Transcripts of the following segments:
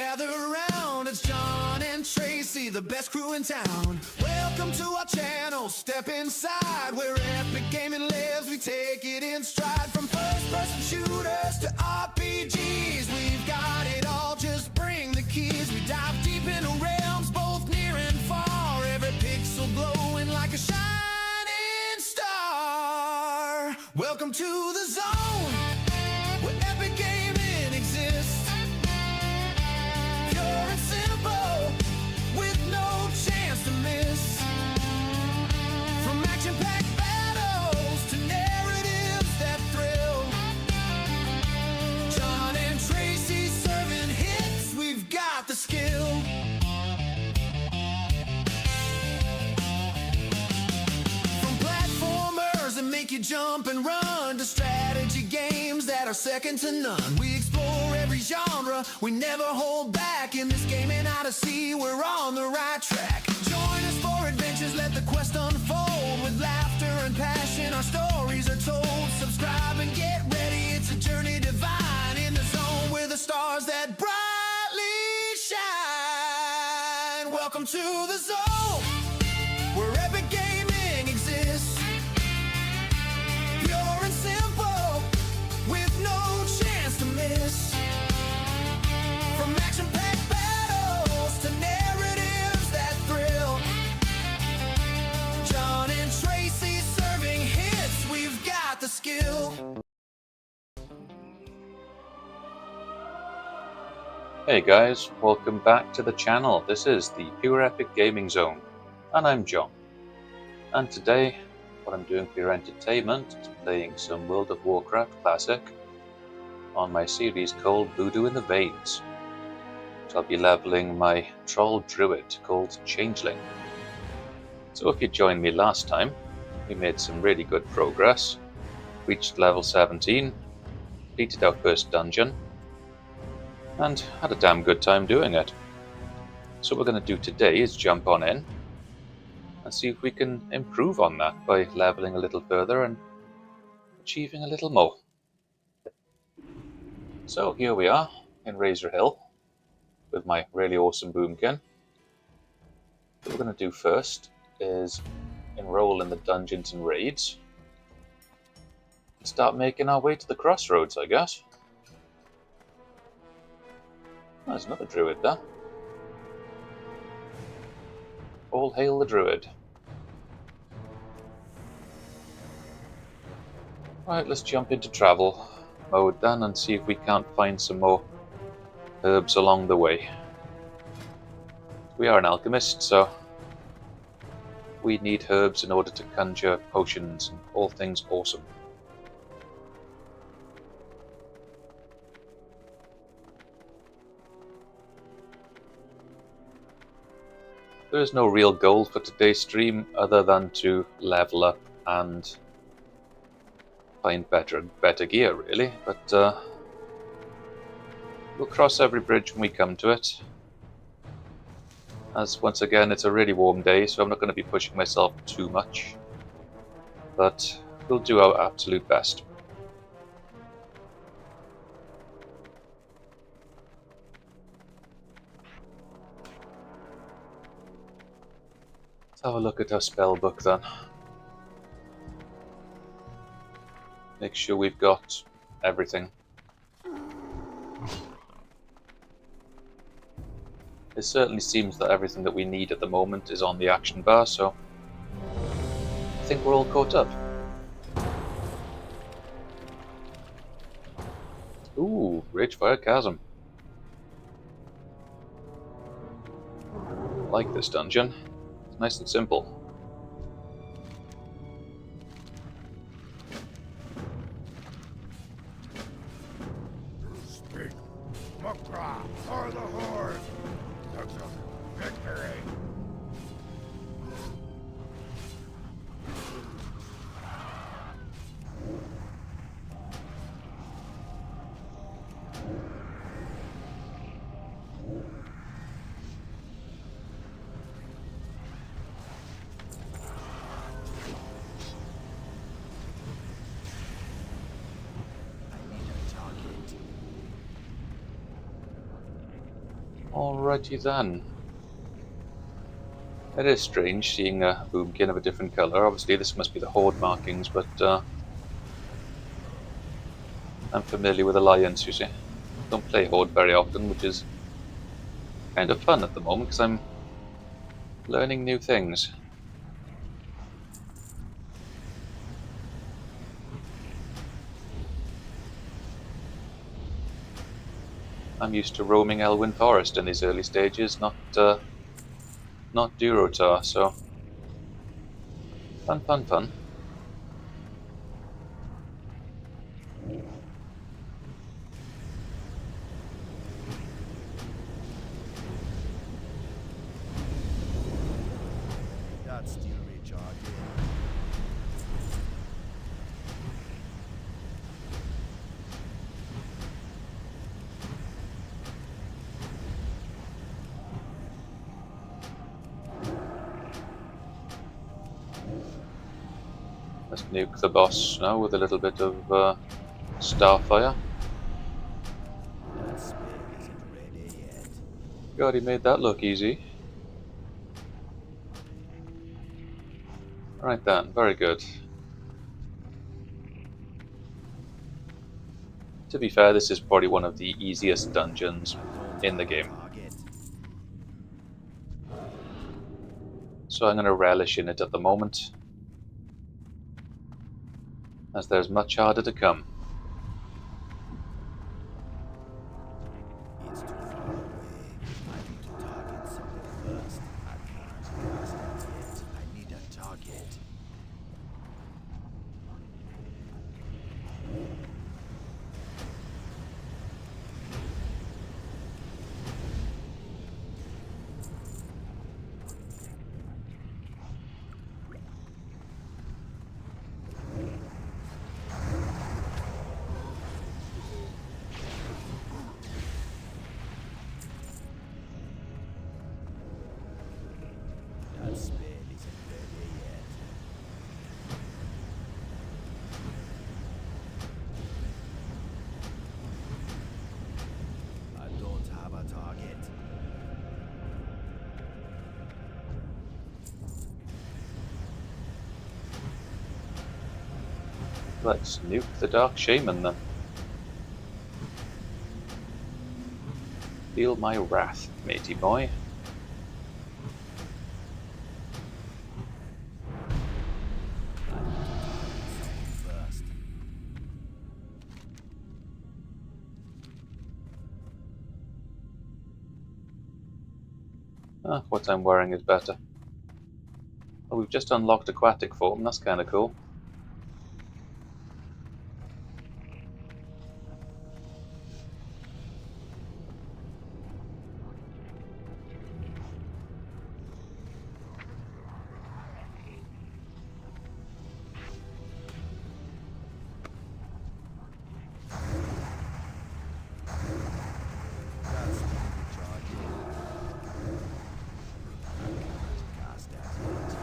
gather around. It's John and Tracy, the best crew in town. Welcome to our channel, step inside where epic gaming lives. We take it in stride, from first-person shooters to RPGs. We've got it all, just bring the keys. We dive deep into realms, both near and far. Every pixel glowing like a shining star. Welcome to the zone, where epic gaming exists. Pure and simple, with no chance to miss. From action-packed battles to narratives that thrill. John and Tracy serving hits, we've got the skill. From platformers that make you jump and run to strategy games that are second to none. We explore every genre, we never hold back. In this gaming odyssey, we're on the right track. Join us for adventures, let the quest unfold. With laughter and passion, our stories are told. Subscribe and get ready, it's a journey divine. In the zone, we're the stars that brightly shine. Welcome to the zone, where epic gaming exists. Pure and simple, with no chance to miss. From action-packed battles to narratives that thrill. John and Tracy serving hits, we've got the skill. Hey guys, welcome back to the channel. This is the Pure Epic Gaming Zone, and I'm John. And today, what I'm doing for your entertainment is playing some World of Warcraft Classic on my series called Voodoo in the Veins. So I'll be leveling my Troll Druid called Changeling. So if you joined me last time, we made some really good progress. Reached level 17, completed our first dungeon, and had a damn good time doing it. So what we're going to do today is jump on in and see if we can improve on that by leveling a little further and achieving a little more. So here we are in Razor Hill with my really awesome boomkin. What we're going to do first is enroll in the dungeons and raids and start making our way to the crossroads, I guess. There's another druid there. All hail the druid. Right, let's jump into travel mode then and see if we can't find some more herbs along the way. We are an alchemist, so we need herbs in order to conjure potions and all things awesome. There is no real goal for today's stream other than to level up and find better gear, really. But we'll cross every bridge when we come to it. As once again, it's a really warm day, so I'm not going to be pushing myself too much. But we'll do our absolute best. Let's have a look at our spell book then. Make sure we've got everything. It certainly seems that everything that we need at the moment is on the action bar, so I think we're all caught up. Ooh, Ragefire Chasm. I like this dungeon. It's nice and simple. Speak, Mukra, or the Horde. Victory. Alrighty then. It is strange seeing a boomkin of a different colour. Obviously this must be the Horde markings, but I'm familiar with Alliance, you see. Don't play Horde very often, which is kind of fun at the moment because I'm learning new things. I'm used to roaming Elwyn Forest in these early stages, not Durotar, so fun. That's steel recharge. Let's nuke the boss now with a little bit of Starfire. That spell isn't ready yet. God, he made that look easy. Right then, very good. To be fair, this is probably one of the easiest dungeons in the game, Target. so I'm going to relish in it at the moment, as there's much harder to come. It's too far away. I need to target something first. I can't cast that yet. I need a target. That spell isn't ready yet. I don't have a target. Let's nuke the Dark Shaman then. Feel my wrath, matey boy. First. What I'm wearing is better. Oh, we've just unlocked aquatic form, that's kind of cool. That's steel recharge. I can't cast that yet.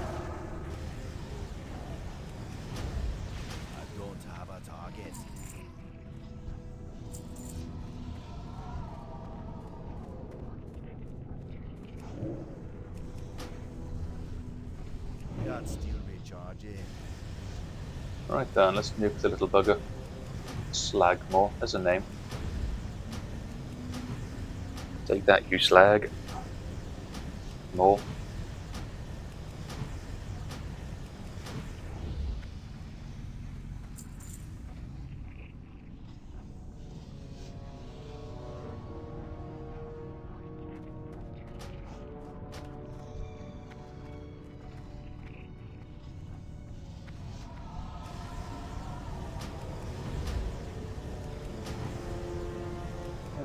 I don't have a target. That's steel recharging. Right then, let's nuke the little bugger. Slagmore, there's a name. Take that, you slag. More.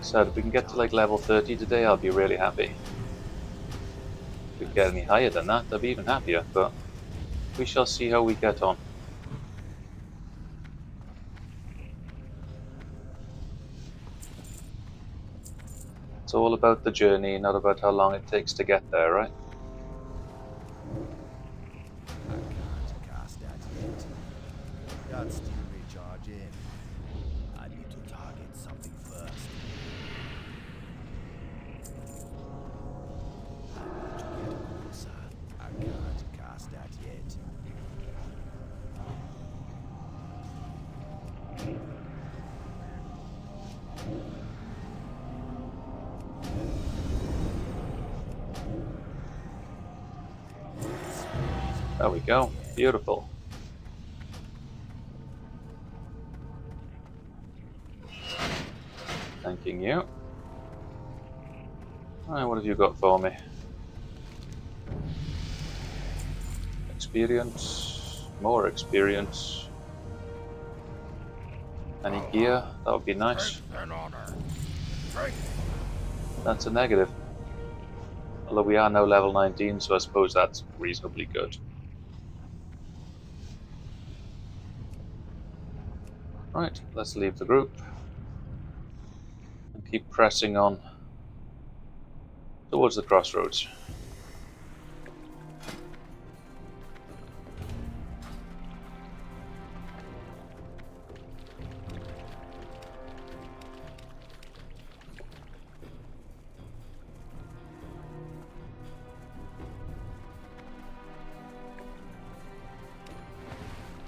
So if we can get to like level 30 today, I'll be really happy. If we can get any higher than that, I'll be even happier, but we shall see how we get on. It's all about the journey, not about how long it takes to get there, right? I can't cast that yet. That's steel recharging. I need to target something first. There we go. Beautiful. Thanking you. Alright, what have you got for me? Experience. More experience. Any gear? That would be nice. That's a negative. Although we are now level 19, so I suppose that's reasonably good. Right, let's leave the group and keep pressing on towards the crossroads.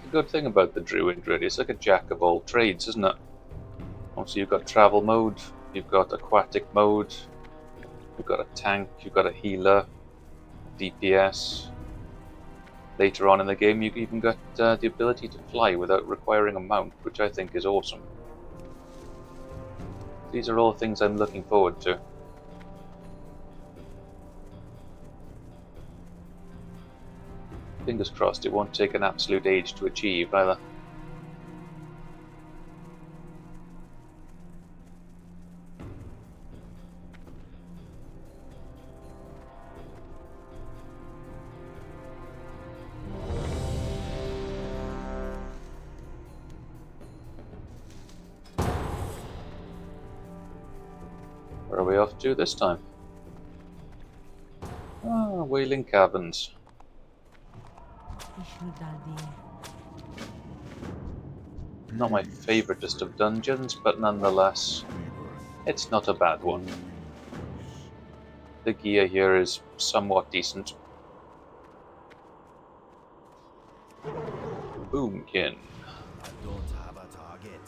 The good thing about the Druid really, it's like a jack of all trades, isn't it? Obviously you've got travel mode, you've got aquatic mode, you've got a tank, you've got a healer, DPS. Later on in the game you've even got the ability to fly without requiring a mount, which I think is awesome. These are all things I'm looking forward to. Fingers crossed it won't take an absolute age to achieve either. Where are we off to this time? Ah, Wailing Caverns. Not my favouriteest of dungeons, but nonetheless, it's not a bad one. The gear here is somewhat decent. Boomkin. I don't have a target.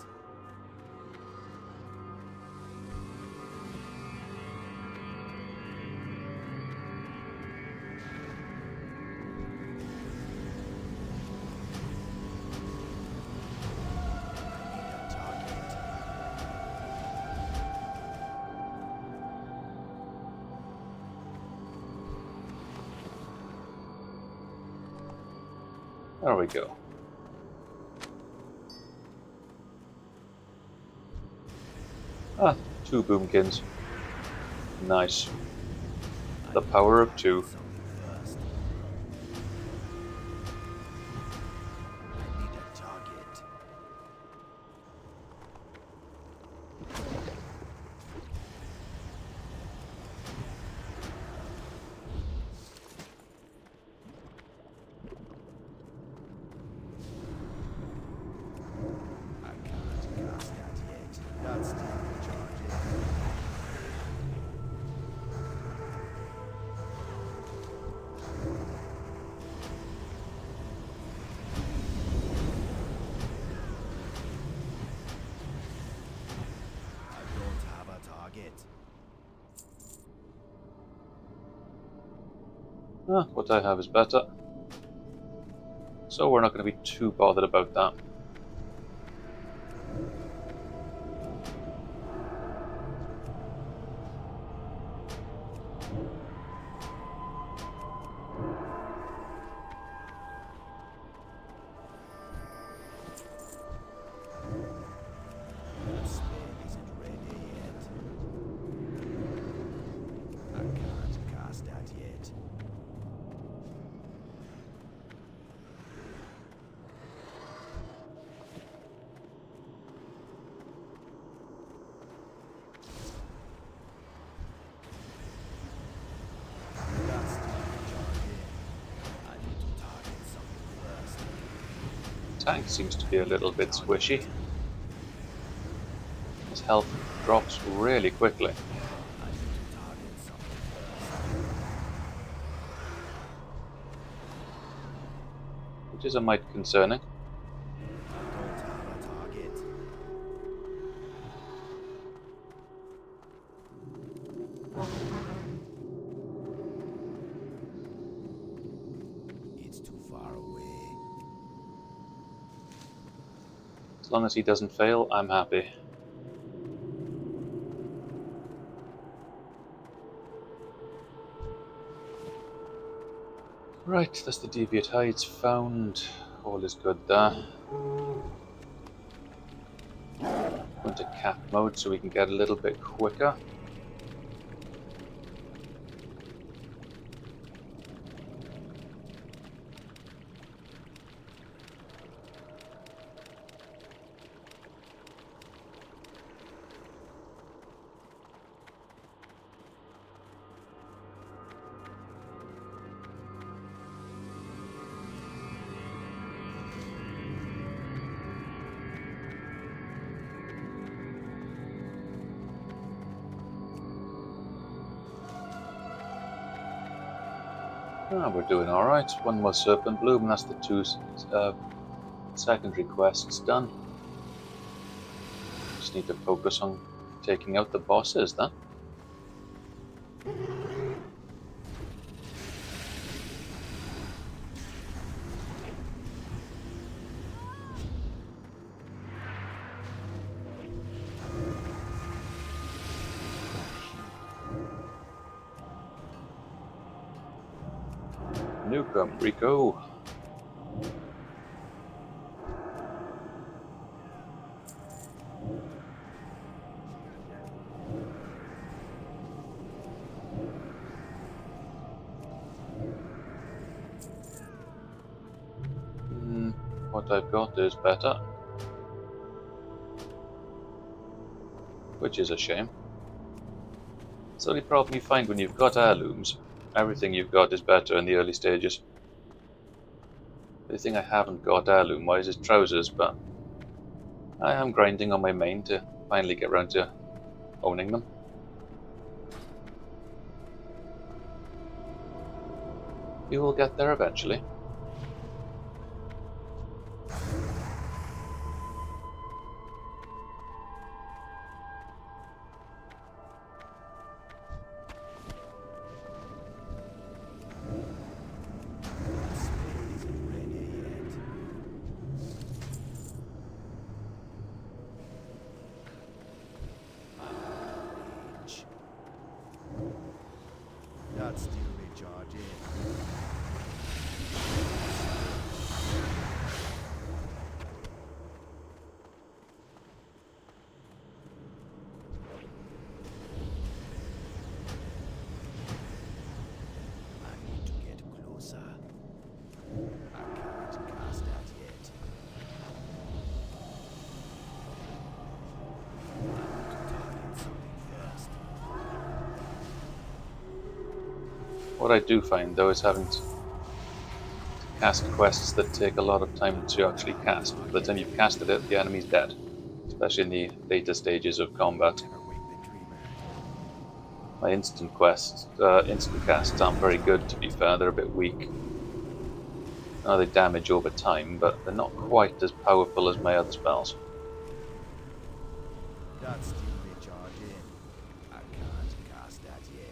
There we go. Ah, 2 boomkins. Nice. The power of 2. I need a target. I can't cast that yet. That's still charging. I don't have a target. Ah, what I have is better. So we're not going to be too bothered about that. That spell isn't ready yet. I can't cast that yet. That's still charging. I need to target something first. Tank seems to be a little bit squishy. His health drops really quickly. I need to target something first. Which is a mite concerning. I don't have a target. It's too far. As long as he doesn't fail, I'm happy. Right, that's the deviate hides found. All is good there. Go into cap mode so we can get a little bit quicker. Ah, we're doing alright. One more Serpent Bloom, and that's the two secondary quests done. Just need to focus on taking out the bosses then. Newcomb, Rico. What I've got is better. Which is a shame. It's the only problem you find when you've got heirlooms. Everything you've got is better in the early stages. The thing I haven't got heirloom-wise is trousers, but I am grinding on my main to finally get around to owning them. We will get there eventually. That's still recharging. I need to get closer. I can't cast that yet. I need to target something first. What I do find though is having to cast quests that take a lot of time to actually cast. By the time you've casted it, the enemy's dead. Especially in the later stages of combat. Never wake the dreamer. My instant casts aren't very good, to be fair. They're a bit weak. Now they damage over time, but they're not quite as powerful as my other spells. That's still recharging. I can't cast that yet.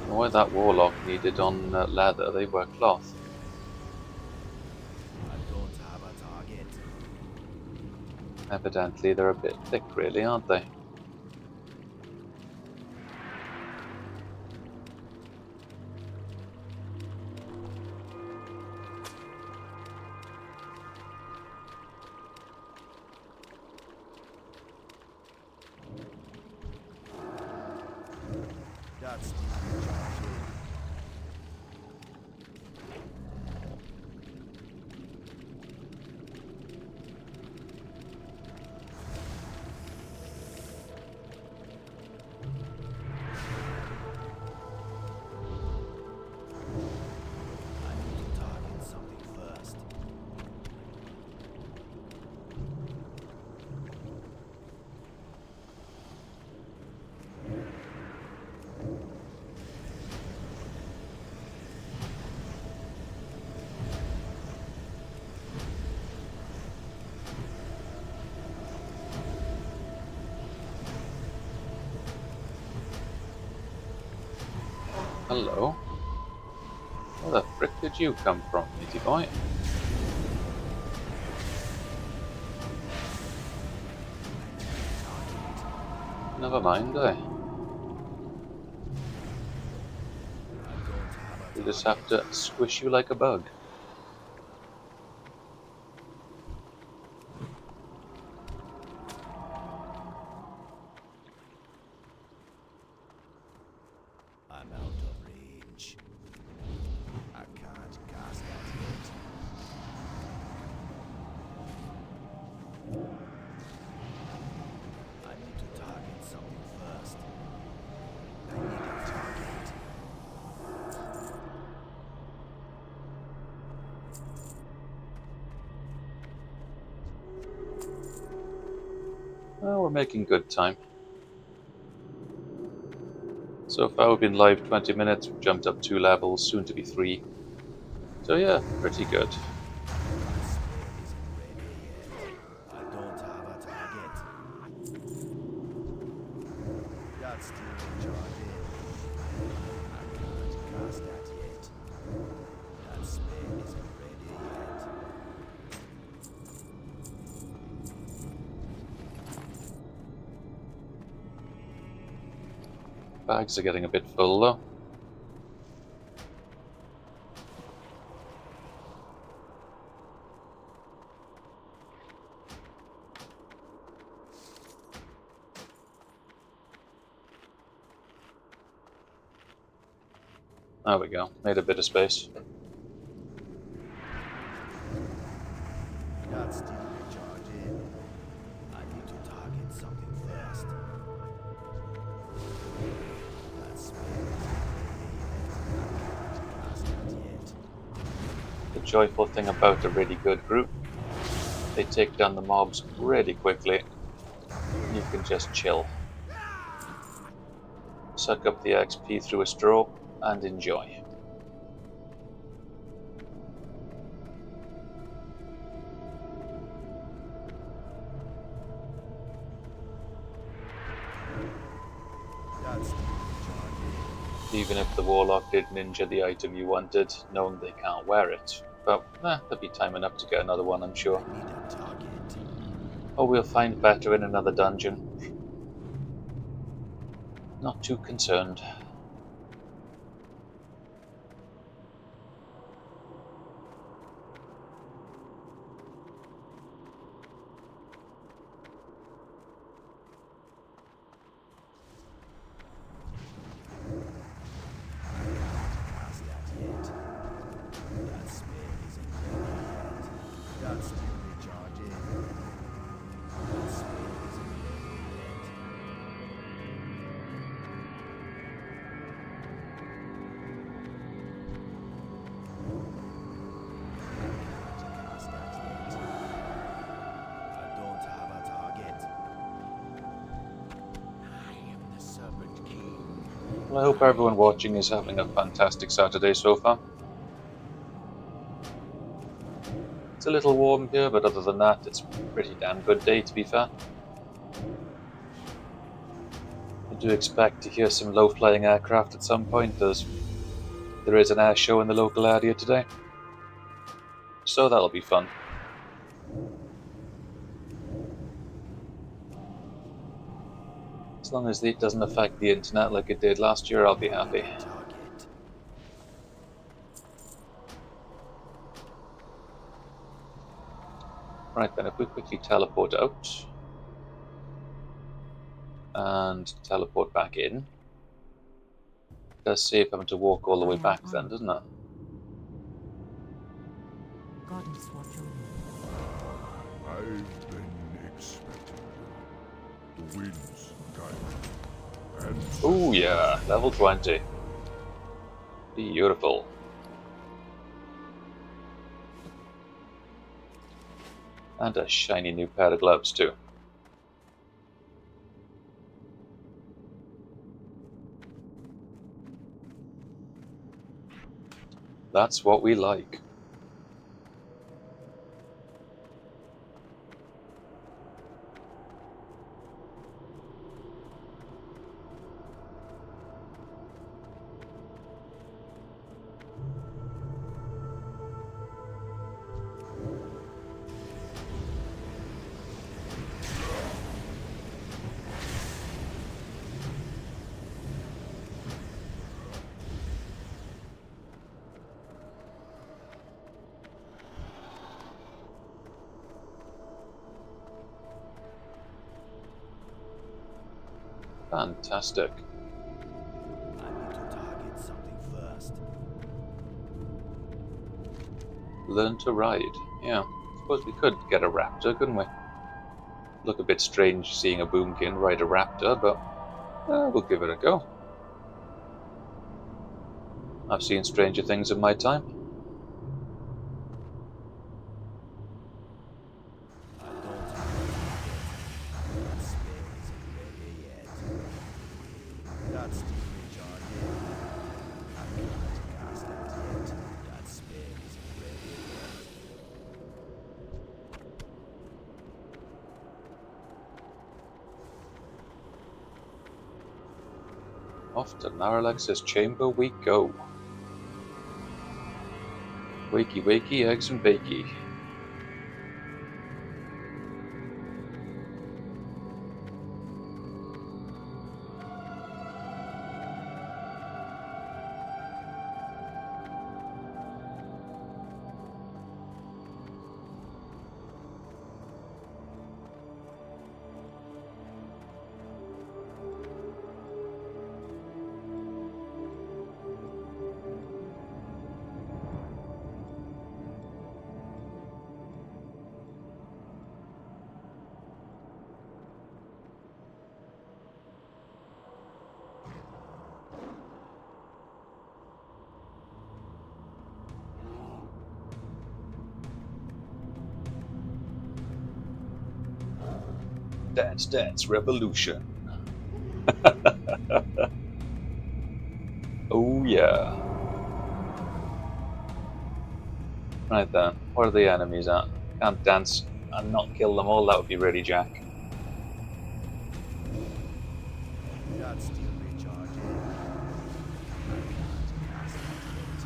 Why that warlock needed on leather, they were cloth. I don't have a target. Evidently they're a bit thick really, aren't they? That's still recharging. Hello. Where the frick did you come from, matey boy? Never mind, eh? We just have to squish you like a bug. I'm out of range. I can't cast that yet. I need to target something first. I need a target. Well, we're making good time. So far we've been live 20 minutes, we've jumped up 2 levels, soon to be 3. So yeah, pretty good. My spell isn't ready yet. I don't have a target. That's still recharging. I can't cast that yet. That spell isn't ready yet. Bags are getting a bit full though. There we go, made a bit of space. That's still recharging. I need to target something first. That spell isn't ready yet. I can't cast that yet. The joyful thing about a really good group, they take down the mobs really quickly. And you can just chill. Suck up the XP through a straw and enjoy. That's still recharging. Even if the warlock did ninja the item you wanted, knowing they can't wear it. But there'll be time enough to get another one, I'm sure. I need a target. Or we'll find better in another dungeon. Not too concerned. Cast that yet. That spell isn't ready yet. That's still recharging. That spell isn't ready yet. I can't cast that yet. I don't have a target. I am the Serpent King. Well, I hope everyone watching is having a fantastic Saturday so far. It's a little warm here, but other than that, it's a pretty damn good day, to be fair. I do expect to hear some low-flying aircraft at some point, as there is an air show in the local area today. So that'll be fun. As long as it doesn't affect the internet like it did last year, I'll be happy. Target. Right then, if we quickly teleport out and teleport back in, it does save having to walk all the way back then, doesn't it? Goddess watch over me. I've been expecting you. The winds guide me. And Oh yeah, level 20. Beautiful. And a shiny new pair of gloves too. That's what we like. Fantastic. I need to target something first. Learn to ride. Yeah, suppose we could get a raptor, couldn't we? Look a bit strange seeing a boomkin ride a raptor, but we'll give it a go. I've seen stranger things in my time. I don't have a target. That spell isn't ready yet. That's still recharging. I can't cast it yet. That spell isn't ready yet. Off to Naralex's chamber we go. Wakey wakey, eggs and bakey. Dance Dance Revolution. Oh yeah. Right then, where are the enemies at? Can't dance and not kill them all, that would be really jack. That's still recharging. I can't cast it yet.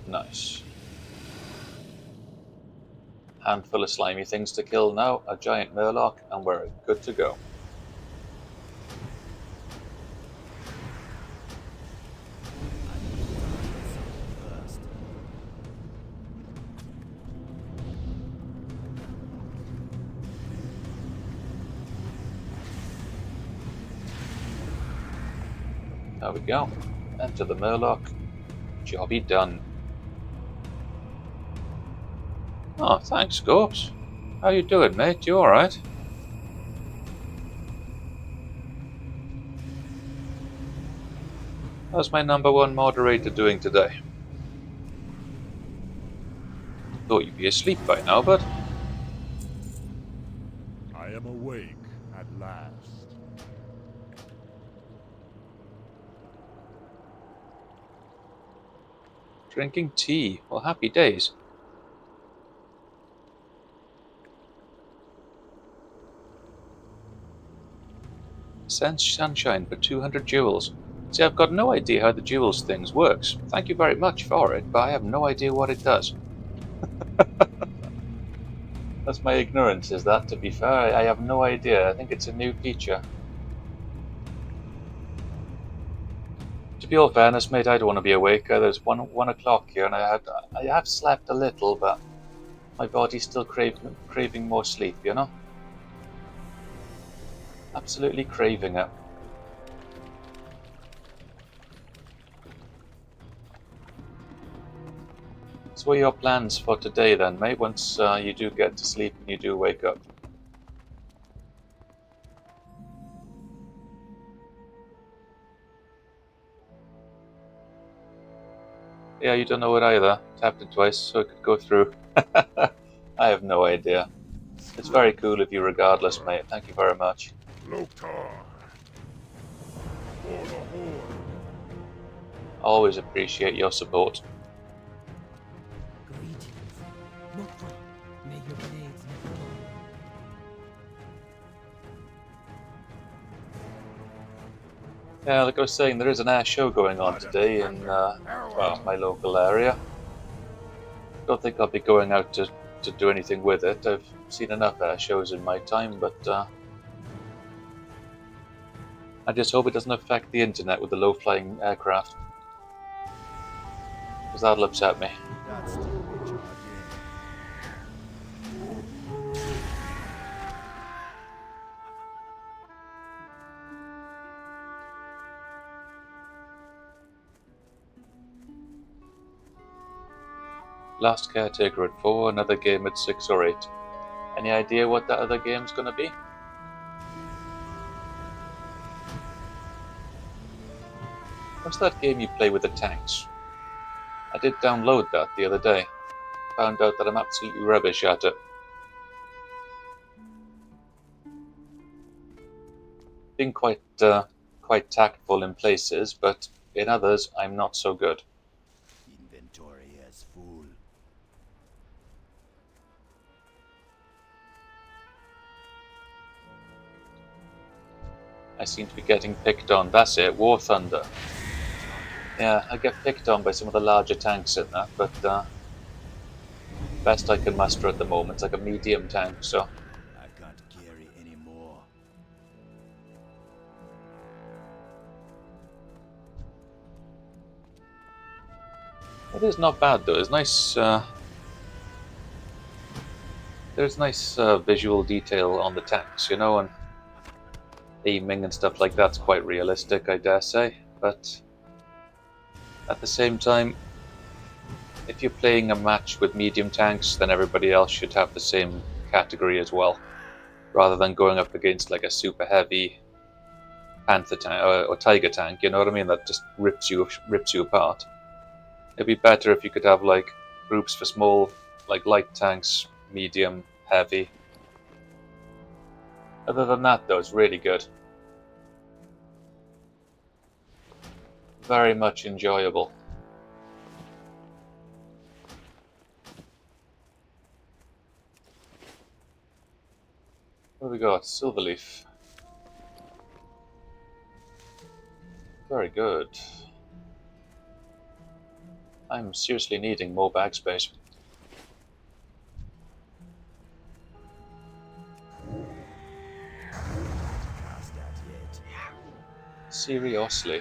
Nice. Handful of slimy things to kill now, a giant murloc, and we're good to go. First. There we go. Enter the murloc. Jobby done. Oh, thanks, Scopes. How you doing, mate? You alright? How's my #1 moderator doing today? Thought you'd be asleep by now, but I am awake at last. drinking tea. Well, happy days. Sense sunshine for 200 jewels. See, I've got no idea how the jewels things works. Thank you very much for it, but I have no idea what it does. That's my ignorance, is that, to be fair? I have no idea. I think it's a new feature. To be all fairness, mate, I don't want to be awake. There's one o'clock here, and I have slept a little, but my body's still craving more sleep, you know? Absolutely craving it. So what are your plans for today then, mate, once you do get to sleep and you do wake up? Yeah, you don't know it either. Tapped it twice so it could go through. I have no idea. It's very cool of you regardless, mate. Thank you very much. Loktar. For the Horde. Always appreciate your support. Greetings. Noctra, may your blades never dull. Yeah, like I was saying, there is an air show going on today in well, my local area. Don't think I'll be going out to do anything with it. I've seen enough air shows in my time, but I just hope it doesn't affect the internet with the low-flying aircraft. because that'll upset me. That's still me charging. Last Caretaker at 4, another game at 6 or 8. Any idea what that other game's gonna be? What's that game you play with the tanks? I did download that the other day. Found out that I'm absolutely rubbish at it. Been quite tactful in places, but in others I'm not so good. Inventory is full. I seem to be getting picked on. That's it, War Thunder. Yeah, I get picked on by some of the larger tanks in that, but best I can muster at the moment is like a medium tank, so I can't carry any more. it is not bad though. It's nice. There's nice visual detail on the tanks, you know, and aiming and stuff like that's quite realistic, I dare say. But at the same time, if you're playing a match with medium tanks, then everybody else should have the same category as well, rather than going up against like a super heavy panther tank or tiger tank. You know what I mean? That just rips you apart. It'd be better if you could have like groups for small, like light tanks, medium, heavy. Other than that, though, it's really good. Very much enjoyable. What have we got? Silverleaf. Very good. I'm seriously needing more bag space. Cast that yet. Seriously.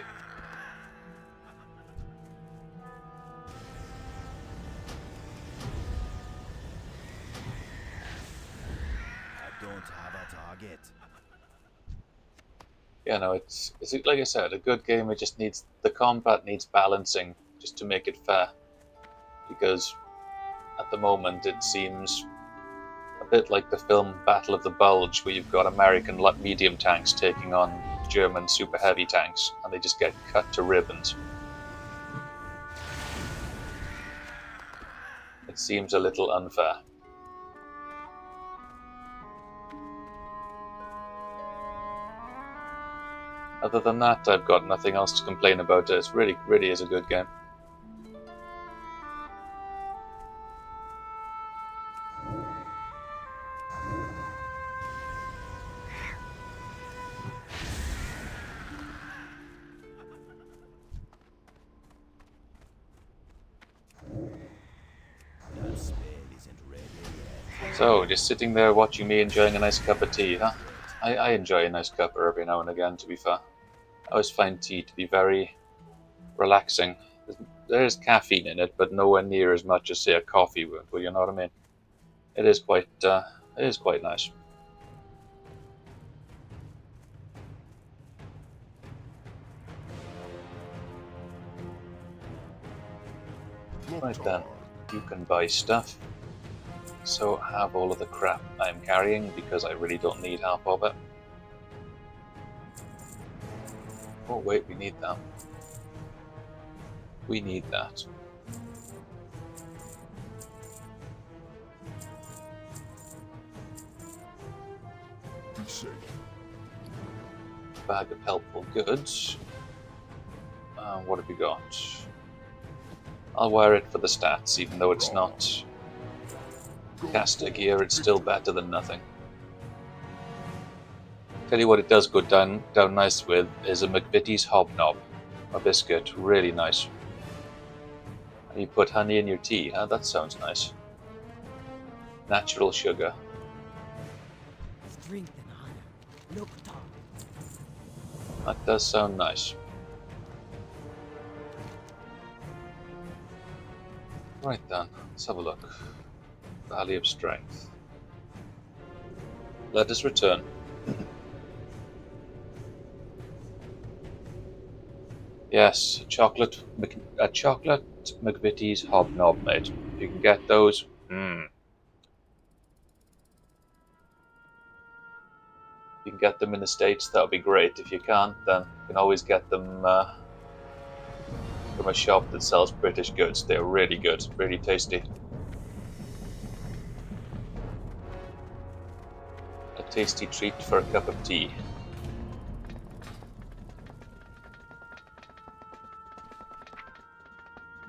I don't have a target. Yeah, no, it's like I said, a good game. It just needs, the combat needs balancing just to make it fair, because at the moment it seems a bit like the film Battle of the Bulge, where you've got American medium tanks taking on German super heavy tanks, and they just get cut to ribbons. It seems a little unfair. Other than that, I've got nothing else to complain about. It really is a good game. That spell isn't ready yet. So, just sitting there watching me enjoying a nice cup of tea, huh? I enjoy a nice cuppa every now and again, to be fair. I always find tea to be very relaxing. There's caffeine in it, but nowhere near as much as, say, a coffee would, well, you know what I mean? It is quite nice. Right then, you can buy stuff. So have all of the crap I'm carrying, because I really don't need half of it. Oh wait, we need that. We need that. Be safe. Bag of helpful goods. What have we got? I'll wear it for the stats, even though it's not caster gear, it's still better than nothing. Tell you what it does go down nice with is a McVitie's Hobnob, a biscuit, really nice. And you put honey in your tea, huh? That sounds nice. Natural sugar. Strength and honor. Look top. That does sound nice. Right then, let's have a look. Valley of Strength. Let us return. Yes, a chocolate McVitie's Hobnob, mate. If you can get those, If you can get them in the States, that would be great. If you can't, then you can always get them from a shop that sells British goods. They're really good, really tasty. A tasty treat for a cup of tea.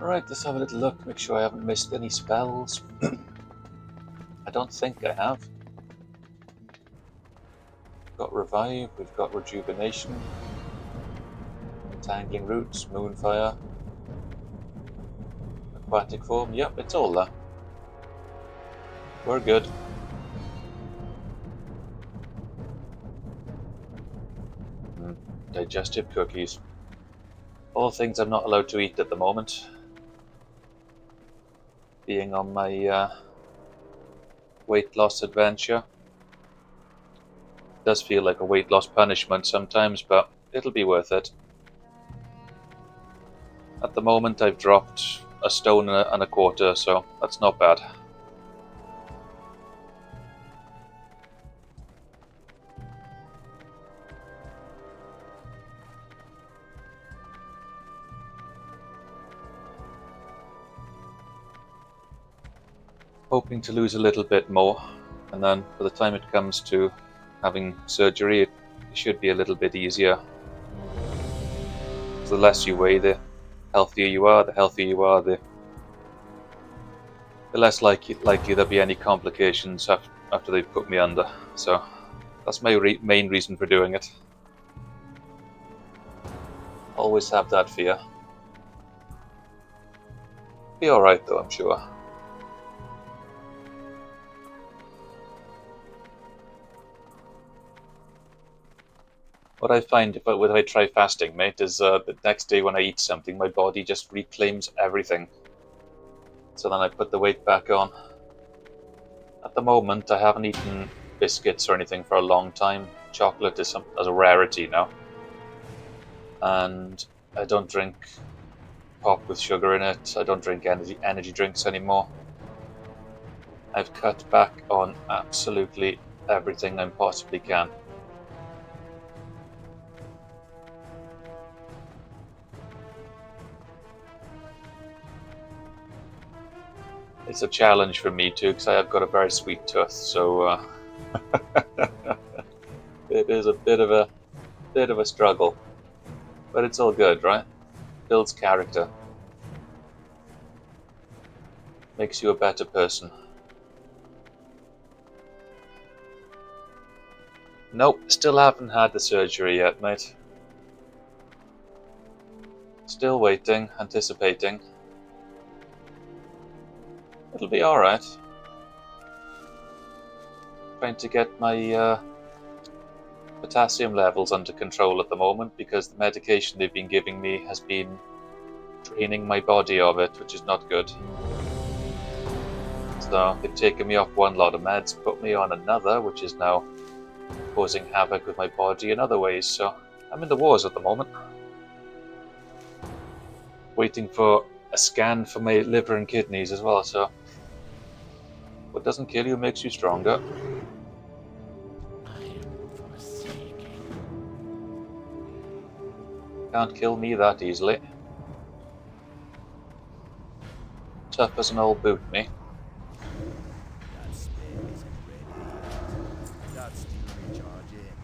Alright, let's have a little look, make sure I haven't missed any spells. I don't think I have. We've got Revive, we've got Rejuvenation, Entangling Roots, Moonfire, Aquatic Form, yep, it's all there. We're good. Digestive cookies. All things I'm not allowed to eat at the moment. Being on my weight loss adventure. Does feel like a weight loss punishment sometimes, but it'll be worth it. At the moment I've dropped a stone and a quarter, so that's not bad. Hoping to lose a little bit more, and then by the time it comes to having surgery, it should be a little bit easier. So the less you weigh, the healthier you are. The healthier you are, the less likely there'll be any complications after they've put me under. So that's my main reason for doing it. Always have that fear. Be alright though, I'm sure. What I find when I try fasting, mate, is the next day when I eat something, my body just reclaims everything. So then I put the weight back on. At the moment, I haven't eaten biscuits or anything for a long time. Chocolate is a rarity now. And I don't drink pop with sugar in it. I don't drink energy drinks anymore. I've cut back on absolutely everything I possibly can. It's a challenge for me too, because I have got a very sweet tooth, so it is a bit of a struggle, but it's all good, right? Builds character, makes you a better person. Nope, still haven't had the surgery yet, mate. Still waiting, anticipating. It'll be alright. Trying to get my potassium levels under control at the moment, because the medication they've been giving me has been draining my body of it, which is not good. So they've taken me off one lot of meds, put me on another, which is now causing havoc with my body in other ways. So I'm in the wars at the moment. Waiting for a scan for my liver and kidneys as well, so what doesn't kill you makes you stronger. Can't kill me that easily. Tough as an old boot, me. That spell isn't ready. That's still recharging.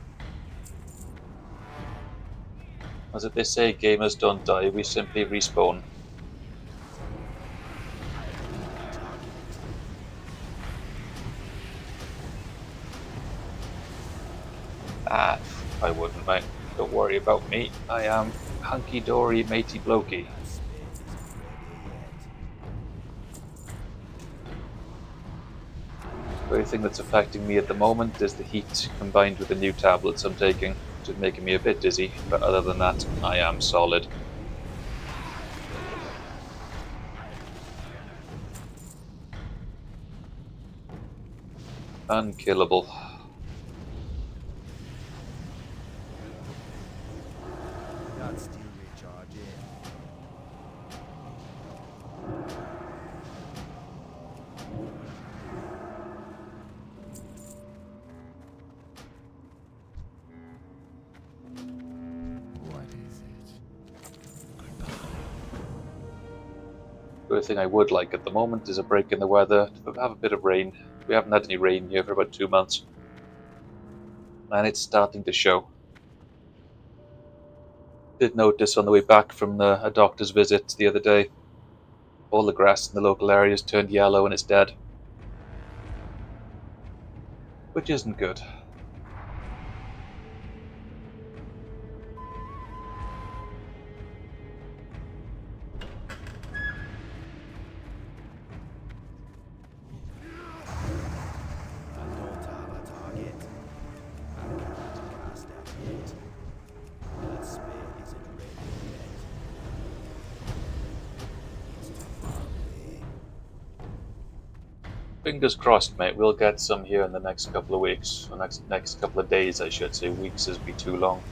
As they say, gamers don't die, we simply respawn. Ah, I wouldn't, mate. Don't worry about me. I am hunky-dory, matey blokey. That spell isn't ready yet. The only thing that's affecting me at the moment is the heat combined with the new tablets I'm taking, which is making me a bit dizzy, but other than that, I am solid. Unkillable. Got steel recharge in. What is it? Goodbye. The only thing I would like at the moment is a break in the weather, to have a bit of rain. We haven't had any rain here for about 2 months. And it's starting to show. Did notice on the way back from a doctor's visit the other day, all the grass in the local areas turned yellow and it's dead. Which isn't good. I don't have a target. I can't cast that yet. That spell isn't ready yet. It's too far away. Fingers crossed, mate. We'll get some here in the next couple of weeks. Or next couple of days, I should say. Weeks is be too long.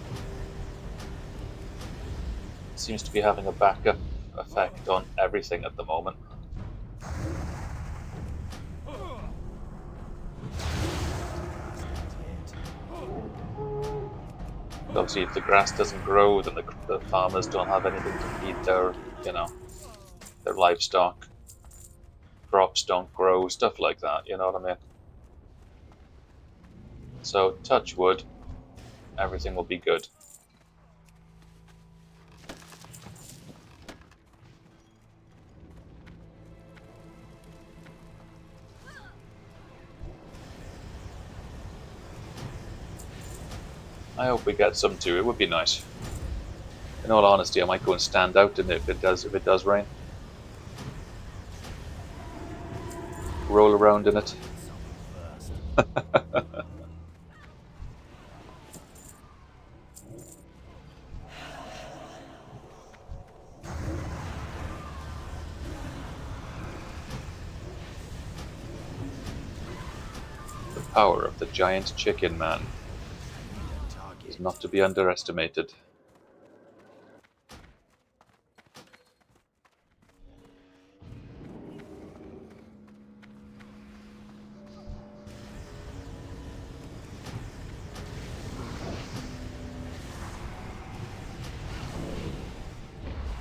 Seems to be having a backup effect on everything at the moment. Obviously, if the grass doesn't grow, then the farmers don't have anything to feed their, their livestock. Crops don't grow, stuff like that, you know what I mean? So, touch wood, everything will be good. I hope we get some too. It would be nice. In all honesty, I might go and stand out in it if it does rain. Roll around in it. The power of the giant chicken man is not to be underestimated.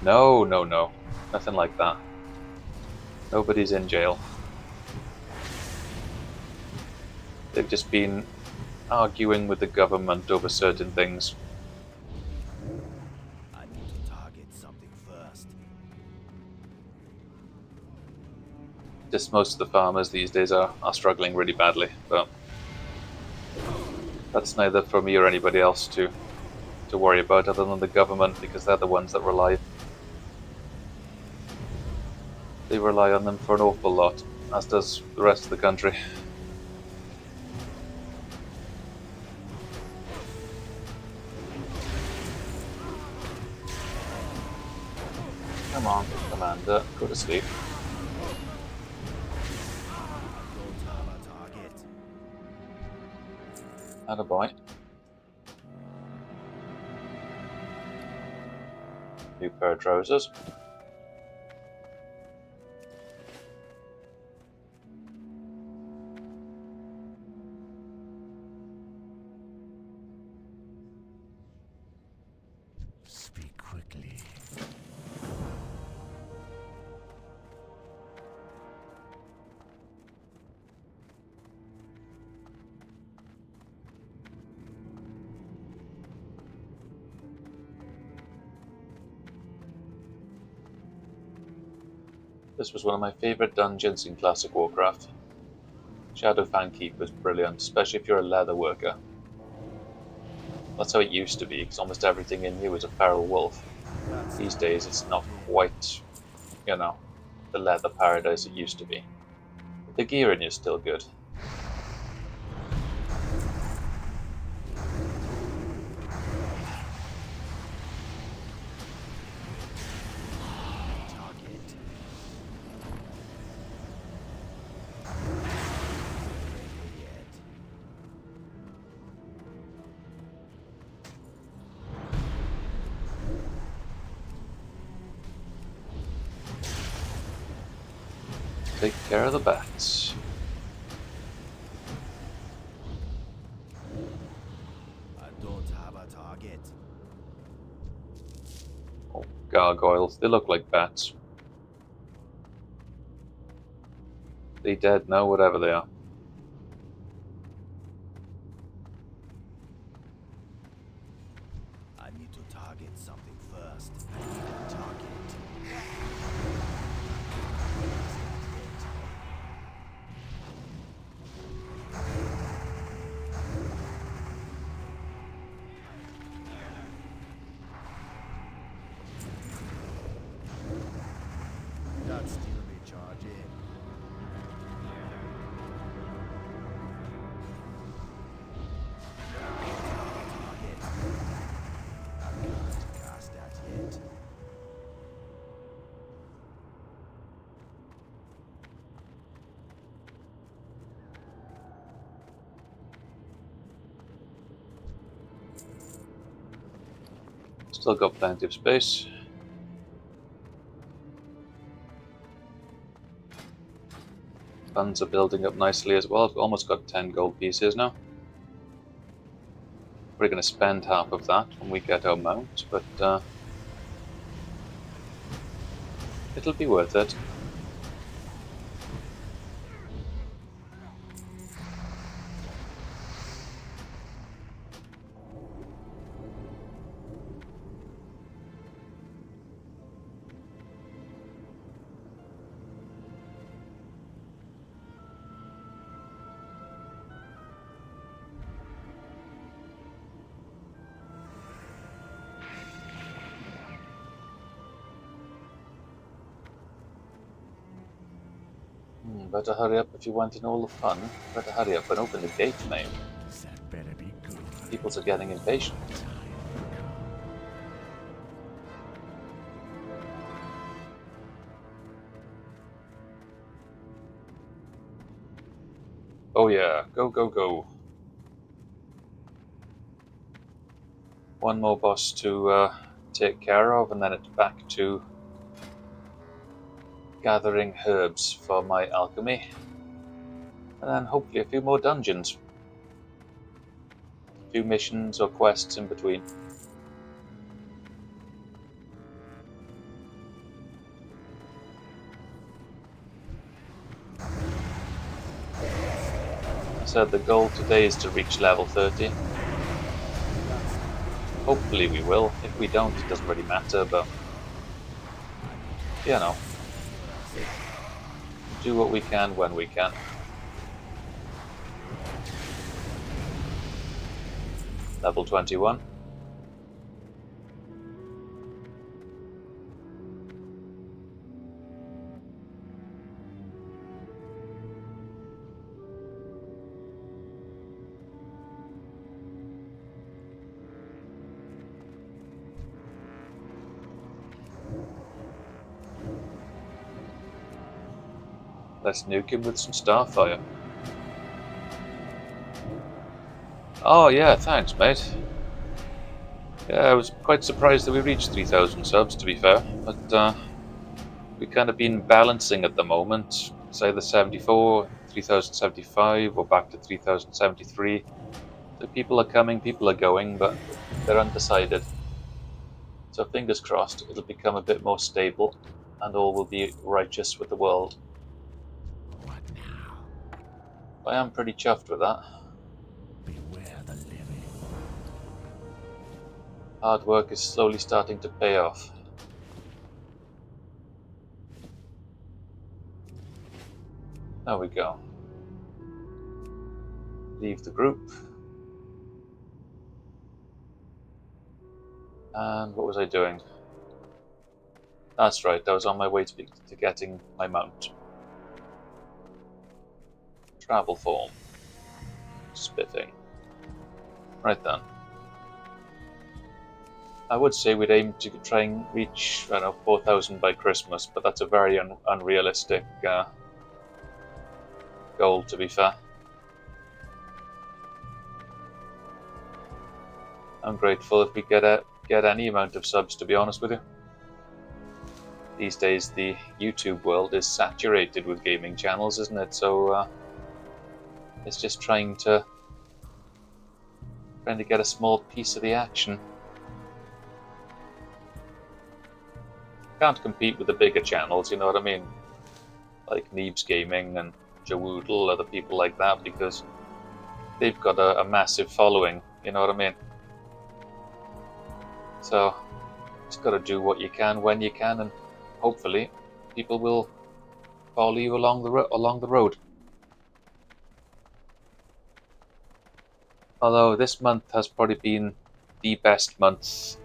No, no, no. Nothing like that. Nobody's in jail. They've just been arguing with the government over certain things. I need to target something first. Just most of the farmers these days are struggling really badly, but that's neither for me or anybody else to worry about other than the government, because they're the ones that they rely on them for an awful lot, as does the rest of the country. Come on, Commander, go to sleep. Don't have a target. Attaboy. New pair of trousers. Speak quickly. This was one of my favourite dungeons in Classic Warcraft. Shadow Fankeep was brilliant, especially if you're a leather worker. That's how it used to be, because almost everything in you was a feral wolf. These days it's not quite, the leather paradise it used to be. But the gear in you is still good. Target. Yet. take care of the bats. I don't have a target. Oh, gargoyles. They look like bats. They dead now, whatever they are. I need to target something first. I need a target. That's still recharging. Target. I can't cast that yet. Still got plenty of space. Funds are building up nicely as well. I've almost got 10 gold pieces now. We're going to spend half of that when we get our mount, but it'll be worth it. Better hurry up if you want in all the fun. Better hurry up and open the gate, mate. That better be good. People are getting impatient. Oh yeah, go, go, go. One more boss to take care of, and then it's back to gathering herbs for my alchemy. And then hopefully a few more dungeons. A few missions or quests in between. I said the goal today is to reach level 30. Hopefully we will. If we don't, it doesn't really matter, but you know, do what we can when we can. Level 21. Let's nuke him with some starfire. Oh yeah, thanks mate. Yeah, I was quite surprised that we reached 3,000 subs, to be fair, but we've kind of been balancing at the moment. It's either 74, 3,075, or back to 3,073. So people are coming, people are going, but they're undecided. So fingers crossed it'll become a bit more stable and all will be righteous with the world. What now? I am pretty chuffed with that. Beware the living. Hard work is slowly starting to pay off. There we go. Leave the group. And what was I doing? That's right, I was on my way to getting my mount. Travel form. Spiffing. Right then. I would say we'd aim to try and reach, I don't know, 4,000 by Christmas, but that's a very unrealistic goal, to be fair. I'm grateful if we get any amount of subs, to be honest with you. these days the YouTube world is saturated with gaming channels, isn't it? So it's just trying to get a small piece of the action. Can't compete with the bigger channels, you know what I mean? Like Neebs Gaming and Jawoodle, other people like that, because they've got a massive following, you know what I mean? So, just got to do what you can when you can, and hopefully people will follow you along the road. Although this month has probably been the best month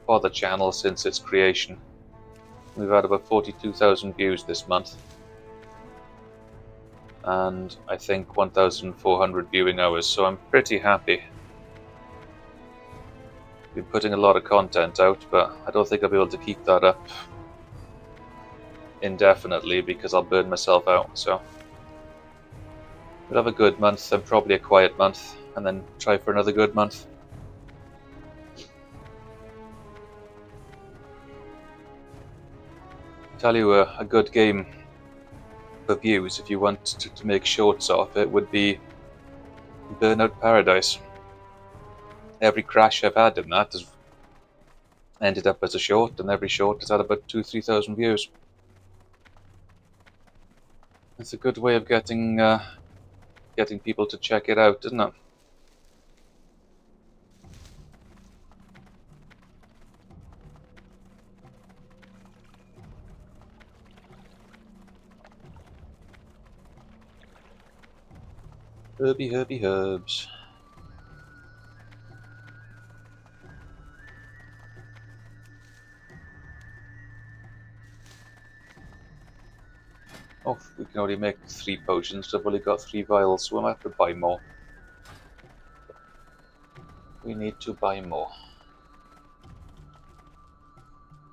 for the channel since its creation. We've had about 42,000 views this month, and I think 1,400 viewing hours, so I'm pretty happy. Been putting a lot of content out, but I don't think I'll be able to keep that up indefinitely because I'll burn myself out. So we'll have a good month and probably a quiet month, and then try for another good month. Tell you a good game for views if you want to make shorts of it would be Burnout Paradise. Every crash I've had in that has ended up as a short, and every short has had about 2,000–3,000 views. It's a good way of getting people to check it out, isn't it? Herby herbs. Oh, we can only make 3 potions, so I've only got 3 vials, so we'll have to buy more. We need to buy more.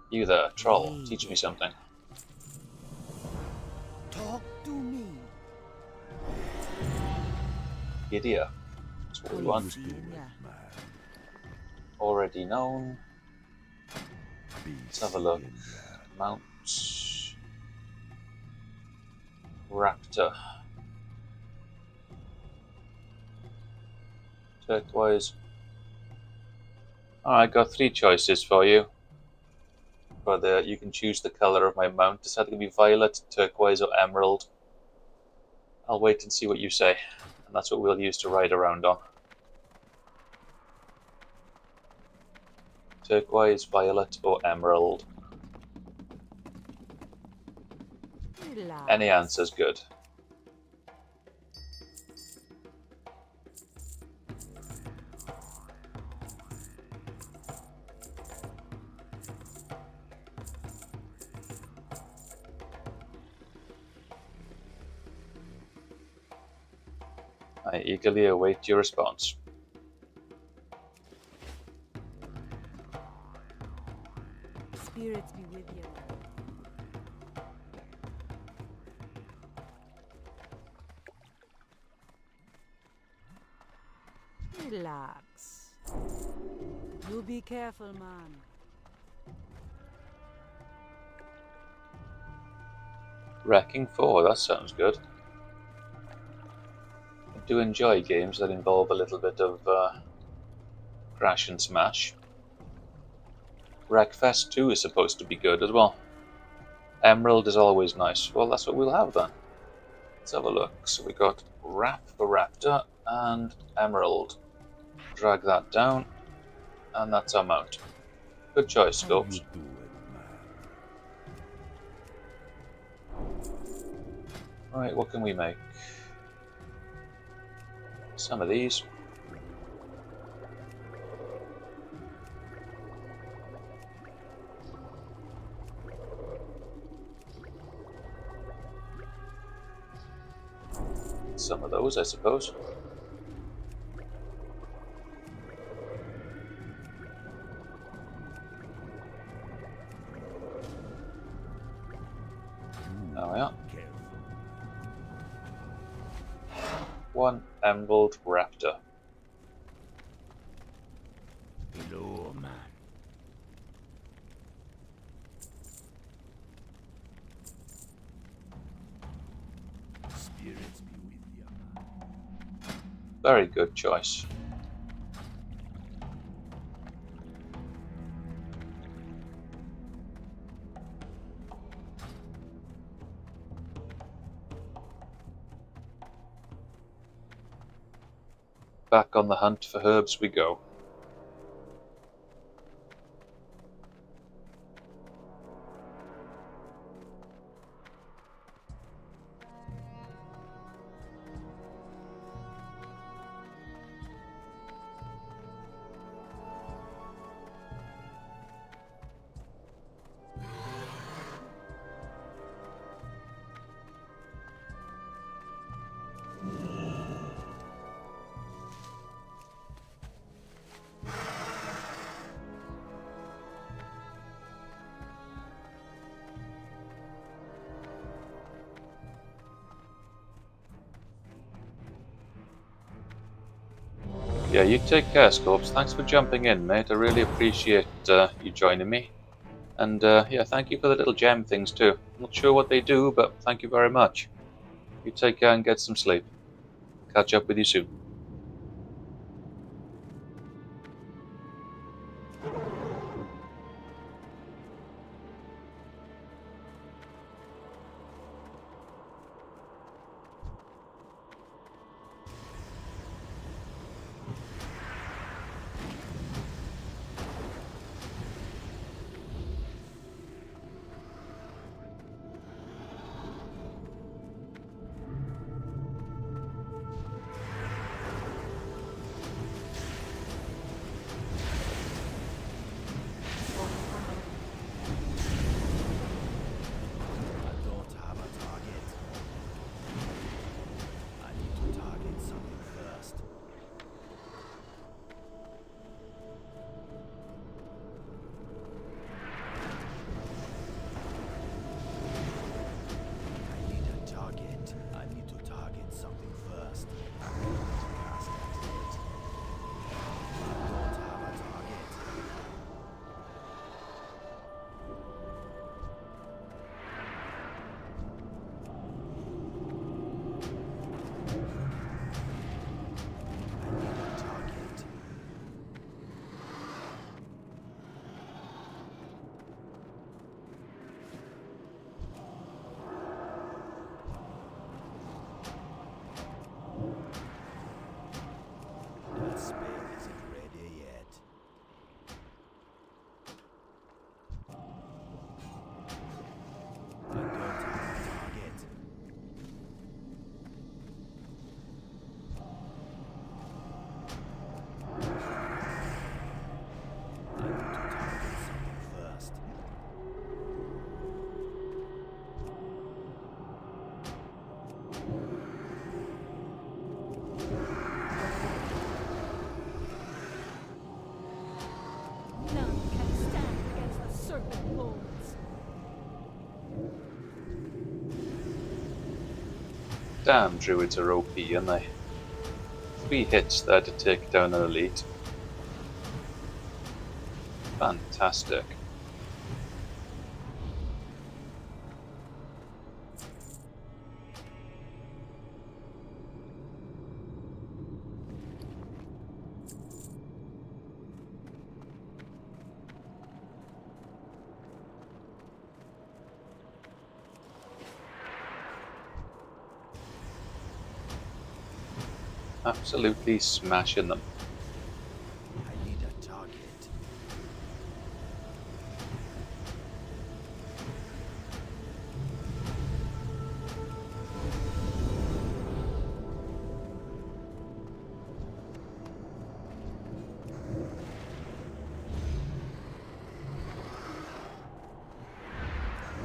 You there, troll, teach me something. Talk to me. Idiot. That's what we want. Already known. Let's have a look. Mounts. Raptor. Turquoise. Alright, got 3 choices for you. You can choose the colour of my mount. It's either going to be violet, turquoise, or emerald. I'll wait and see what you say, and that's what we'll use to ride around on. Turquoise, violet, or emerald? Relax. Any answer's good. I eagerly await your response. Spirits be with you. Relax. You be careful, man. Wrecking 4, that sounds good. I do enjoy games that involve a little bit of crash and smash. Wreckfest 2 is supposed to be good as well. Emerald is always nice. Well, that's what we'll have then. Let's have a look. So we got Rap for Raptor and Emerald. Drag that down, and that's our mount. Good choice, Scopes. Alright, what can we make? Some of these. Some of those, I suppose. There we are. 1 Emerald Raptor. Hello, man. Very good choice. Back on the hunt for herbs we go. Yeah, you take care, Scorps. Thanks for jumping in, mate. I really appreciate you joining me. And yeah, thank you for the little gem things too. I'm not sure what they do, but thank you very much. You take care and get some sleep. Catch up with you soon. I don't have a target. I need to target something first. I need a target. I need to target something first. Cast at it. I don't have a target. I need a target. That spell isn't ready yet. I don't have a target. I need to target something first. None can stand against the serpent lords. Damn, druids are OP, aren't they? 3 hits there to take down an elite. Fantastic. Absolutely smashing them. I need a target.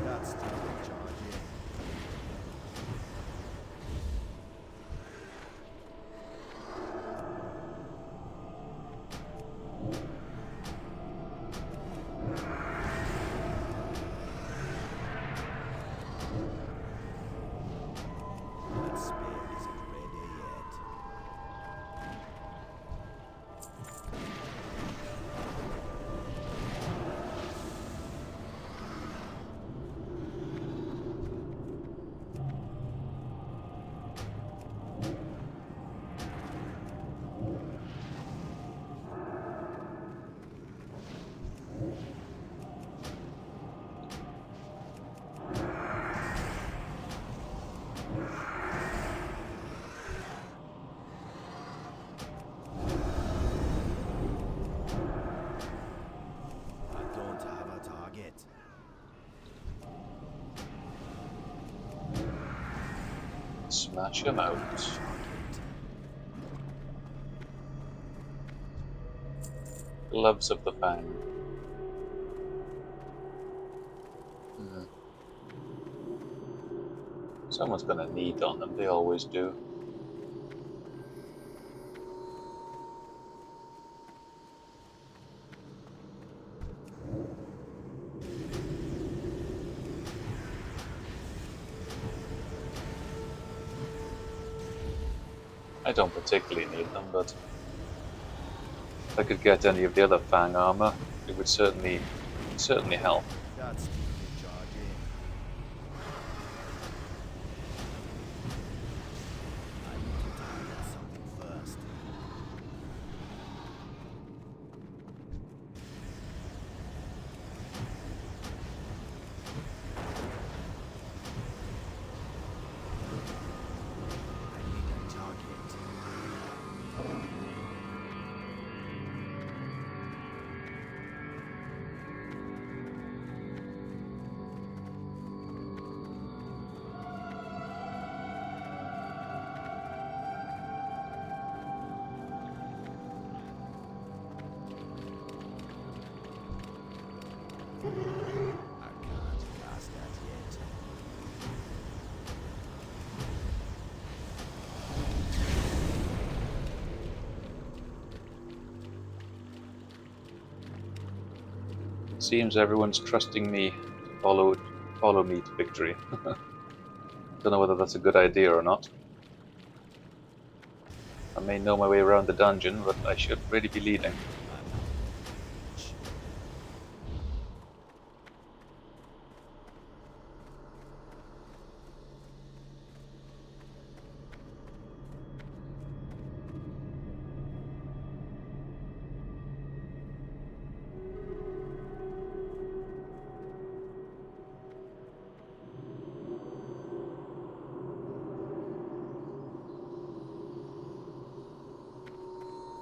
That's still charging. Smash him out. Gloves of the Fang. Someone's gonna need on them, they always do. I don't particularly need them, but if I could get any of the other Fang armor, it would certainly help. That's demon charging. I need to target something first. I need a target. I can't cast that yet. It seems everyone's trusting me to follow me to victory. Don't know whether that's a good idea or not. I may know my way around the dungeon, but I should really be leading.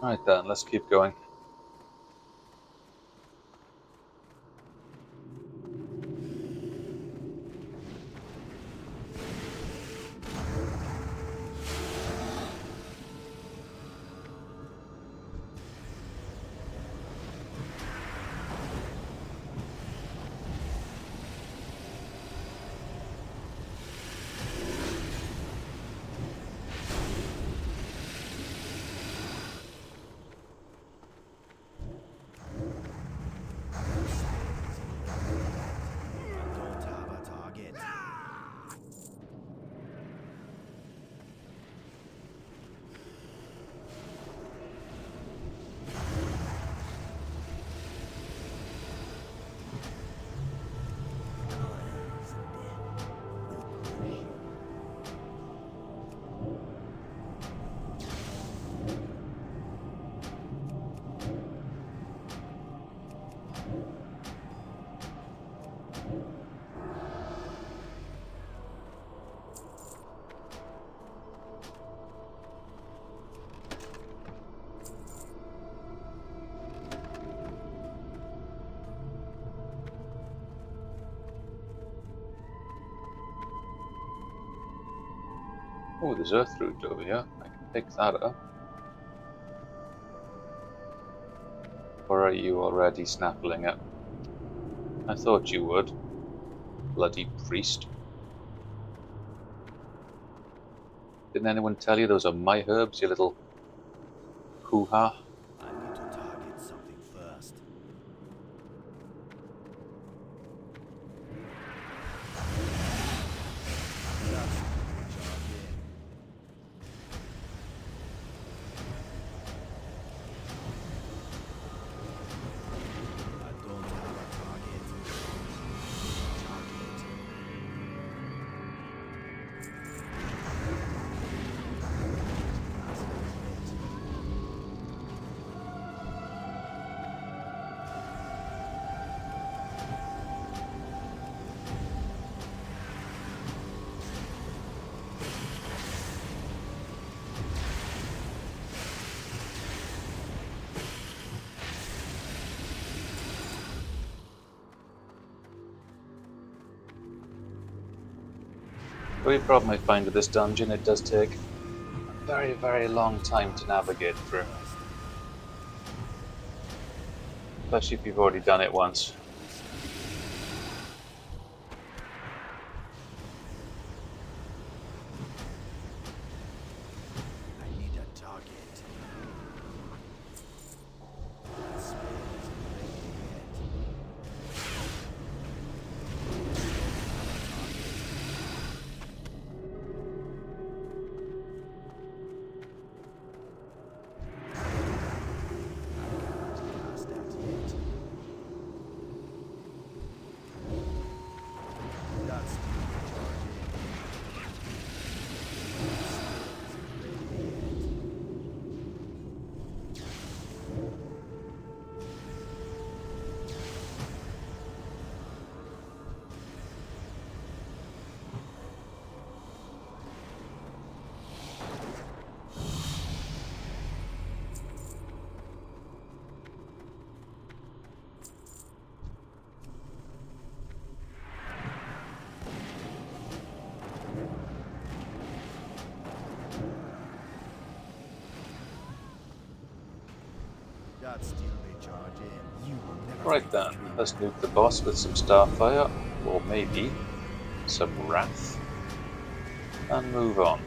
Right then, let's keep going. Don't have a target. Oh, there's Earth Root over here. I can pick that up. Or are you already snaffling it? I thought you would. Bloody priest. Didn't anyone tell you those are my herbs, you little hoo-ha? I need to target something first. That's demon charging. I don't have a target. Target. That's it. The only problem I find with this dungeon, it does take a very, very long time to navigate through. Especially if you've already done it once. I need a target. That spell isn't ready yet. Cast that yet. That's the charge. That steel may charge in. You will never Right find then, the tree. let's nuke the boss with some starfire, or maybe some wrath, and move on.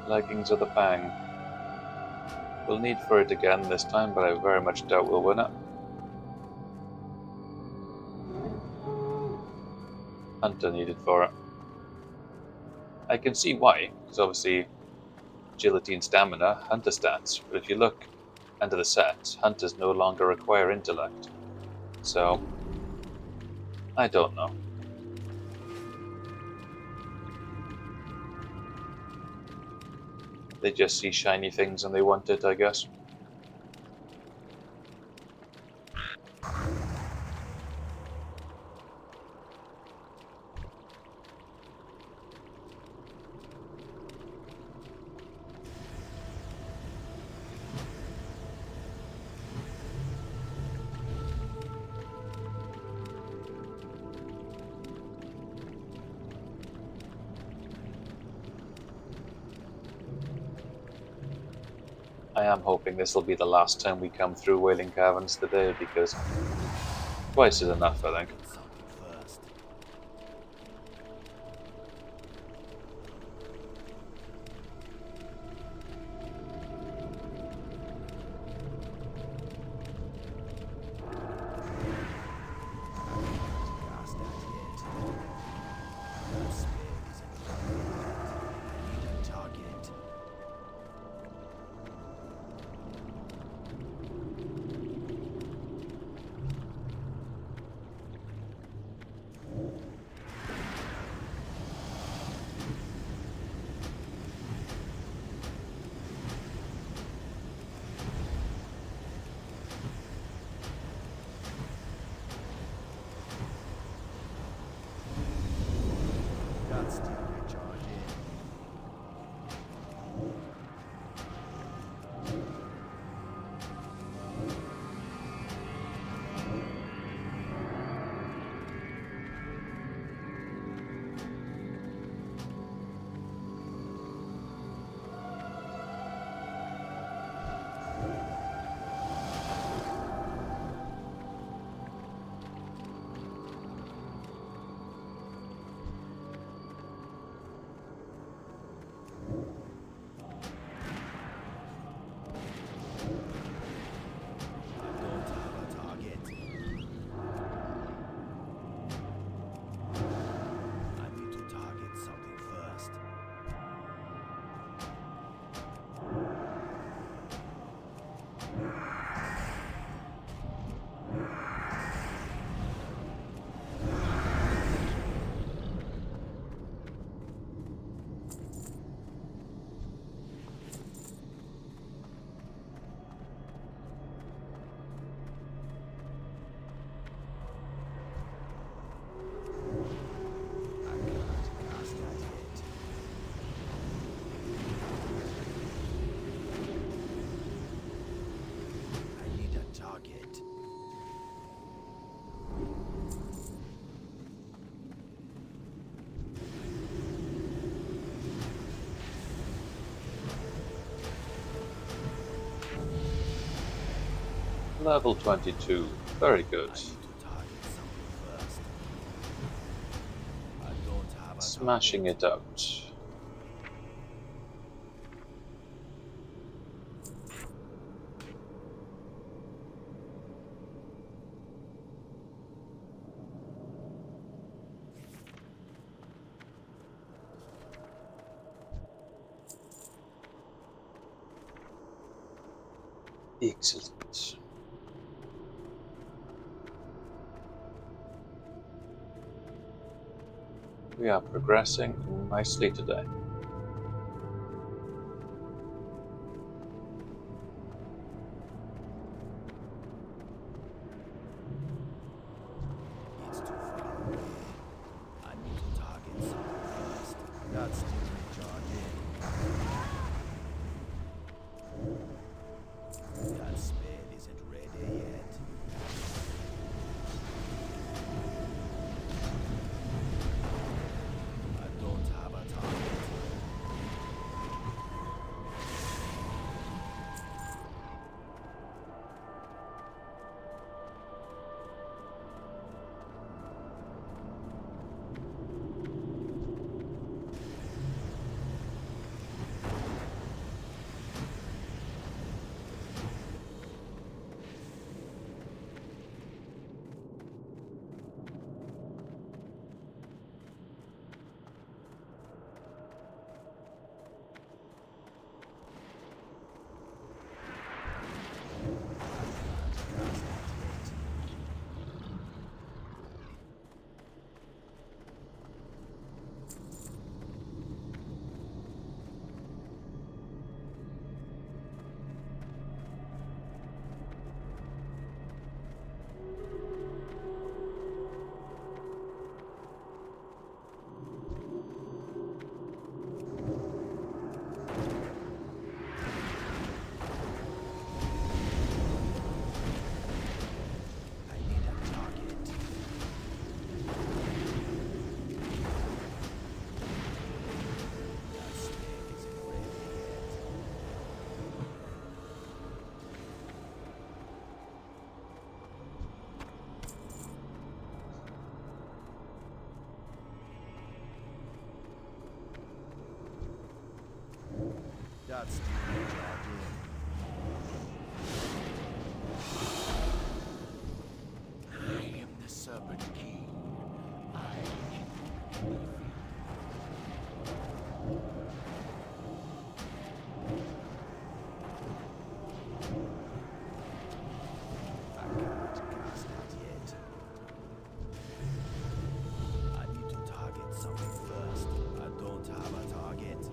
Leggings of the Bang. We'll need for it again this time, but I very much doubt we'll win it. Hunter needed for it. I can see why, because obviously agility and stamina, hunter stats, but if you look under the set, hunters no longer require intellect. So, I don't know. They just see shiny things and they want it, I guess. I am hoping this will be the last time we come through Wailing Caverns today, because twice is enough, I think. Something first. Cast that yet. That spell isn't ready yet. I need a target. Level 22. Very good. I need to target something first. I don't have a Smashing target. it out. Excellent. We are progressing nicely today. It's too far away. I need to target something first. That's still recharging. That spell isn't ready yet. I don't have a target. I need a target. That spell isn't ready yet. That's still recharging. I am the Serpent King. I can leave you. I can't cast it yet. I need to target something first. I don't have a target.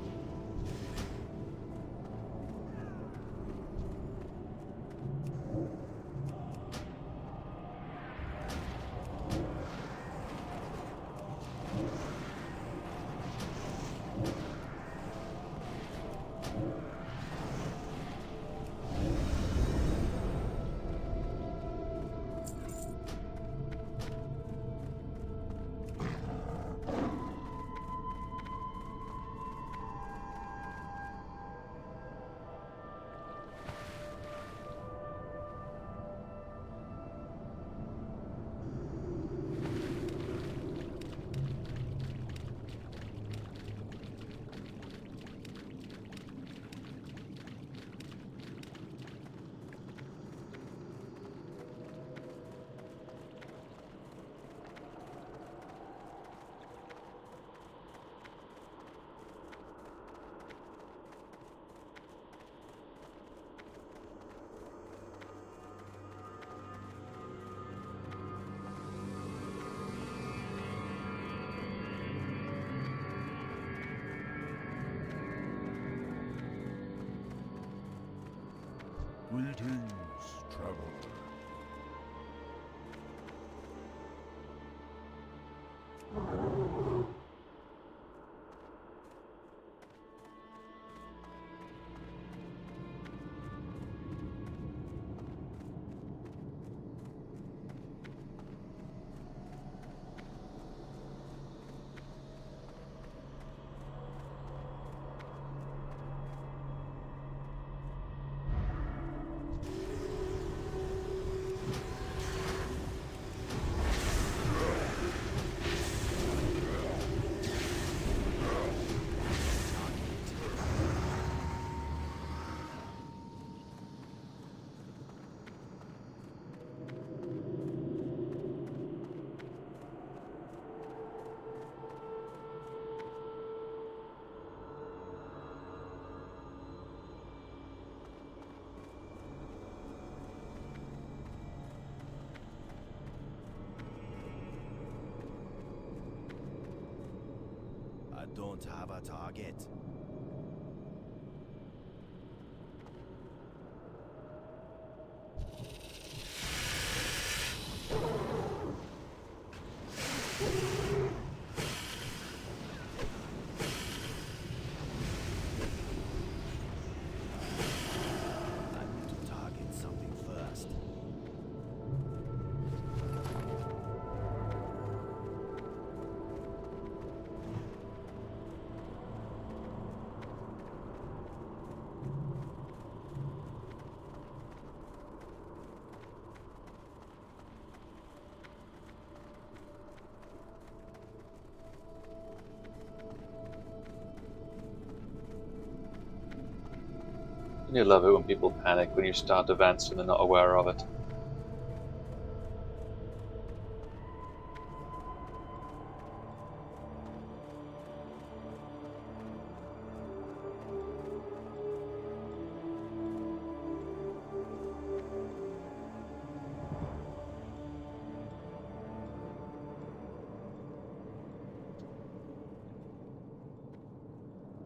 Greetings, traveler. don't have a target. I need to target something first. You love it when people panic when you start events and they're not aware of it.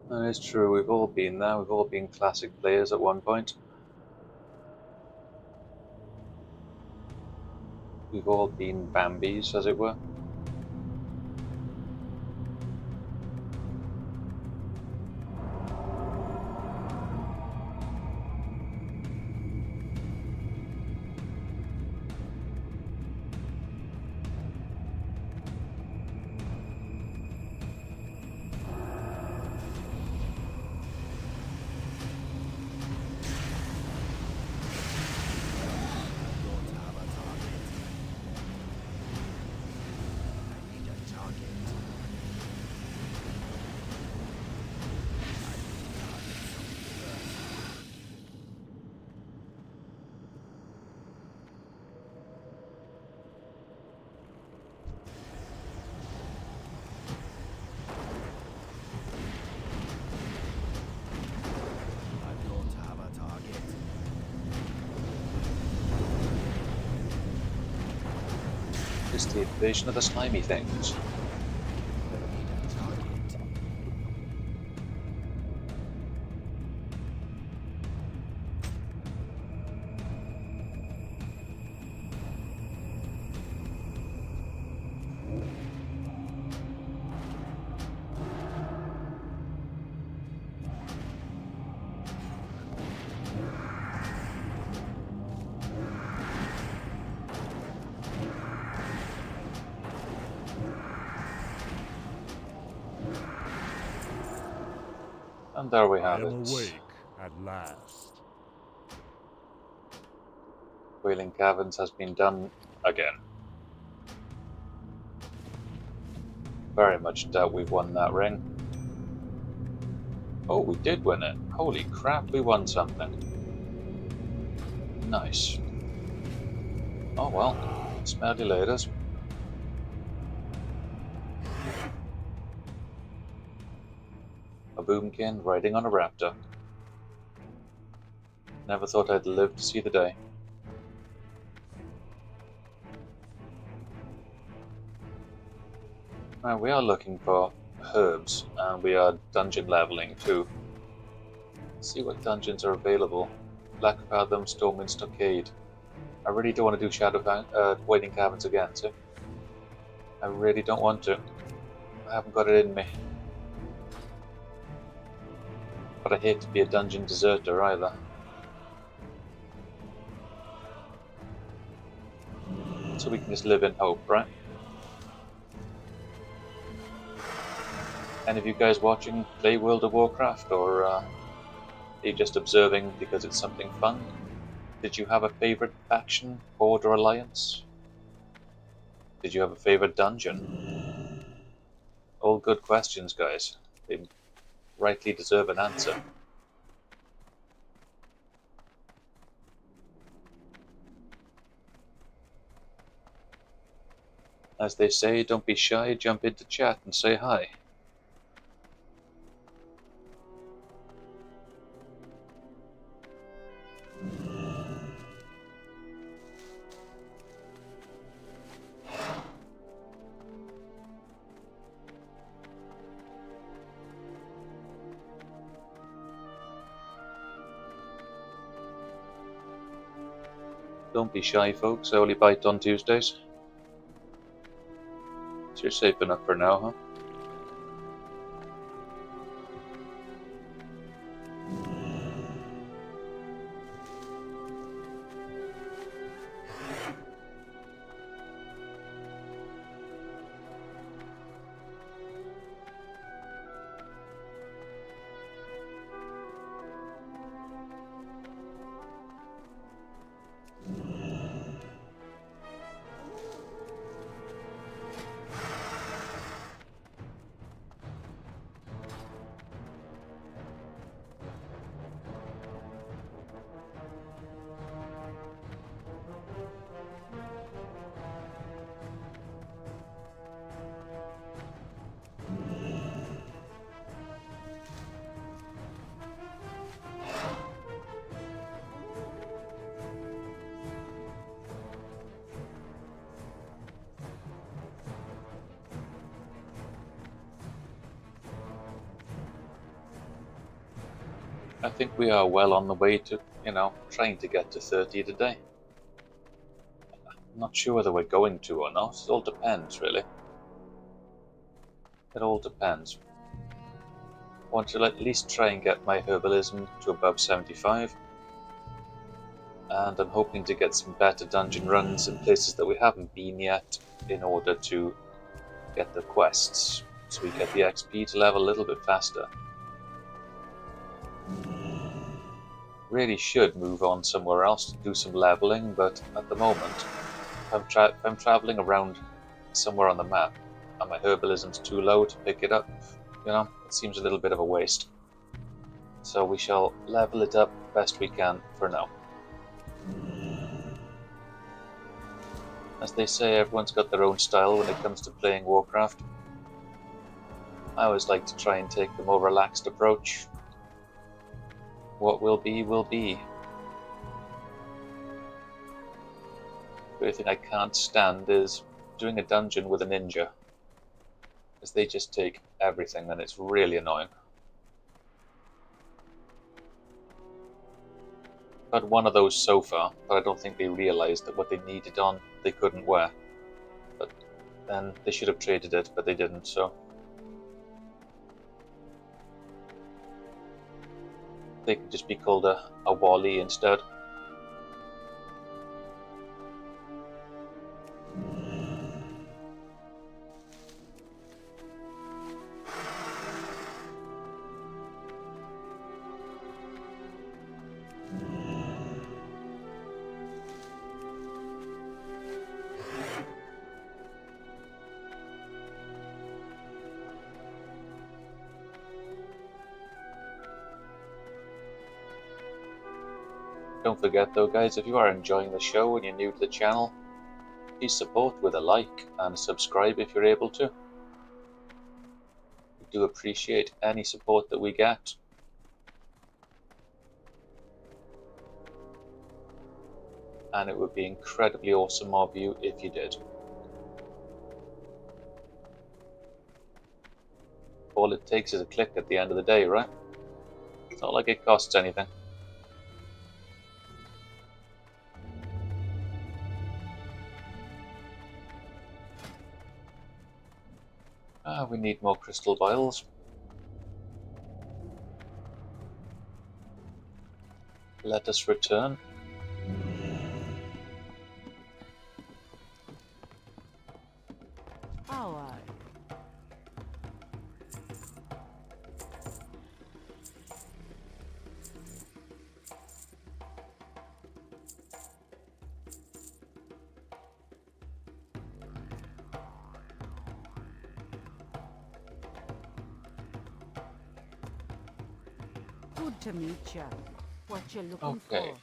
That is true, we've all been there, we've all been classic players at one point. We've all been Bambis, as it were. Don't have a target. I need a target. I don't have a target. It's the invasion of the slimy things. I need a target. And there we I have am it. awake at last. Wailing Caverns has been done again. Very much doubt we've won that ring. Oh, we did win it. Holy crap, we won something. Nice. Oh well, smell you later. A boomkin riding on a raptor. Never thought I'd live to see the day. Now we are looking for herbs, and we are dungeon leveling too. Let's see what dungeons are available. Black Fathom, Stormwind Stockade. I really don't want to do Waiting Caverns again, so I really don't want to. I haven't got it in me. But I hate to be a dungeon deserter either. So we can just live in hope, right? Any of you guys watching play World of Warcraft, or are you just observing because it's something fun? Did you have a favorite faction, horde, or alliance? Did you have a favorite dungeon? All good questions, guys. They rightly deserve an answer. As they say, don't be shy, jump into chat and say hi. Don't be shy, folks. I only bite on Tuesdays. So you're safe enough for now, huh? I think we are well on the way to, trying to get to 30 today. I'm not sure whether we're going to or not. It all depends, really. It all depends. I want to at least try and get my herbalism to above 75. And I'm hoping to get some better dungeon runs in places that we haven't been yet in order to get the quests, so we get the XP to level a little bit faster. Really should move on somewhere else to do some leveling, but at the moment, if I'm traveling around somewhere on the map and my herbalism's too low to pick it up, it seems a little bit of a waste. So we shall level it up best we can for now. As they say, everyone's got their own style when it comes to playing Warcraft. I always like to try and take the more relaxed approach. What will be, will be. The only thing I can't stand is doing a dungeon with a ninja, as they just take everything and it's really annoying. I've had one of those so far, but I don't think they realised that what they needed on they couldn't wear. But then they should have traded it, but they didn't, so. They could just be called a Wally instead. Don't forget though guys, if you are enjoying the show and you're new to the channel, please support with a like and subscribe if you're able to. We do appreciate any support that we get. And it would be incredibly awesome of you if you did. All it takes is a click at the end of the day, right? It's not like it costs anything. We need more crystal vials. Let us return. Alright. Good to meet you. What you looking Okay. for?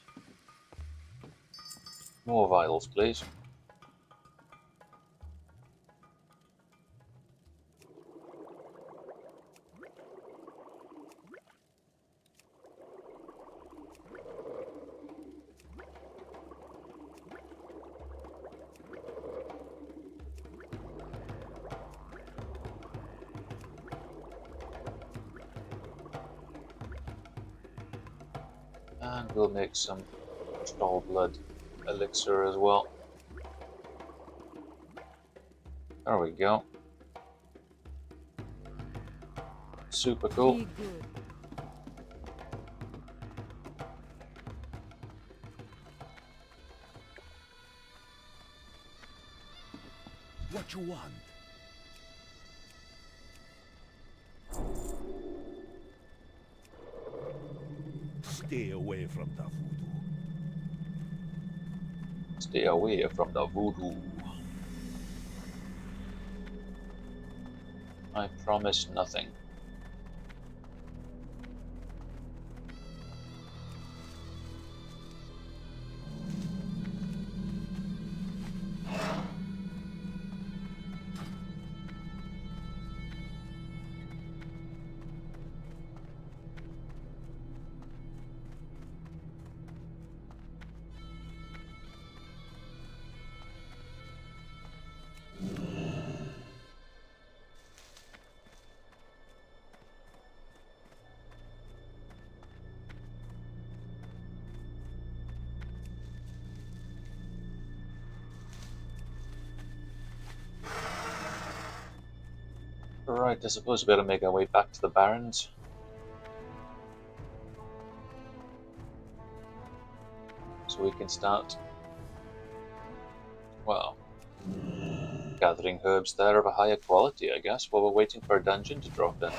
More vials, please. And we'll make some troll blood elixir as well. There we go. Super cool. Be good. What you want? Stay away from the voodoo. Stay away from the voodoo. I promise nothing. Right, I suppose we better make our way back to the Barrens. So we can start, well, gathering herbs there of a higher quality, I guess, while we're waiting for a dungeon to drop in.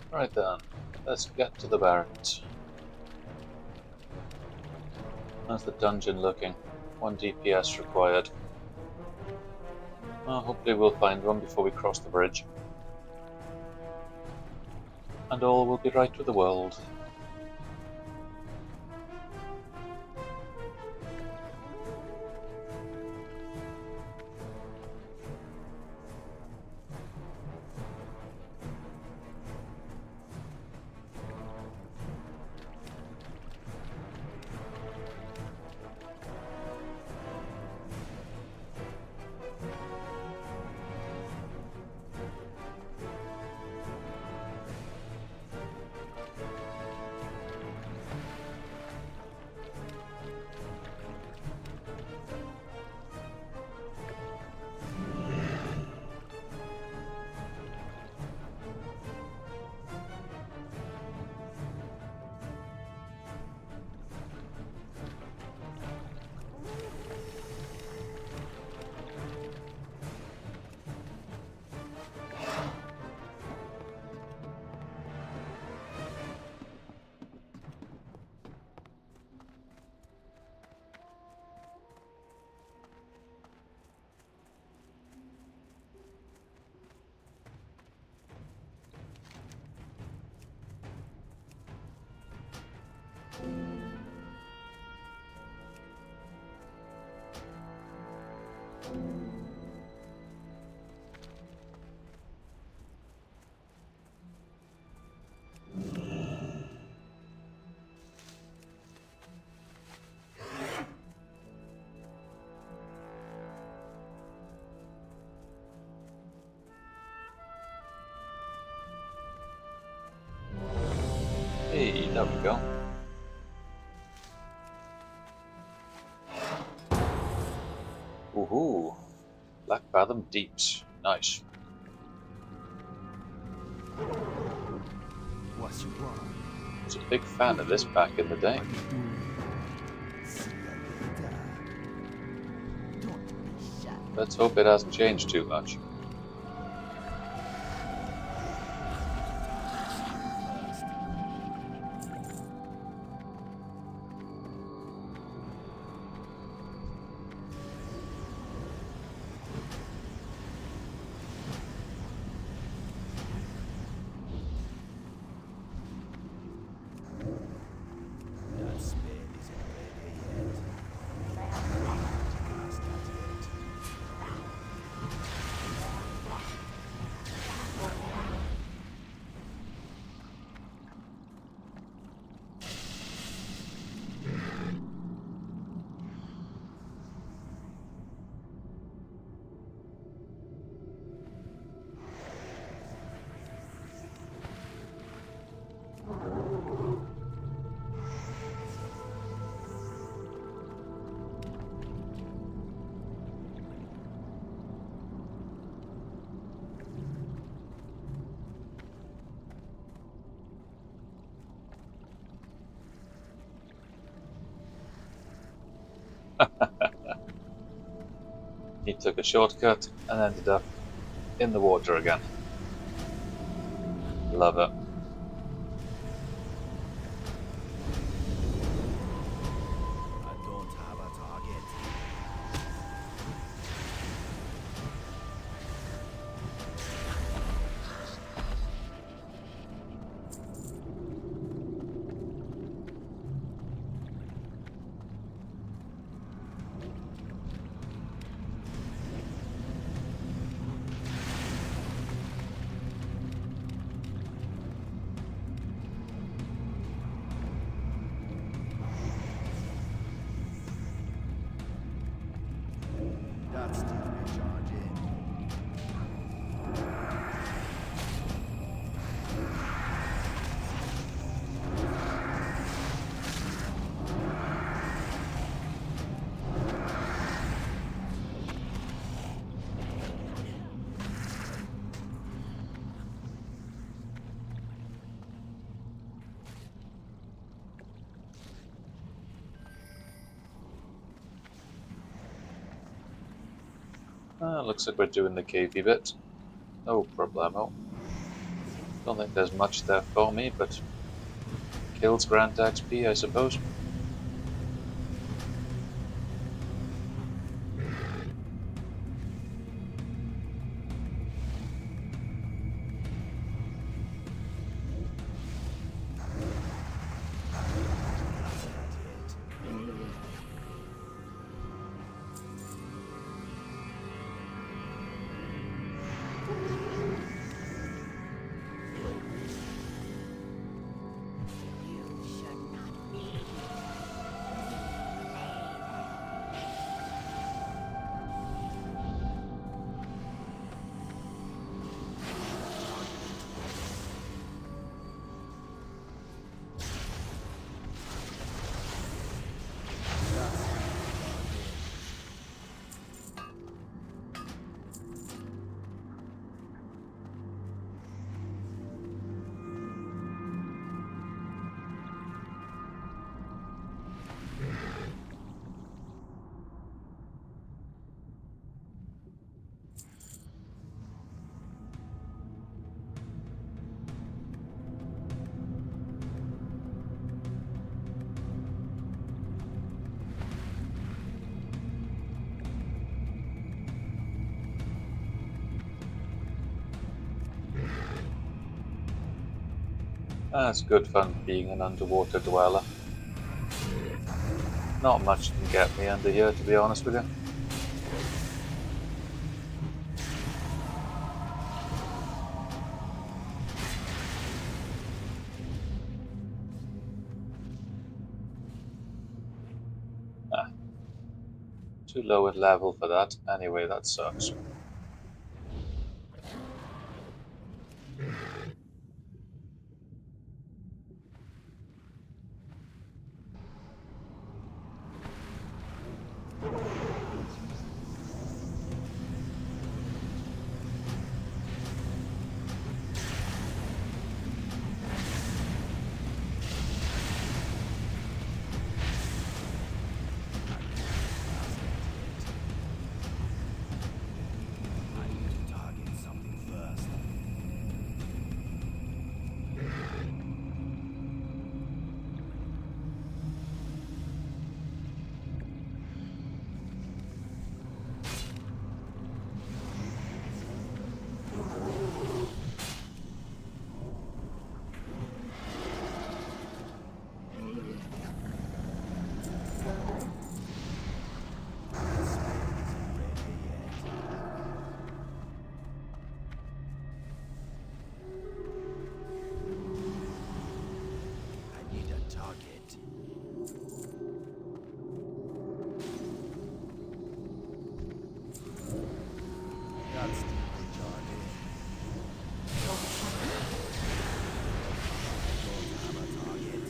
Right then, let's get to the Barrens. How's the dungeon looking? 1 DPS required. Well, hopefully we'll find one before we cross the bridge. And all will be right with the world. There we go. Woohoo! Black Fathom Deeps. Nice. What's your want? I was a big fan of this back in the day. How you doing? See ya later. Don't be shy. Let's hope it hasn't changed too much. That spell isn't ready yet. Cast that yet. He took a shortcut and ended up in the water again. Love it. I don't have a target. That's still recharging. Looks like we're doing the cavey bit. No problemo. Don't think there's much there for me, but kills grant XP, I suppose. It's good fun being an underwater dweller. Not much can get me under here, to be honest with you. Too low a level for that. Anyway, that sucks. That's the recharging. Don't have a target.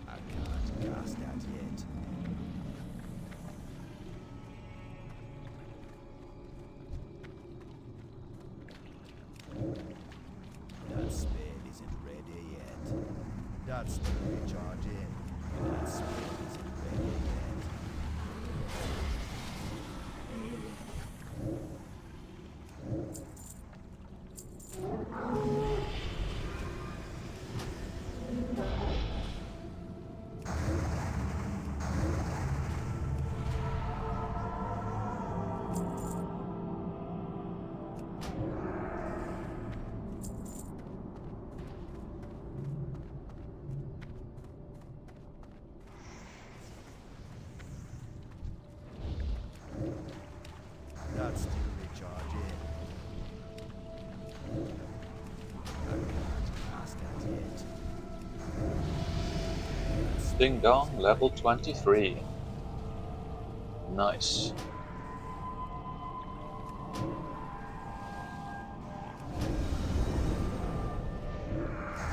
I can't cast that yet. That spell isn't ready yet. That's the recharging. That spell isn't ready yet. That's still recharging. I can't cast that yet. Ding dong, level 23. Nice.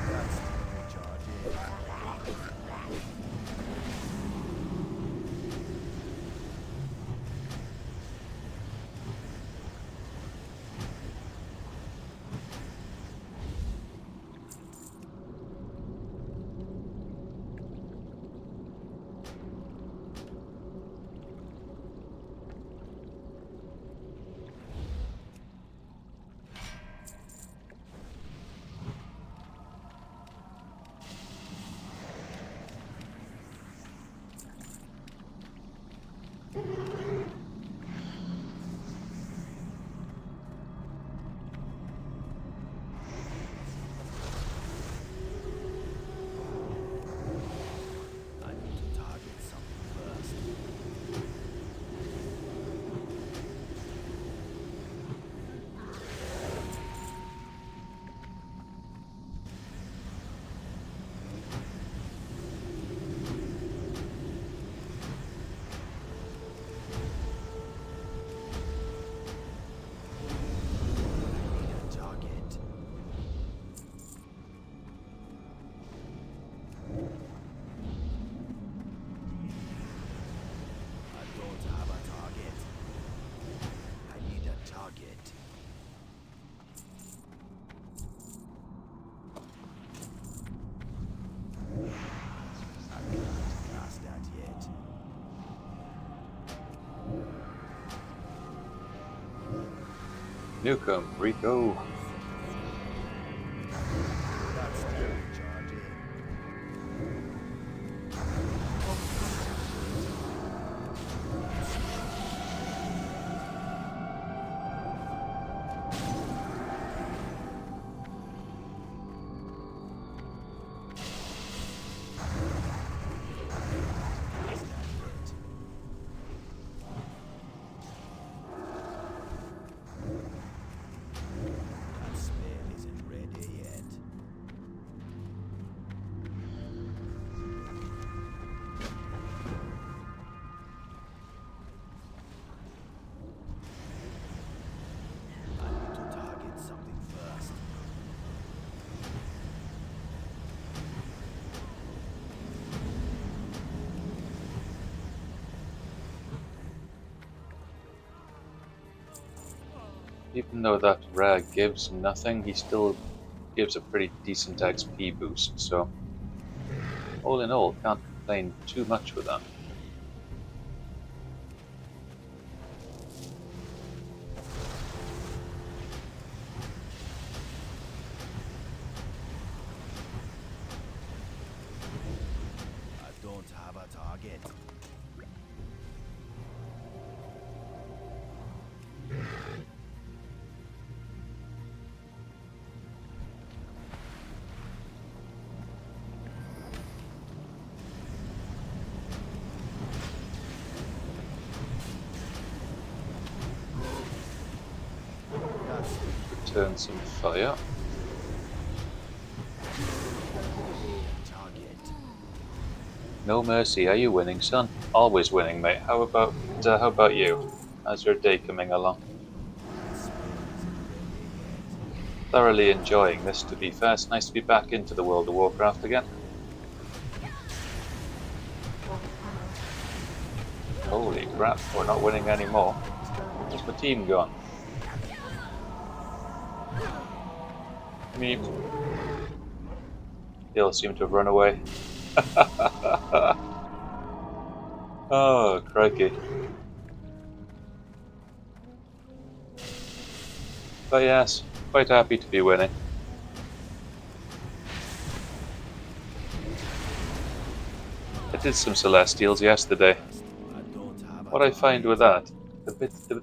That's still recharging. I need to target something first. I need a target. I don't have a target. I need a target. I can't cast that yet. Newcomb, Rico. That's still recharging. Cast that yet. That spell isn't ready yet. I need to target something first. Even though that rag gives nothing, he still gives a pretty decent XP boost, so all in all, can't complain too much with that. I don't have a target. That's Return some fire. No mercy. Are you winning, son? Always winning, mate. How about you? How's your day coming along? Thoroughly enjoying this, to be fair. It's nice to be back into the World of Warcraft again. Holy crap, we're not winning anymore. Where's my team gone? Meep. They all seem to have run away. Oh, crikey. But yes, quite happy to be winning. I did some Celestials yesterday. What I find with that,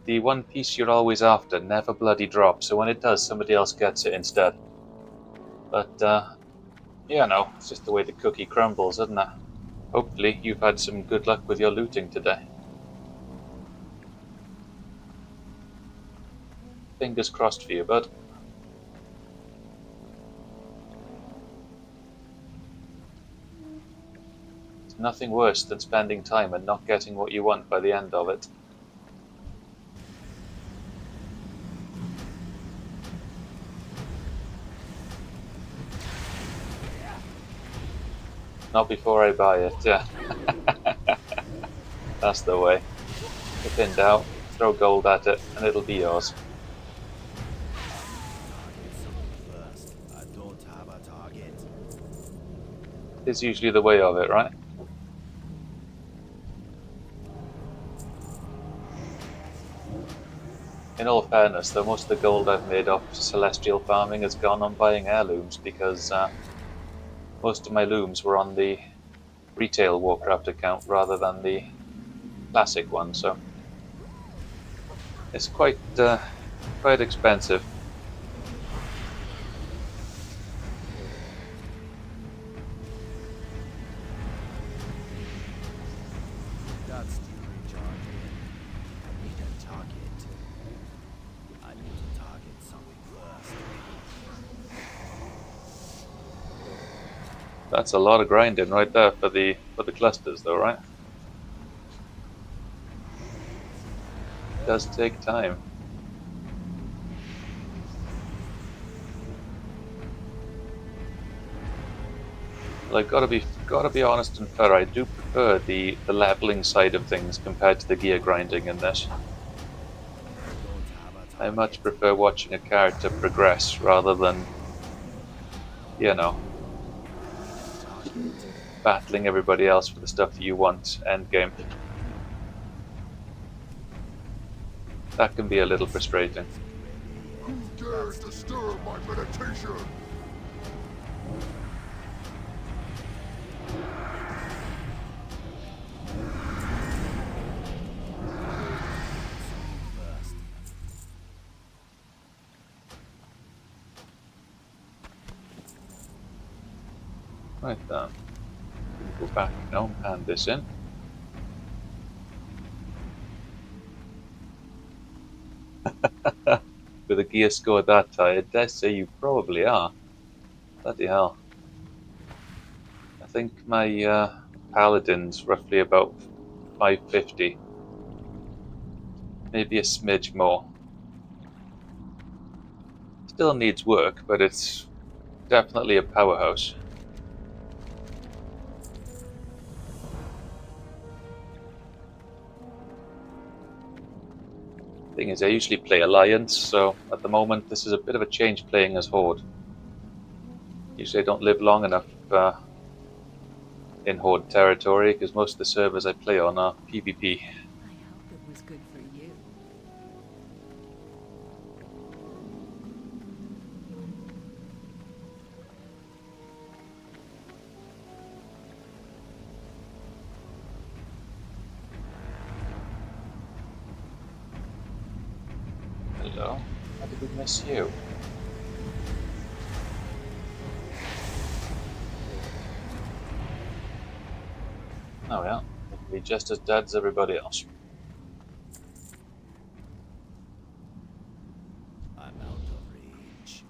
the one piece you're always after never bloody drops, so when it does, somebody else gets it instead. But, yeah, no, it's just the way the cookie crumbles, isn't it? Hopefully, you've had some good luck with your looting today. Fingers crossed for you, bud. There's nothing worse than spending time and not getting what you want by the end of it. Not before I buy it, yeah. That's the way. If in doubt, throw gold at it and it'll be yours. Is usually the way of it, right? In all fairness, though, most of the gold I've made off celestial farming has gone on buying heirlooms because most of my looms were on the retail Warcraft account rather than the classic one, so it's quite expensive. That's the recharge. I need a target. I need to target something first. That's a lot of grinding right there for the clusters, though, right? It does take time. Well, I've gotta be honest and fair. I do prefer the leveling side of things compared to the gear grinding in this. I much prefer watching a character progress rather than, you know, battling everybody else for the stuff that you want endgame. That can be a little frustrating. Who dares disturb my meditation? Right then. Go back now, hand this in. With a gear score that high, I dare say you probably are. Bloody hell. I think my paladin's roughly about 550. Maybe a smidge more. Still needs work, but it's definitely a powerhouse. Thing is, I usually play Alliance, so at the moment this is a bit of a change playing as Horde. Usually I don't live long enough in Horde territory, because most of the servers I play on are PvP. I hope it was good for you. Hello? How did we miss you? Oh yeah, we can be just as dead as everybody else. I'm out of reach.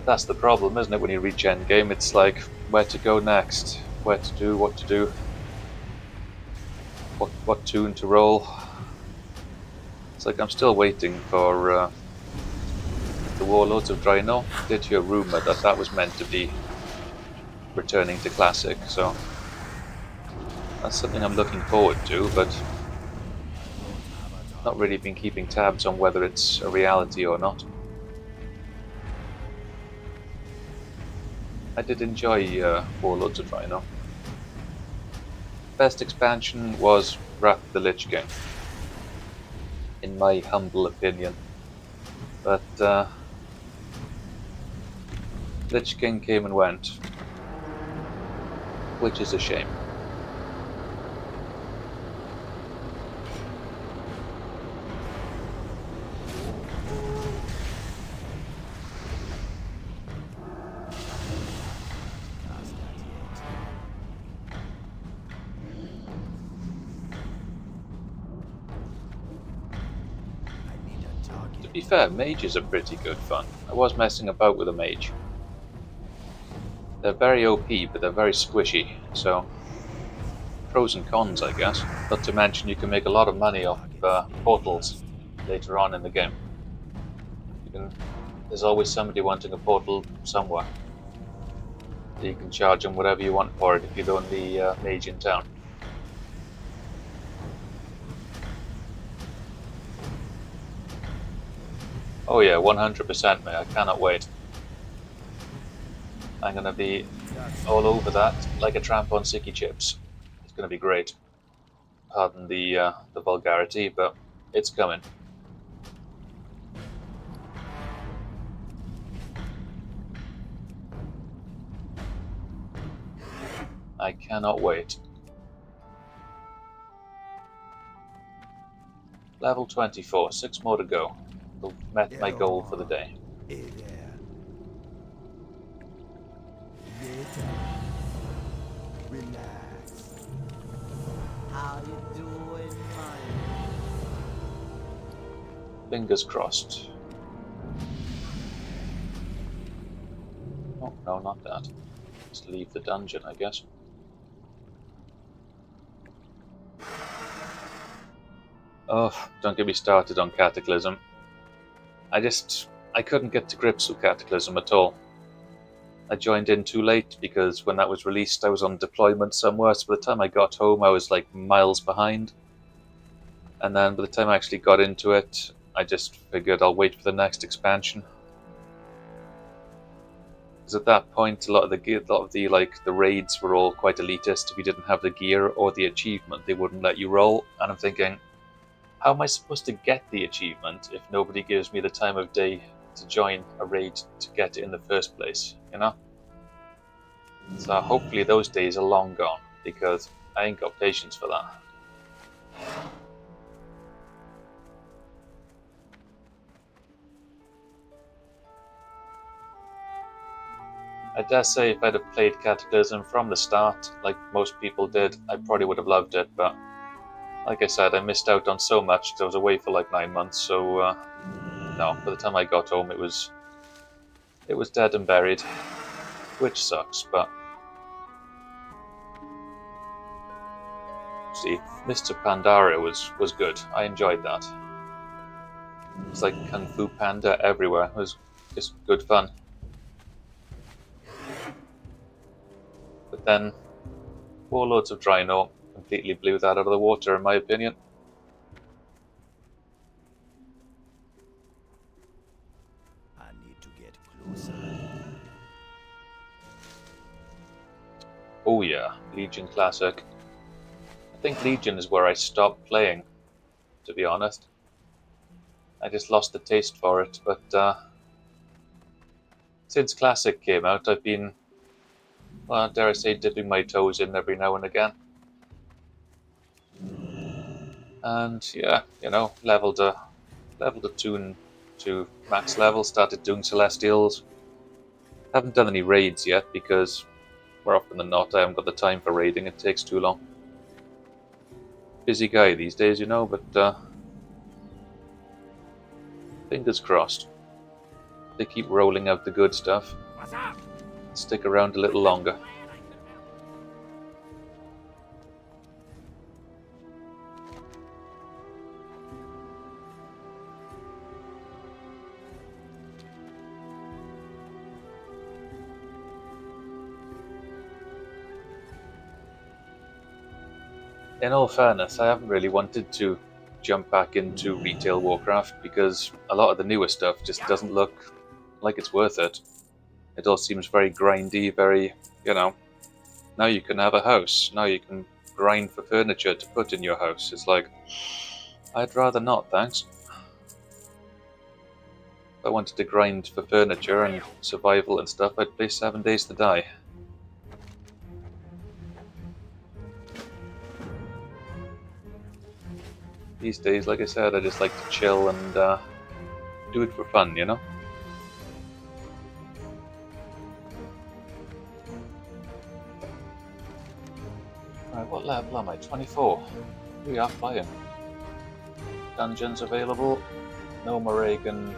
That's the problem, isn't it? When you reach endgame, it's like where to go next, where to do, what to do, what tune to roll. It's like I'm still waiting for the Warlords of Draenor. I did hear a rumor that that was meant to be returning to Classic, so that's something I'm looking forward to, but not really been keeping tabs on whether it's a reality or not. I did enjoy Warlords of Draenor. Best expansion was Wrath of the Lich King, in my humble opinion. But Lich King came and went, which is a shame. To be fair, mages are pretty good fun. I was messing about with a mage. They're very OP, but they're very squishy, so pros and cons, I guess. Not to mention you can make a lot of money off portals later on in the game. There's always somebody wanting a portal somewhere. You can charge them whatever you want for it if you're the only mage in town. Oh yeah, 100% mate, I cannot wait. I'm going to be all over that like a tramp on sticky chips. It's going to be great. Pardon the vulgarity, but it's coming. I cannot wait. Level 24, 6 more to go. I've met my goal for the day. Hey there. Lay down. Relax. How you doing, man? Fingers crossed. Oh, no, not that. Just leave the dungeon, I guess. Oh, don't get me started on Cataclysm. I couldn't get to grips with Cataclysm at all. I joined in too late because when that was released I was on deployment somewhere, so by the time I got home I was like miles behind. And then by the time I actually got into it, I just figured I'll wait for the next expansion. Because at that point a lot of the raids were all quite elitist. If you didn't have the gear or the achievement, they wouldn't let you roll, and I'm thinking, how am I supposed to get the achievement if nobody gives me the time of day to join a raid to get it in the first place, you know? So hopefully those days are long gone, because I ain't got patience for that. I dare say if I'd have played Cataclysm from the start, like most people did, I probably would have loved it, but like I said, I missed out on so much because I was away for like 9 months, so no, by the time I got home it was dead and buried, which sucks, but see, Mists of Pandaria was good. I enjoyed that. It's like Kung Fu Panda everywhere. It was just good fun. But then Warlords of Draenor completely blew that out of the water, in my opinion. I need to get closer. Oh yeah, Legion Classic. I think Legion is where I stopped playing, to be honest. I just lost the taste for it, but since Classic came out, I've been, well, dare I say, dipping my toes in every now and again. And yeah, you know, leveled a tune to max level, started doing Celestials. Haven't done any raids yet because more often than not I haven't got the time for raiding, it takes too long. Busy guy these days, you know, but fingers crossed. they keep rolling out the good stuff. Stick around a little longer. In all fairness, I haven't really wanted to jump back into retail Warcraft because a lot of the newer stuff just doesn't look like it's worth it. It all seems very grindy, very, you know, now you can have a house, now you can grind for furniture to put in your house. It's like, I'd rather not, thanks. If I wanted to grind for furniture and survival and stuff, I'd play 7 Days to Die. These days, like I said, I just like to chill and do it for fun, you know? Right, what level am I? 24. We are flying. Dungeons available. No Moragan,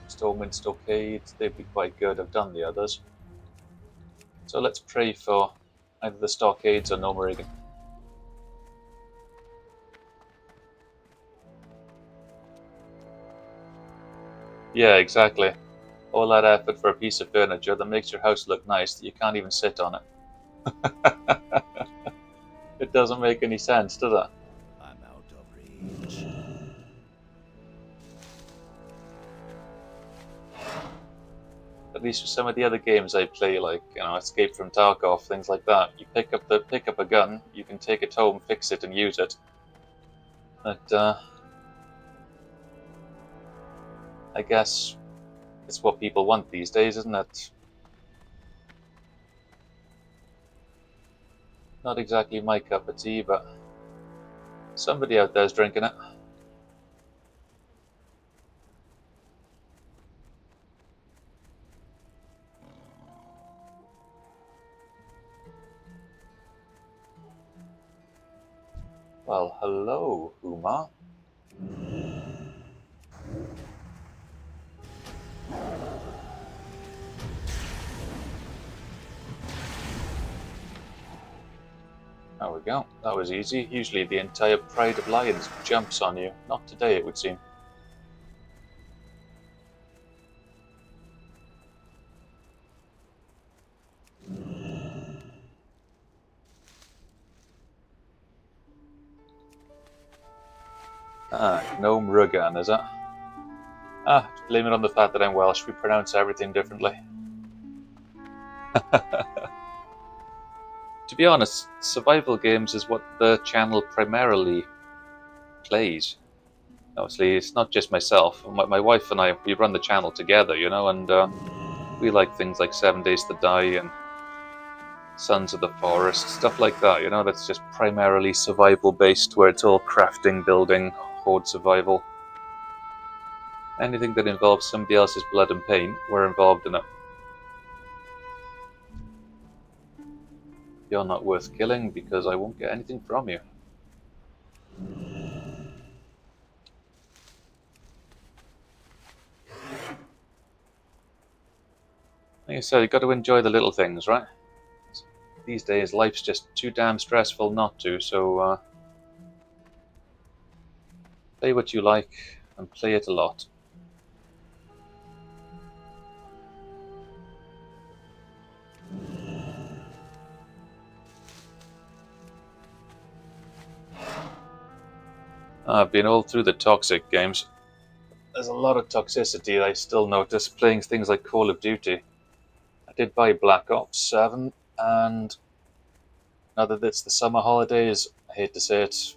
Stormwind Stockade. They'd be quite good. I've done the others. So let's pray for either the Stockades or no Moragan. Yeah, exactly. All that effort for a piece of furniture that makes your house look nice that you can't even sit on it. It doesn't make any sense, does it? I'm out of reach. At least with some of the other games I play, like, you know, Escape from Tarkov, things like that, you pick up a gun, you can take it home, fix it, and use it. But I guess it's what people want these days, isn't it? Not exactly my cup of tea, but somebody out there's drinking it. Well, hello, Uma. There we go. That was easy. Usually the entire Pride of Lions jumps on you. Not today, it would seem. Ah, Gnome Rugan, is it? Ah, blame it on the fact that I'm Welsh. We pronounce everything differently. To be honest, survival games is what the channel primarily plays. Obviously, it's not just myself. My wife and I, we run the channel together, you know, and we like things like 7 Days to Die and Sons of the Forest, stuff like that, you know, that's just primarily survival-based, where it's all crafting, building, horde survival. Anything that involves somebody else's blood and pain, we're involved in it. You're not worth killing because I won't get anything from you. Like I said, you got to enjoy the little things, right? These days, life's just too damn stressful not to, so play what you like and play it a lot. I've been all through the toxic games. There's a lot of toxicity I still notice playing things like Call of Duty. I did buy Black Ops 7, and now that it's the summer holidays, I hate to say it,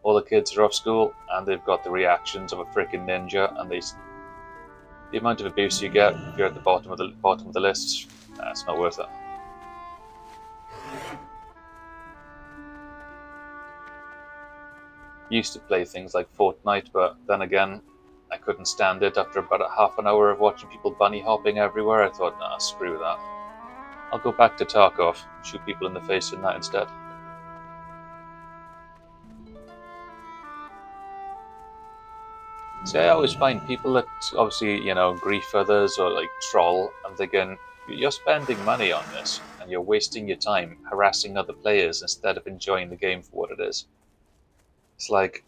all the kids are off school and they've got the reactions of a freaking ninja, and the amount of abuse you get if you're at the bottom of the list, it's not worth it. Used to play things like Fortnite, but then again, I couldn't stand it. After about a half an hour of watching people bunny hopping everywhere, I thought, nah, screw that. I'll go back to Tarkov, shoot people in the face in that instead. See, I always find people that obviously, you know, grief others or like troll, I'm thinking, you're spending money on this and you're wasting your time harassing other players instead of enjoying the game for what it is. It's like,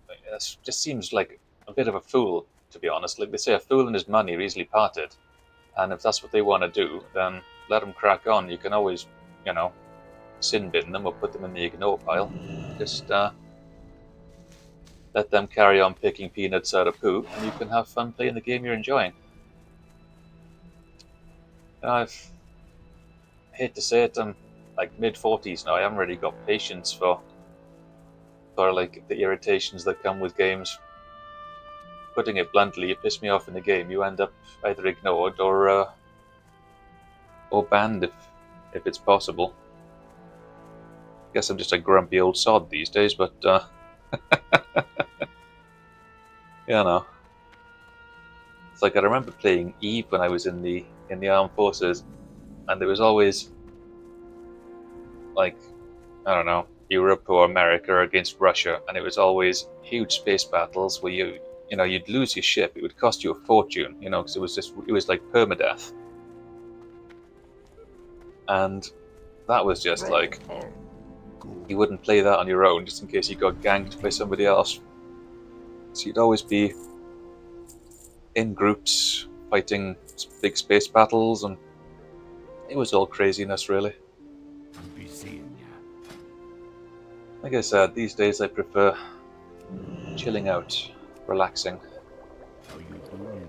it just seems like a bit of a fool, to be honest. Like they say, a fool and his money are easily parted. And if that's what they want to do, then let them crack on. You can always, you know, sin bin them or put them in the ignore pile. Just let them carry on picking peanuts out of poo, and you can have fun playing the game you're enjoying. I hate to say it, I'm like mid-40s now. I haven't really got patience for like the irritations that come with games. Putting it bluntly, you piss me off in the game, you end up either ignored or banned if it's possible. Guess I'm just a grumpy old sod these days, but yeah, no. It's like I remember playing Eve when I was in the armed forces, and there was always like, I don't know, Europe or America against Russia, and it was always huge space battles where you know, you'd lose your ship. It would cost you a fortune, you know, because it was like permadeath. And that was just like, you wouldn't play that on your own just in case you got ganked by somebody else. So you'd always be in groups fighting big space battles, and it was all craziness, really. Be seeing ya. Like I said, these days I prefer chilling out, relaxing. How you doing, man?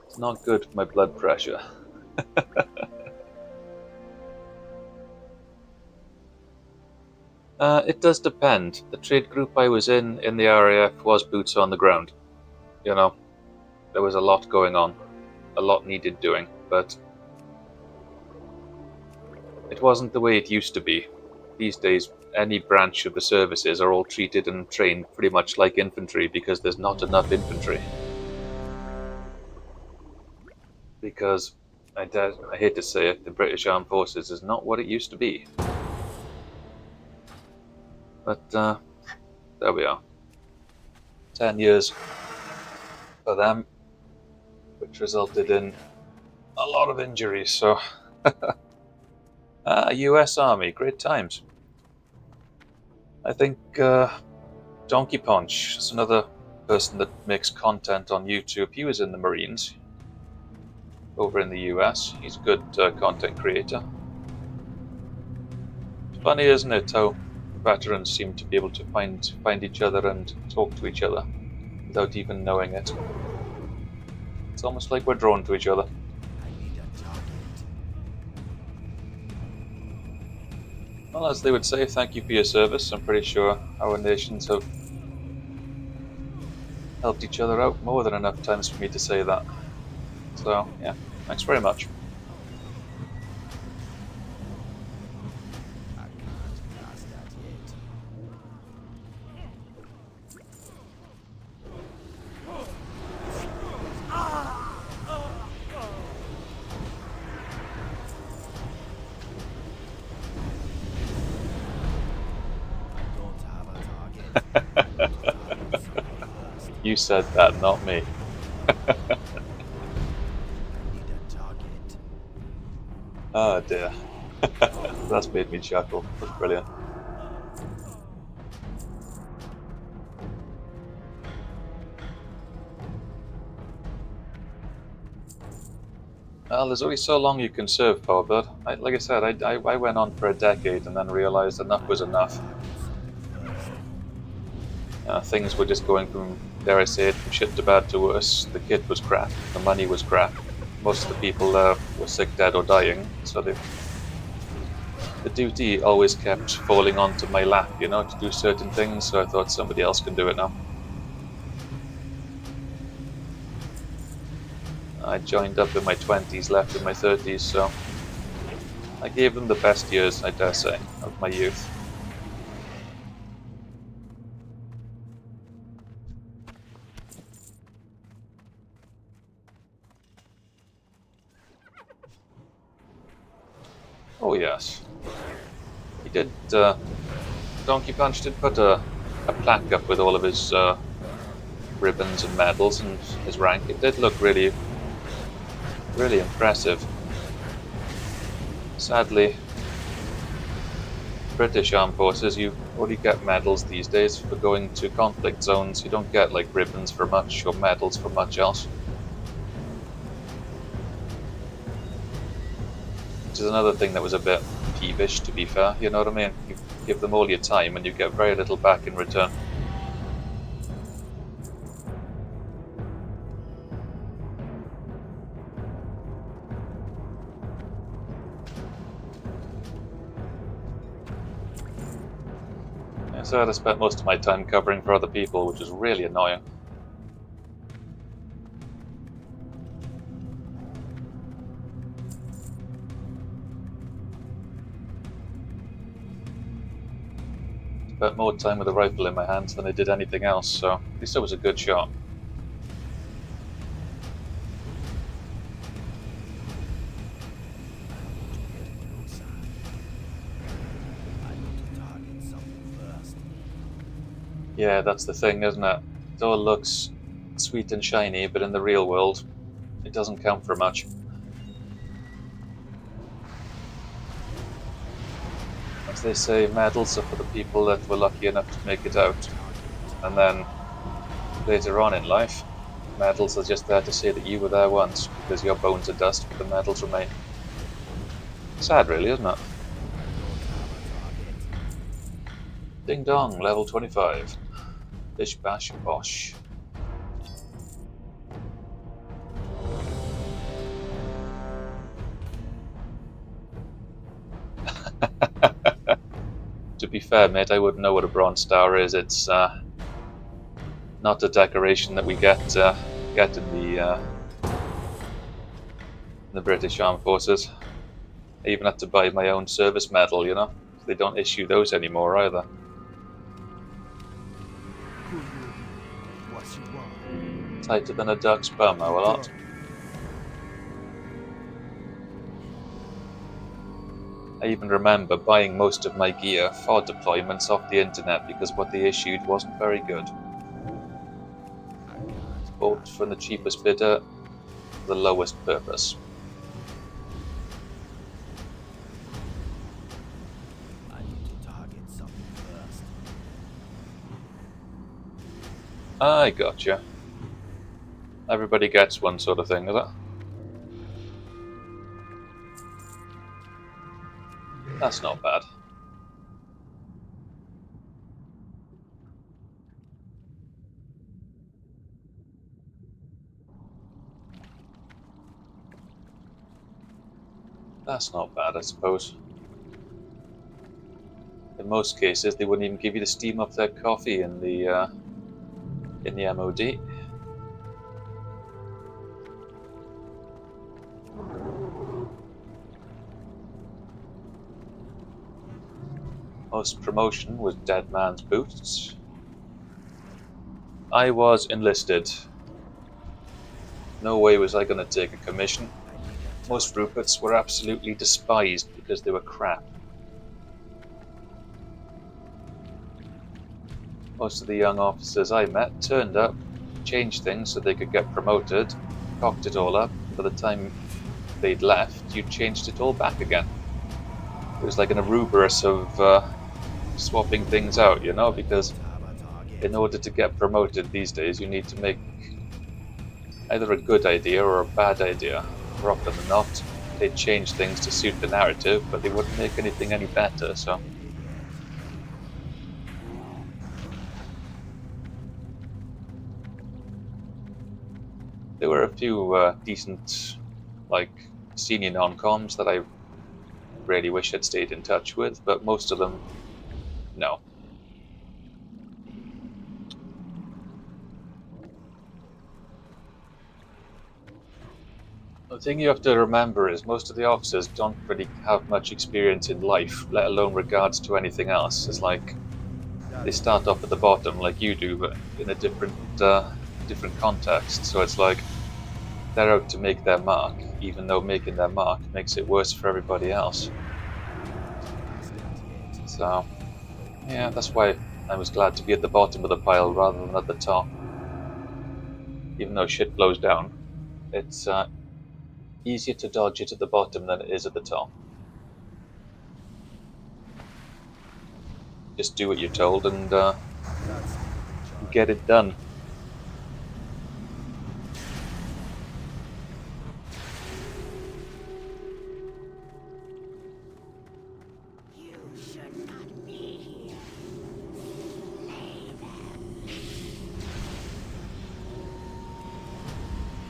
It's not good for my blood pressure. It does depend. The trade group I was in the RAF was boots on the ground. You know, there was a lot going on, a lot needed doing, but it wasn't the way it used to be. These days, any branch of the services are all treated and trained pretty much like infantry because there's not enough infantry. Because, I hate to say it, the British Armed Forces is not what it used to be. But, there we are. 10 years for them, which resulted in a lot of injuries, so... US Army, great times. I think Donkey Punch is another person that makes content on YouTube. He was in the Marines over in the US. He's a good content creator. It's funny, isn't it, how veterans seem to be able to find each other and talk to each other without even knowing it. It's almost like we're drawn to each other. I need a target. Well, as they would say, thank you for your service. I'm pretty sure our nations have helped each other out more than enough times for me to say that. So, yeah, thanks very much. I can't cast that yet. I don't have a target. You said that, not me. I need a target. Oh dear. That's made me chuckle. That's brilliant. Well, there's only so long you can serve, Powerbird. Like I said, I went on for a decade and then realized enough was enough. Things were just going from, dare I say it, from shit to bad to worse. The kit was crap, the money was crap. Most of the people were sick, dead or dying, so the duty always kept falling onto my lap, you know, to do certain things, so I thought somebody else can do it now. I joined up in my 20s, left in my 30s, so I gave them the best years, I dare say, of my youth. Oh yes, he did. Donkey Punch did put a a plaque up with all of his ribbons and medals and his rank. It did look really, really impressive. Sadly, British Armed Forces, you only get medals these days for going to conflict zones. You don't get like ribbons for much or medals for much else. Which is another thing that was a bit peevish, to be fair, you know what I mean? You give them all your time and you get very little back in return. So I spent most of my time covering for other people, which is really annoying. Spent more time with a rifle in my hands than I did anything else, so at least it was a good shot. Yeah, that's the thing, isn't it? It all looks sweet and shiny, but in the real world, it doesn't count for much. As they say, medals are for the people that were lucky enough to make it out. And then, later on in life, medals are just there to say that you were there once, because your bones are dust, but the medals remain. Sad, really, isn't it? Ding dong, level 25. Bish bash bosh. To be fair, mate, I wouldn't know what a Bronze Star is. It's not a decoration that we get in the British Armed Forces. I even had to buy my own service medal, you know? They don't issue those anymore either. What you want? Tighter than a duck's bum, oh, a lot. I even remember buying most of my gear for deployments off the internet because what they issued wasn't very good. Bought from the cheapest bidder for the lowest purpose. I need to target something first. I gotcha. Everybody gets one sort of thing, is it? That's not bad. That's not bad, I suppose. In most cases, they wouldn't even give you the steam up their coffee in the MOD. Most promotion was Dead Man's Boots. I was enlisted. No way was I going to take a commission. Most Ruperts were absolutely despised because they were crap. Most of the young officers I met turned up, changed things so they could get promoted, cocked it all up. By the time they'd left, you'd changed it all back again. It was like an Ouroboros of swapping things out, you know, because in order to get promoted these days, you need to make either a good idea or a bad idea. More often than not, they'd change things to suit the narrative, but they wouldn't make anything any better, so... There were a few decent, like, senior non-coms that I really wish I'd stayed in touch with, but most of them, no. The thing you have to remember is most of the officers don't really have much experience in life, let alone regards to anything else. It's like they start off at the bottom like you do, but in a different context. So it's like they're out to make their mark, even though making their mark makes it worse for everybody else. So yeah, that's why I was glad to be at the bottom of the pile rather than at the top. Even though shit blows down, it's easier to dodge it at the bottom than it is at the top. Just do what you're told and get it done.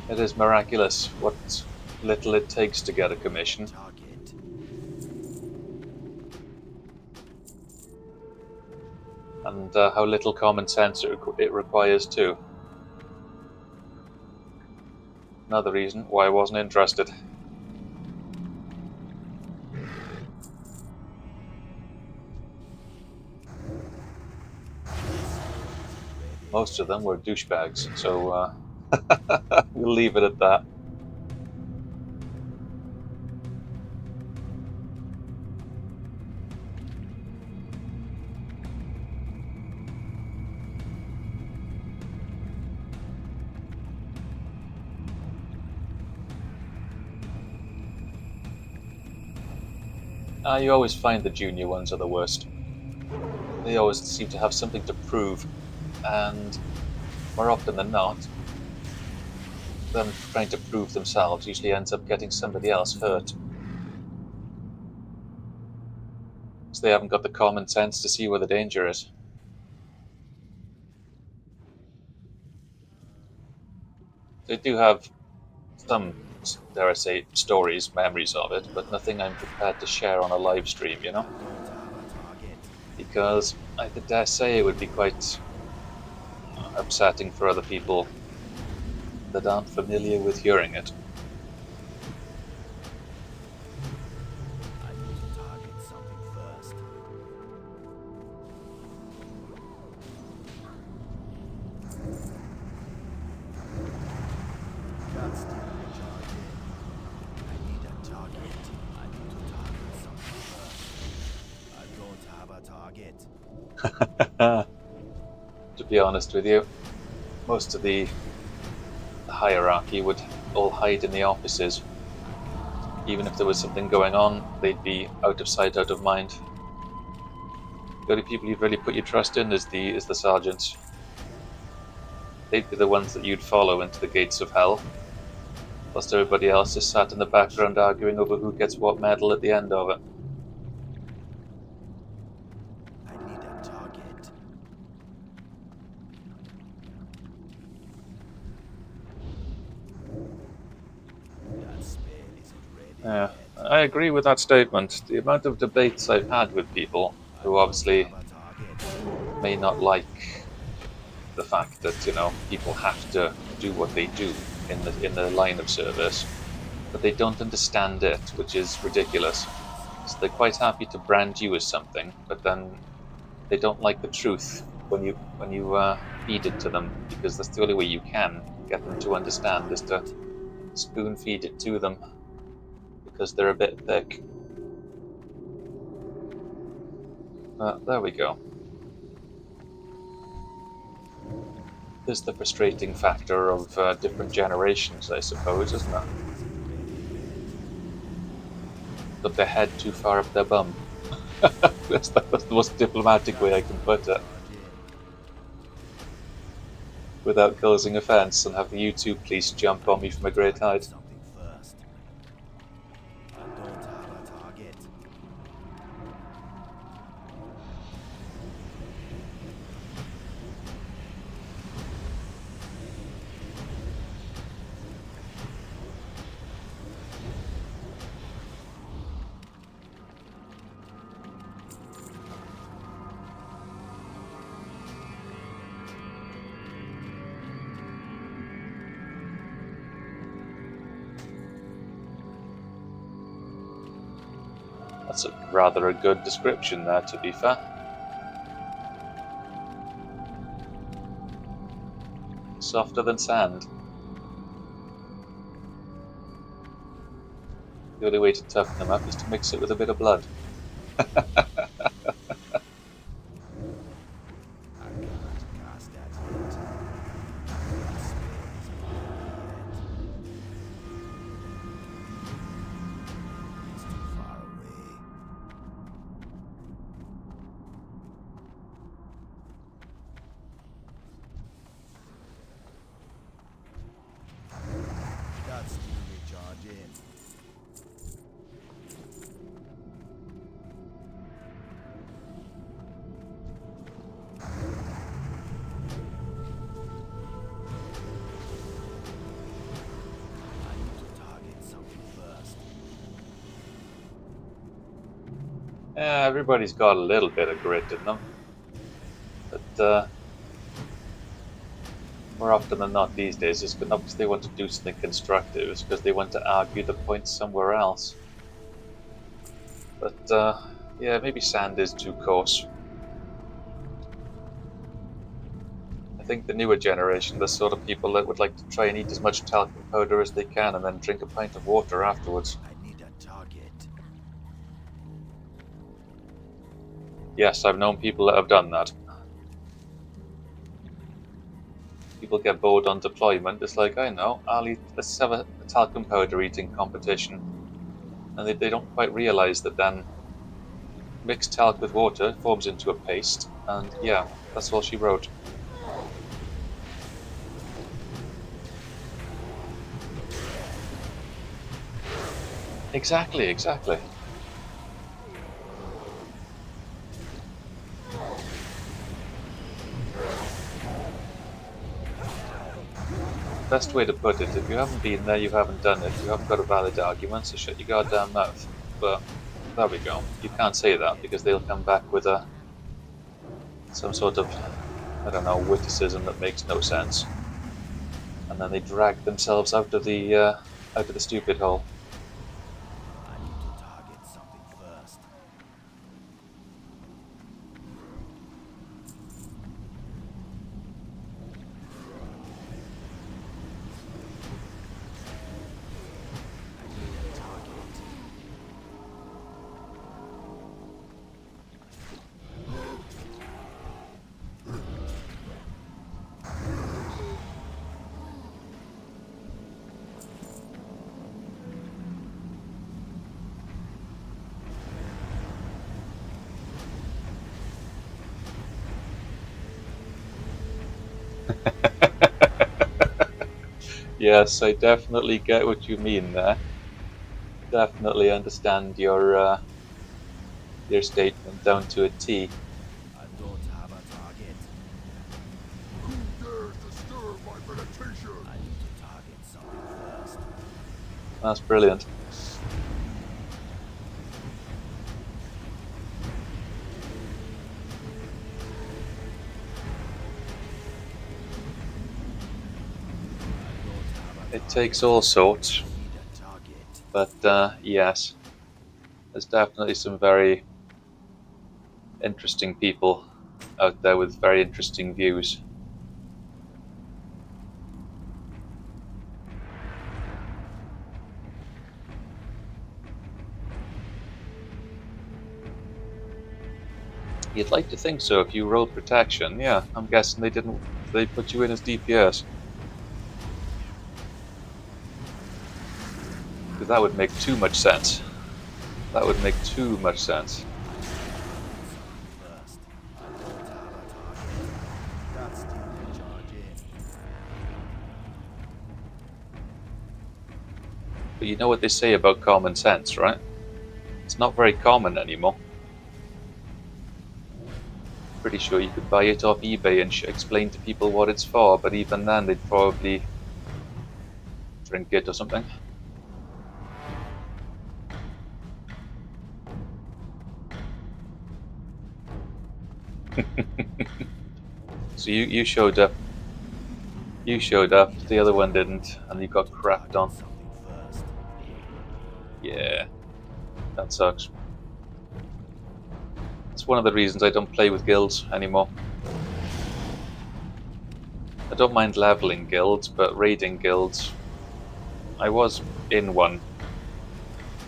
It is miraculous what little it takes to get a commission. Target. And how little common sense it requires too. Another reason why I wasn't interested. Most of them were douchebags, so we'll leave it at that. You always find the junior ones are the worst. They always seem to have something to prove, and more often than not, them trying to prove themselves usually ends up getting somebody else hurt. So they haven't got the common sense to see where the danger is. They do have some, dare I say, stories, memories of it, but nothing I'm prepared to share on a live stream, you know? Because I dare say it would be quite upsetting for other people that aren't familiar with hearing it. I need to target something first. That's the target. I need a target. I need to target something first. I don't have a target. To be honest with you, most of the hierarchy would all hide in the offices. Even if there was something going on, they'd be out of sight, out of mind. The only people you'd really put your trust in is the sergeants. They'd be the ones that you'd follow into the gates of hell. Whilst everybody else is sat in the background arguing over who gets what medal at the end of it. I need a target. That spell isn't ready Yeah, yet. I agree with that statement. The amount of debates I've had with people who obviously Have a target. may not like the fact that, you know, people have to do what they do in the line of service, but they don't understand it, which is ridiculous. So they're quite happy to brand you as something, but then they don't like the truth when you feed it to them, because that's the only way you can get them to understand, is to spoon feed it to them, because they're a bit thick. There we go. There's the frustrating factor of different generations, I suppose, isn't it? Got their head too far up their bum. That's the most diplomatic way I can put it. Without causing offence and have the YouTube police jump on me from a great height. Something first. I don't have a target. That's rather a good description there, to be fair. Softer than sand. The only way to toughen them up is to mix it with a bit of blood. Yeah, everybody's got a little bit of grit in them. But more often than not these days, it's not because they want to do something constructive, it's because they want to argue the point somewhere else. But yeah, maybe sand is too coarse. I think the newer generation, the sort of people that would like to try and eat as much talcum powder as they can and then drink a pint of water afterwards. I need a target. Yes, I've known people that have done that. People get bored on deployment. It's like, I know, let's have a talcum powder eating competition. And they don't quite realize that then mixed talc with water forms into a paste. And yeah, that's all she wrote. Exactly, exactly. Best way to put it, if you haven't been there, you haven't done it. You haven't got a valid argument, so shut your goddamn mouth. But there we go. You can't say that because they'll come back with some sort of, I don't know, witticism that makes no sense. And then they drag themselves out of the stupid hole. I need to target something first. I need a target. Yes, I definitely get what you mean there. Definitely understand your statement down to a T. I don't have a target. Who dares disturb my meditation? I need to target something first. That's brilliant. It takes all sorts, I need a target. but yes, there's definitely some very interesting people out there with very interesting views. You'd like to think so if you rolled protection. Yeah, I'm guessing they didn't. They put you in as DPS. Because that would make too much sense. That would make too much sense. First. I don't have a target. That's the charge in. But you know what they say about common sense, right? It's not very common anymore. Pretty sure you could buy it off eBay and explain to people what it's for, but even then they'd probably drink it or something. So you showed up. You showed up, the other one didn't, and you got crapped on. Something first. Yeah, that sucks. It's one of the reasons I don't play with guilds anymore. I don't mind leveling guilds, but raiding guilds... I was in one.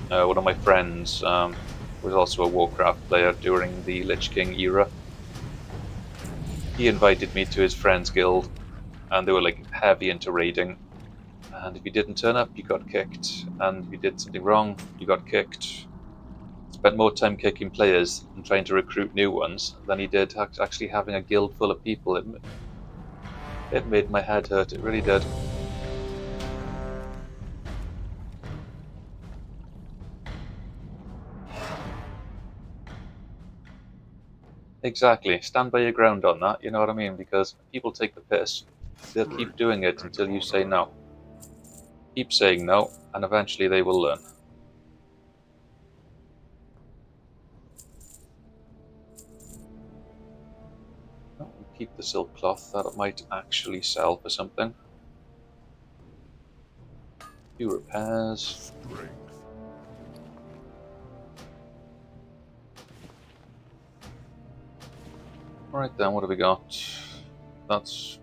One of my friends was also a Warcraft player during the Lich King era. He invited me to his friend's guild, and they were like heavy into raiding. And if you didn't turn up, you got kicked. And if you did something wrong, you got kicked. Spent more time kicking players and trying to recruit new ones than he did actually having a guild full of people. It made my head hurt, it really did. Exactly, stand by your ground on that, you know what I mean? Because people take the piss. They'll keep doing it until you say no. Keep saying no, and eventually they will learn. Oh, we keep the silk cloth, that might actually sell for something. Few repairs. Strength. Right then, what have we got? That's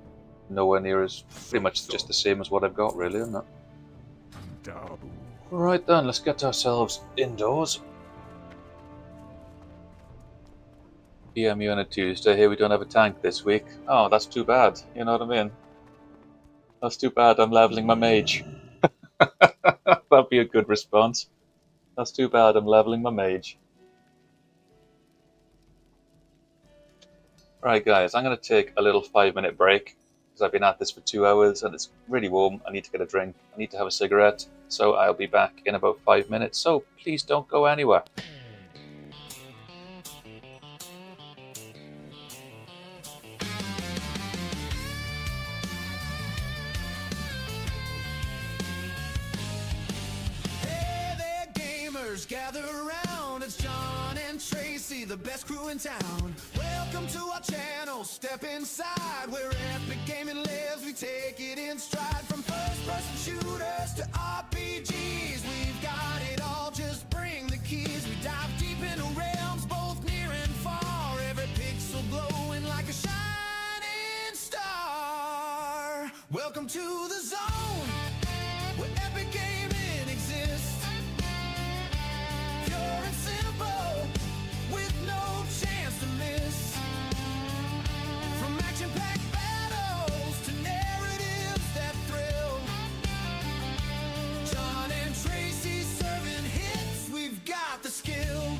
nowhere near as, pretty much just the same as what I've got really, isn't it? Dabu. Right then, let's get ourselves indoors. PMU on a Tuesday. Here we don't have a tank this week. Oh, that's too bad. You know what I mean? That's too bad. I'm leveling my mage. That'd be a good response. That's too bad. I'm leveling my mage. Right, guys. I'm going to take a little 5-minute break because I've been at this for 2 hours and it's really warm. I need to get a drink. I need to have a cigarette. So I'll be back in about 5 minutes. So please don't go anywhere. Hey there, gamers, gather around. It's John and Tracy, the best crew in town. Welcome to our channel. Step inside where epic gaming lives. We take it in stride. From first-person shooters to RPGs, we've got it all. Just bring the keys. We dive deep into realms, both near and far. Every pixel glowing like a shining star. Welcome to the zone, where epic gaming exists. Pure and simple, with no chance to miss. From action-packed battles to narratives that thrill. John and Tracy serving hits, we've got the skill.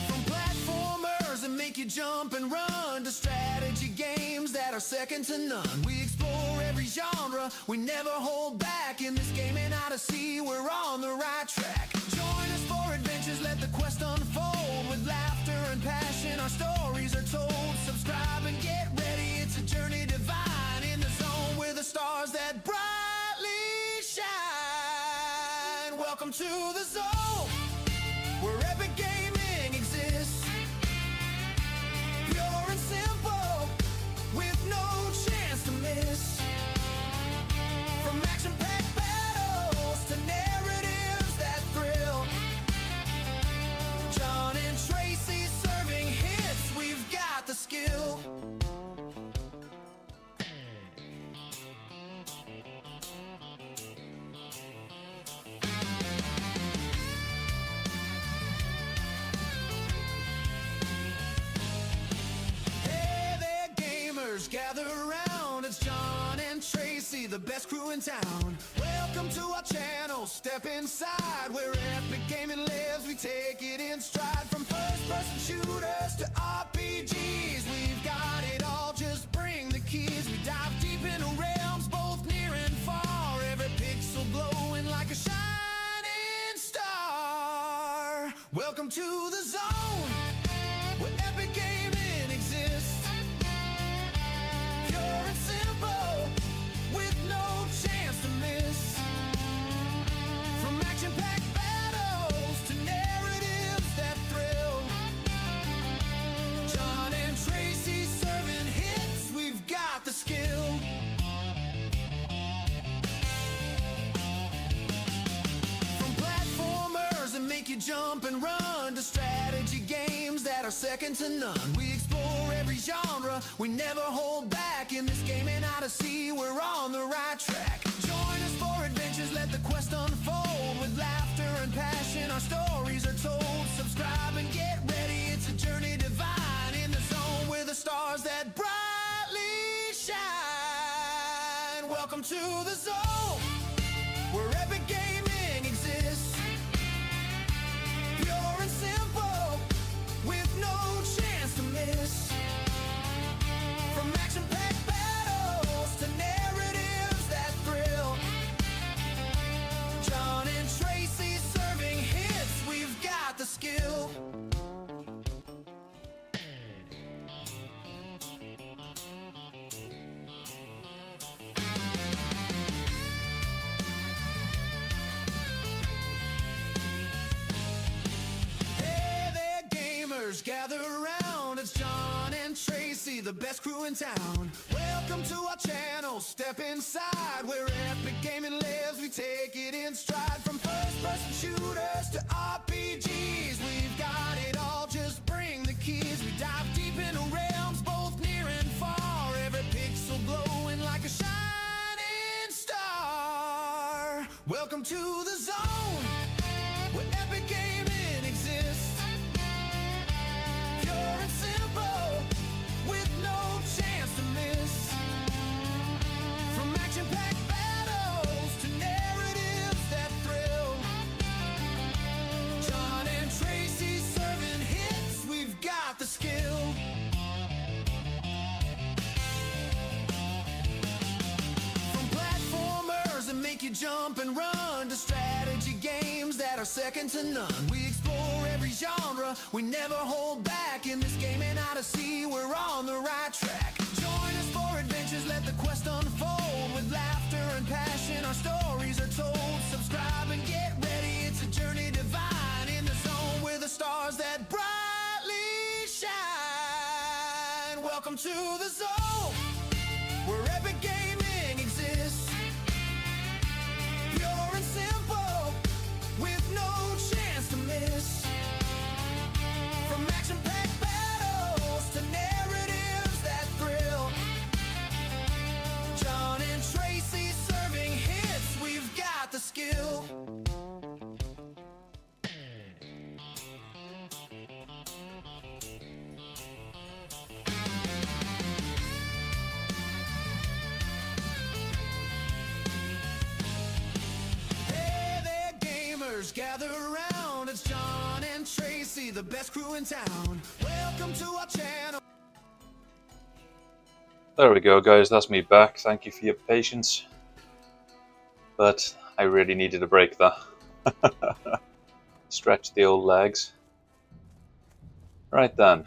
From platformers that make you jump and run to strategy games that are second to none. We explore every genre, we never hold back. In this gaming odyssey, we're on the right track. Join us for adventures, let the quest unfold. With laughter and passion, our stories are told. Subscribe and get ready, it's a journey divine. In the zone, we're the stars that brightly shine. Welcome to the zone, where epic gaming exists. Pure and simple, with no chance to miss. From action-packed battles to narratives that thrill. John and Tracy serving hits, we've got the skill. Hey there, gamers, gather around. It's John and Tracy, the best crew in town. Welcome to our channel. Step inside where epic gaming lives. We take it in stride. From first-person shooters to RPGs, we've got it all. Just bring the keys. We dive deep into realms, both near and far. Every pixel glowing like a shining star. Welcome to the zone, where epic gaming exists. Pure and simple, with no chance to miss. From action-packed battles to narratives that thrill. John and Tracy serving hits, we've got the skill. From platformers that make you jump and run to strategy games that are second to none. We explore every genre, we never hold back. In this gaming odyssey, we're on the right track. Join us for adventures, let the quest unfold. With laughter and passion, our stories are told. Subscribe and get ready, it's a journey divine. In the zone, we're the stars that brightly shine. Welcome to the zone, where epic gaming exists. Pure and simple, with no chance to miss. From action-packed battles to narratives that thrill. John and Tracy serving hits, we've got the skill. Hey gather around. It's John and Tracy, the best crew in town. Welcome to our channel, step inside where epic gaming lives. We take it in stride, from first-person shooters to RPGs. We've got it all, just bring the keys. We dive deep into realms, both near and far. Every pixel glowing like a shining star. Welcome to the zone, where epic gaming exists. Pure and simple, with no chance to miss. From action-packed battles to narratives that thrill. John and Tracy serving hits, we've got the skill. From platformers that make you jump and run to strategy games that are second to none. We explore every genre, we never hold back. In this gaming odyssey, we're on the right track. Join us for adventures, let the quest unfold. With laughter and passion, our stories are told. Subscribe and get ready, it's a journey divine. In the zone, we're the stars that brightly shine. Welcome to the zone, where epic gaming exists. Pure and simple, with no chance to miss. From action-packed battles to narratives that thrill. John and Tracy serving hits, we've got the skill. Hey there, gamers, gather around. It's John and Tracy, the best crew in town. Welcome to our channel. There we go, guys, that's me back. Thank you for your patience. But I really needed a break there. Stretch the old legs. Right then.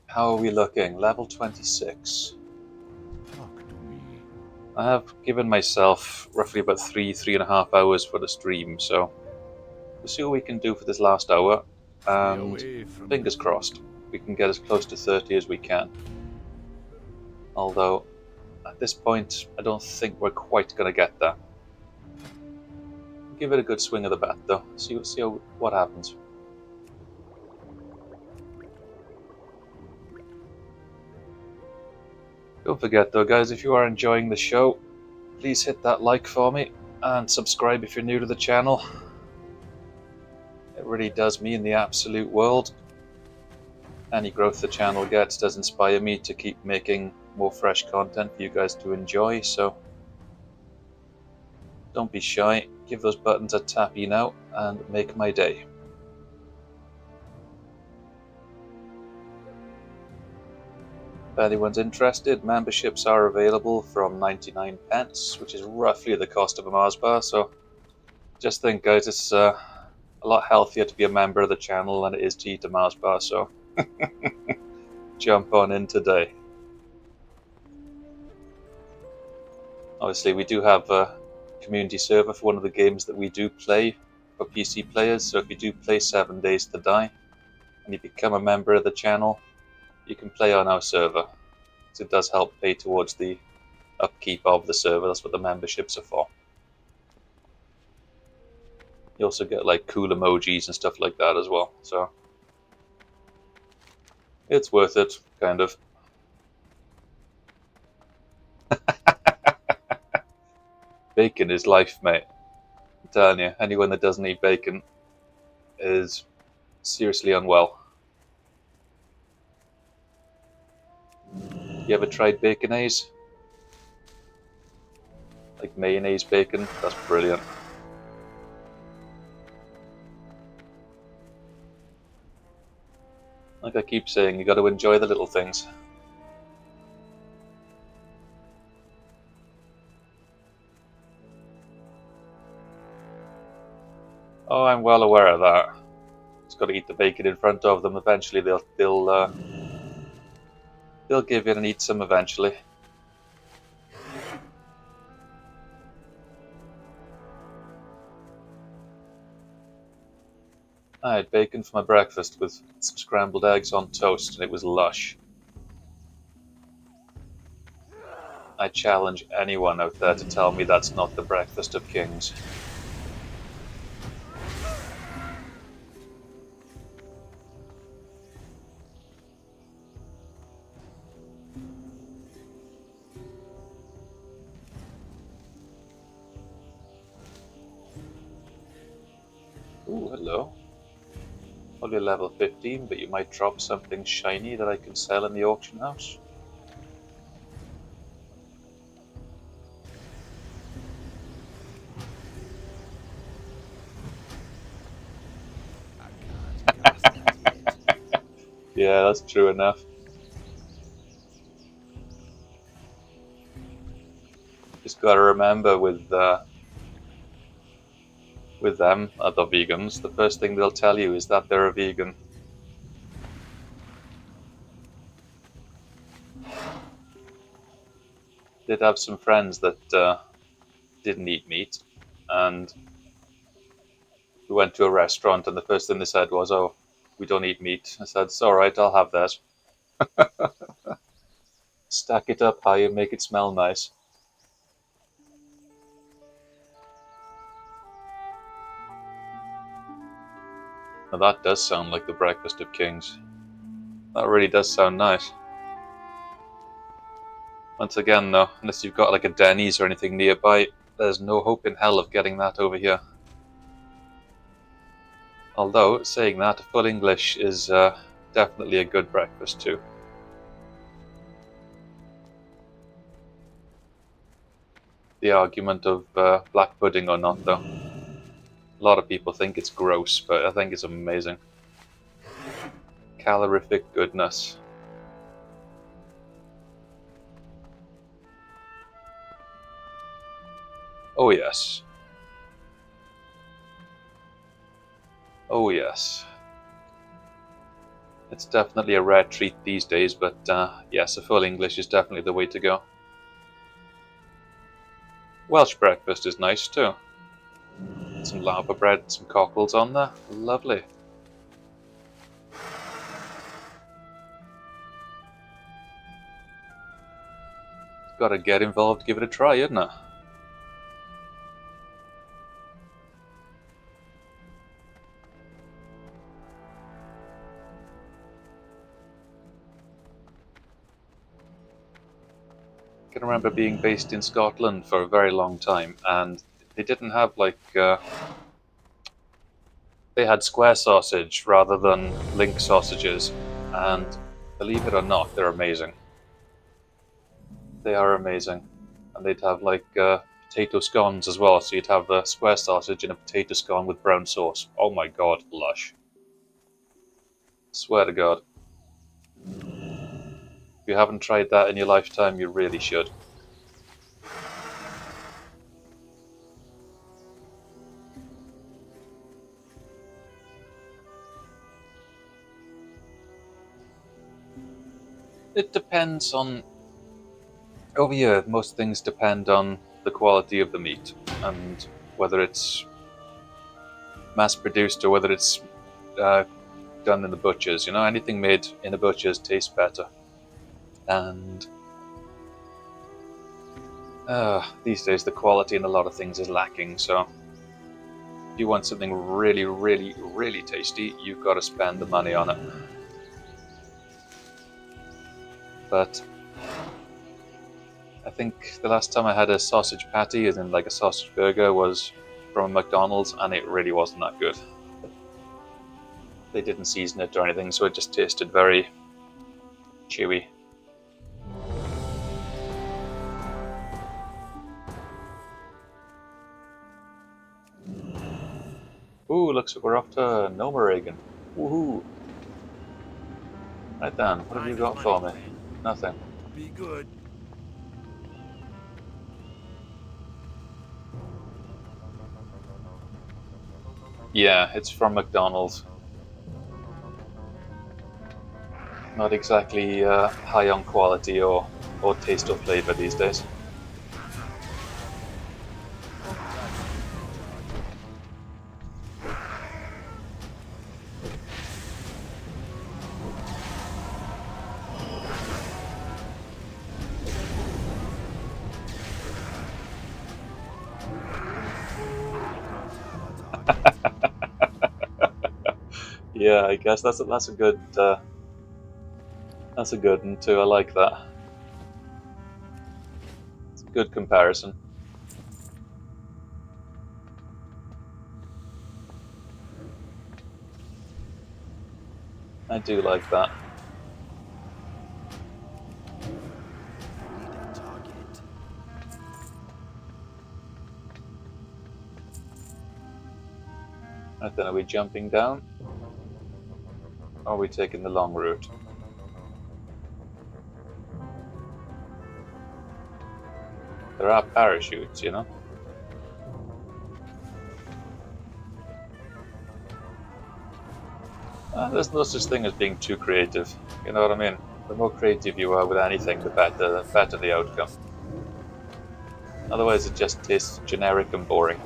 How are we looking? Level 26. Talk to me. I have given myself roughly about 3.5 hours for the stream, so we'll see what we can do for this last hour. And away from fingers the- crossed, we can get as close to 30 as we can. Although, at this point, I don't think we're quite going to get there. Give it a good swing of the bat, though. See what happens. Don't forget, though, guys, if you are enjoying the show, please hit that like for me, and subscribe if you're new to the channel. It really does mean the absolute world. Any growth the channel gets does inspire me to keep making more fresh content for you guys to enjoy, so don't be shy, give those buttons a tappy now and make my day. If anyone's interested, memberships are available from 99 pence, which is roughly the cost of a Mars bar, so just think, guys, it's a lot healthier to be a member of the channel than it is to eat a Mars bar, so jump on in today. Obviously, we do have a community server for one of the games that we do play for PC players, so if you do play 7 Days to Die and you become a member of the channel, you can play on our server. So it does help pay towards the upkeep of the server. That's what the memberships are for. You also get like cool emojis and stuff like that as well, so it's worth it, kind of. Bacon is life, mate. I'm telling you, anyone that doesn't eat bacon is seriously unwell. You ever tried baconaise? Like mayonnaise bacon? That's brilliant. Like I keep saying, you got to enjoy the little things. Oh, I'm well aware of that. Just got to eat the bacon in front of them. Eventually, they'll give in and eat some eventually. I had bacon for my breakfast with some scrambled eggs on toast, and it was lush. I challenge anyone out there to tell me that's not the breakfast of kings. Ooh, hello. Only level 15, but you might drop something shiny that I can sell in the auction house. I can't cast it yet. Yeah, that's true enough. Just gotta remember with them, other vegans, the first thing they'll tell you is that they're a vegan. Did have some friends that didn't eat meat, and we went to a restaurant, and the first thing they said was, "Oh, we don't eat meat." I said, "It's all right, I'll have that." Stack it up high and make it smell nice. Now that does sound like the breakfast of kings. That really does sound nice. Once again though, unless you've got like a Denny's or anything nearby, there's no hope in hell of getting that over here. Although, saying that, full English is definitely a good breakfast too. The argument of black pudding or not though. A lot of people think it's gross, but I think it's amazing. Calorific goodness. Oh yes. Oh yes. It's definitely a rare treat these days, but yes, a full English is definitely the way to go. Welsh breakfast is nice too. Some lava bread, some cockles on there. Lovely. Gotta get involved, give it a try, isn't it? I can remember being based in Scotland for a very long time, and they didn't have like they had square sausage rather than link sausages, and believe it or not, they're amazing. They are amazing. And they'd have like potato scones as well, so you'd have the square sausage and a potato scone with brown sauce. Oh my god, lush. Swear to god. If you haven't tried that in your lifetime, you really should. It depends on... Over here, most things depend on the quality of the meat, and whether it's mass-produced or whether it's done in the butchers. You know, anything made in the butchers tastes better. And these days the quality in a lot of things is lacking, so if you want something really, really, really tasty, you've got to spend the money on it. But I think the last time I had a sausage patty, as in like a sausage burger, was from McDonald's, and it really wasn't that good. They didn't season it or anything, so it just tasted very chewy. Ooh, looks like we're off to Nomoragan. Woohoo! Right then, what have you got for me? Nothing. Be good. Yeah, it's from McDonald's. Not exactly high on quality or taste or flavour these days. Yeah, I guess that's a good that's a good one too. I like that. It's a good comparison. I do like that. I need a target. Right then, are we jumping down? Or are we taking the long route? There are parachutes, you know? There's no such thing as being too creative. You know what I mean? The more creative you are with anything, the better the outcome. Otherwise, it just tastes generic and boring.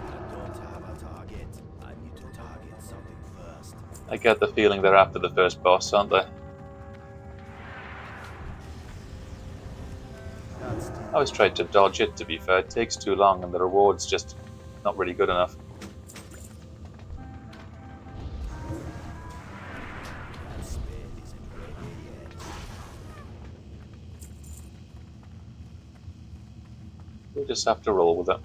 I don't have a target. I need to target something first. I get the feeling they're after the first boss, aren't they? That's I always tried to dodge it, to be fair. It takes too long and the reward's just not really good enough. that spade isn't ready yet. We'll just have to roll with it.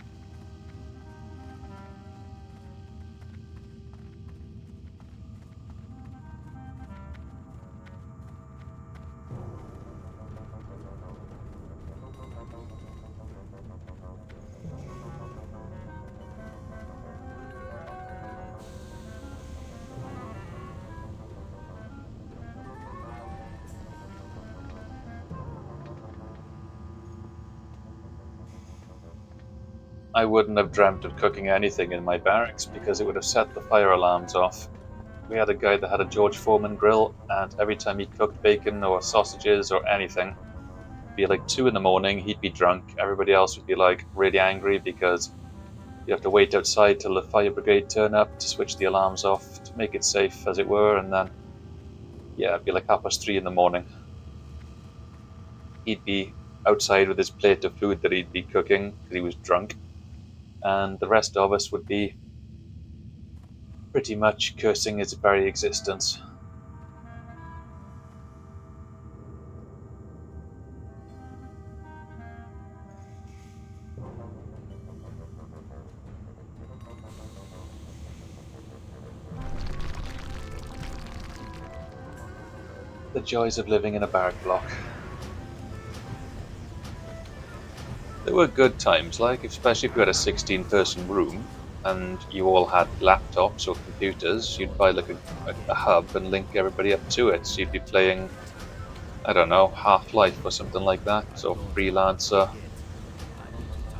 I wouldn't have dreamt of cooking anything in my barracks because it would have set the fire alarms off. We had a guy that had a George Foreman grill, and every time he cooked bacon or sausages or anything, it'd be like 2 in the morning, he'd be drunk, everybody else would be like really angry because you have to wait outside till the fire brigade turn up to switch the alarms off to make it safe, as it were, and then, yeah, it'd be like 3:30 in the morning. He'd be outside with his plate of food that he'd be cooking because he was drunk, and the rest of us would be pretty much cursing his very existence. The joys of living in a barrack block. There were good times, like, especially if you had a 16-person room and you all had laptops or computers, you'd buy like a hub and link everybody up to it. So you'd be playing, I don't know, Half-Life or something like that, or Freelancer,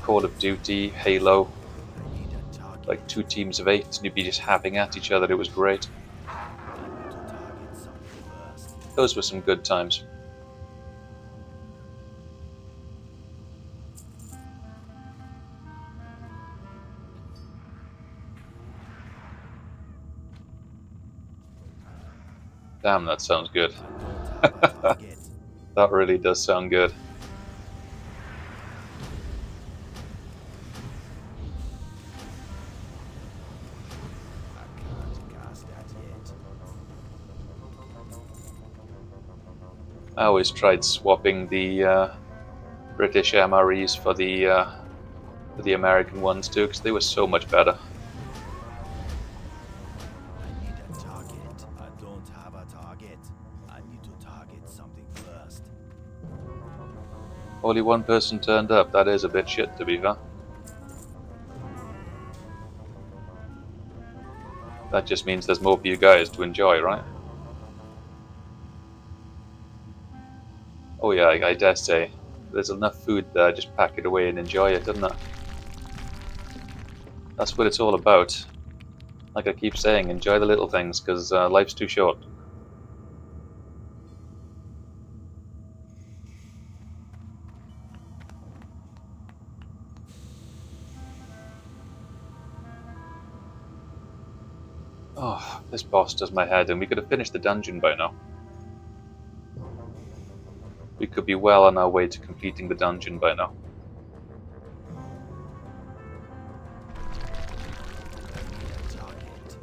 Call of Duty, Halo, I need a target. like 2 teams of 8, and you'd be just having at each other. It was great. I need to target something first. Those were some good times. Damn, that sounds good. I don't have a target. That really does sound good. I can't cast that yet. I always tried swapping the British MREs for the American ones too, because they were so much better. I need a target. I don't have a target. I need to target something first. Only one person turned up. That is a bit shit, to be fair. That just means there's more for you guys to enjoy, right? Oh yeah, I dare say. There's enough food there, just pack it away and enjoy it, doesn't it? That's what it's all about. Like I keep saying, enjoy the little things, because life's too short. Oh, this boss does my head in. We could have finished the dungeon by now. We could be well on our way to completing the dungeon by now. I need a target.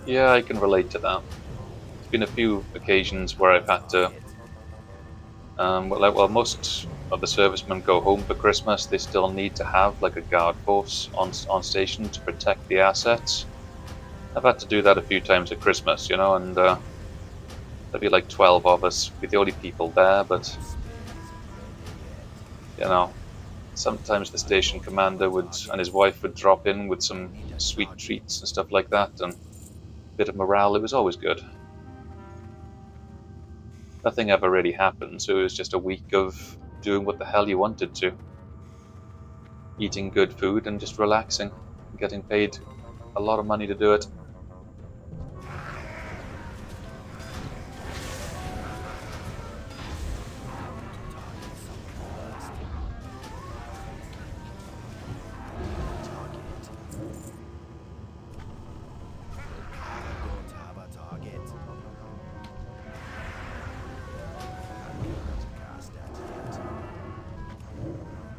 Yeah, I can relate to that. There's been a few occasions where I've had to, well, most of the servicemen go home for Christmas. They still need to have like a guard force on station to protect the assets. I've had to do that a few times at Christmas, you know, and there'd be like 12 of us, be the only people there, but you know, sometimes the station commander and his wife would drop in with some sweet treats and stuff like that, and a bit of morale. It was always good. Nothing ever really happened, so it was just a week of doing what the hell you wanted to. Eating good food and just relaxing, and getting paid a lot of money to do it.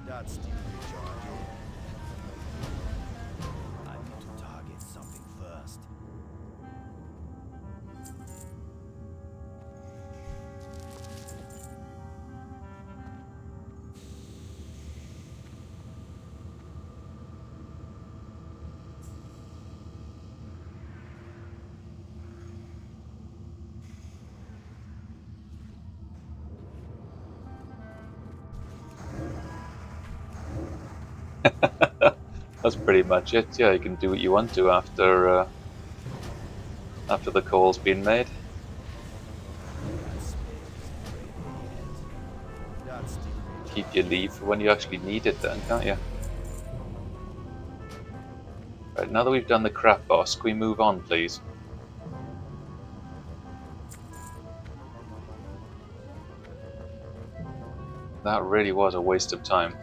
That's still recharging. I need to target something first. That's pretty much it. Yeah, you can do what you want to after the call's been made. That's still Keep your leave for when you actually need it then, can't you? Right, now that we've done the crap boss, can we move on, please? That really was a waste of time.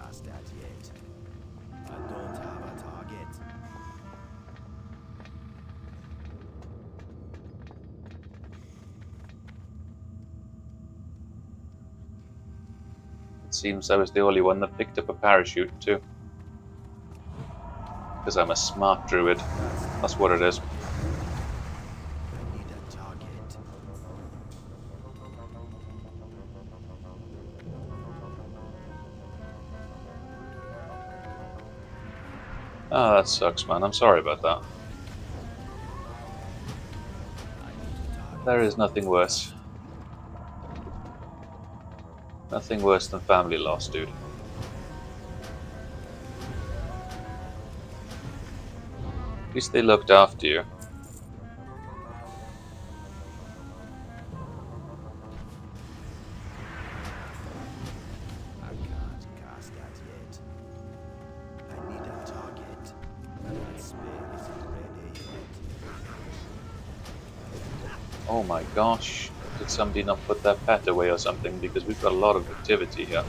cast that yet. I don't have a target. It seems I was the only one that picked up a parachute too. Because I'm a smart druid. That's what it is. I need a target. Oh, that sucks, man. I'm sorry about that. There is nothing worse. Nothing worse than family loss, dude. At least they looked after you. I can't cast that yet. I need a target. That spell isn't ready yet. Oh my gosh. Did somebody not put their pet away or something? Because we've got a lot of activity here.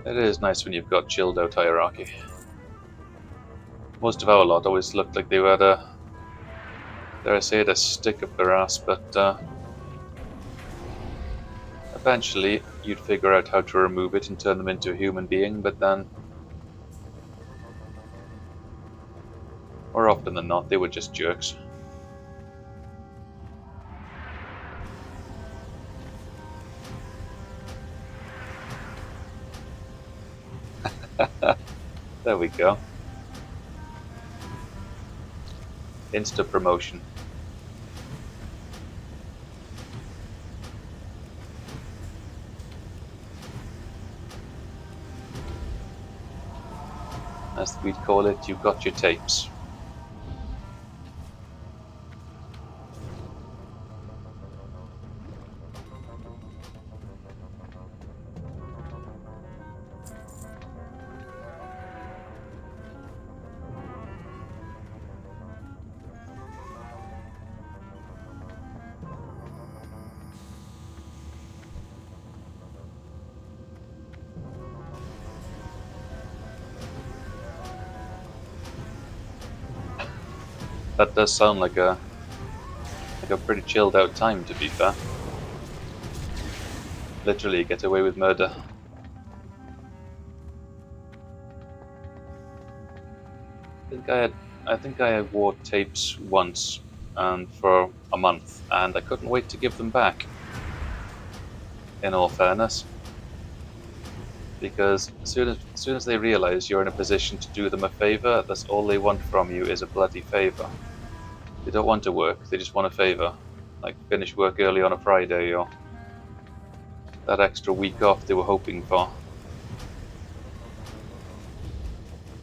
It is nice when you've got chilled out hierarchy. Most of our lot always looked like they had a, dare I say it, a stick up their ass, but eventually you'd figure out how to remove it and turn them into a human being, but then more often than not they were just jerks. There we go. Insta promotion. As we'd call it, you got your tapes. That does sound like a pretty chilled out time, to be fair. Literally get away with murder. I think I wore tapes once and for a month, and I couldn't wait to give them back. In all fairness, because as soon as they realise you're in a position to do them a favour, that's all they want from you is a bloody favour. They don't want to work; they just want a favour, like finish work early on a Friday or that extra week off they were hoping for.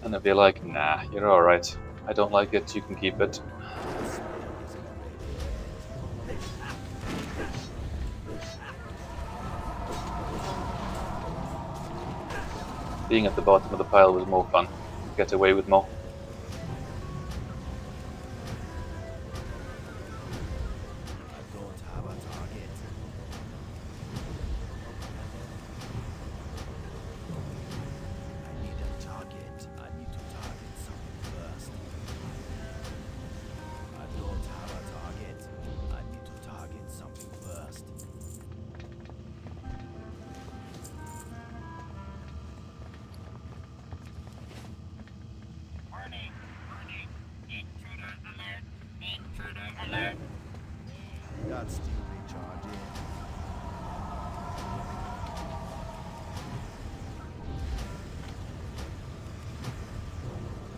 And they'll be like, nah, you're alright. I don't like it, you can keep it. Being at the bottom of the pile was more fun. Get away with more. I don't have a target. I need a target. I need to target something first. I don't have a target. I need to target something first. Warning, warning, intruder alert, intruder alert. That's still recharging.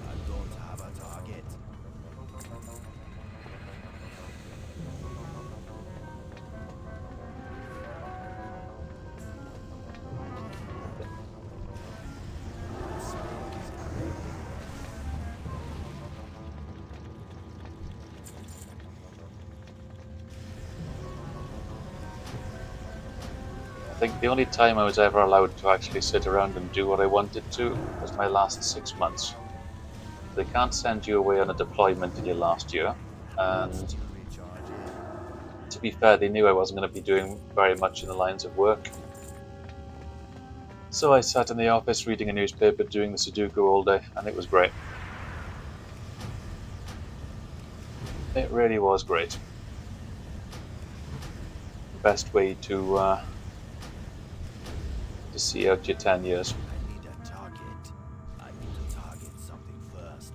I don't have a target. I think the only time I was ever allowed to actually sit around and do what I wanted to was my last 6 months. They can't send you away on a deployment in your last year, and Still recharging. to be fair, they knew I wasn't going to be doing very much in the lines of work. So I sat in the office reading a newspaper, doing the Sudoku all day, and it was great. It really was great. The best way to see out your 10 years. I need a target. I need to target something first.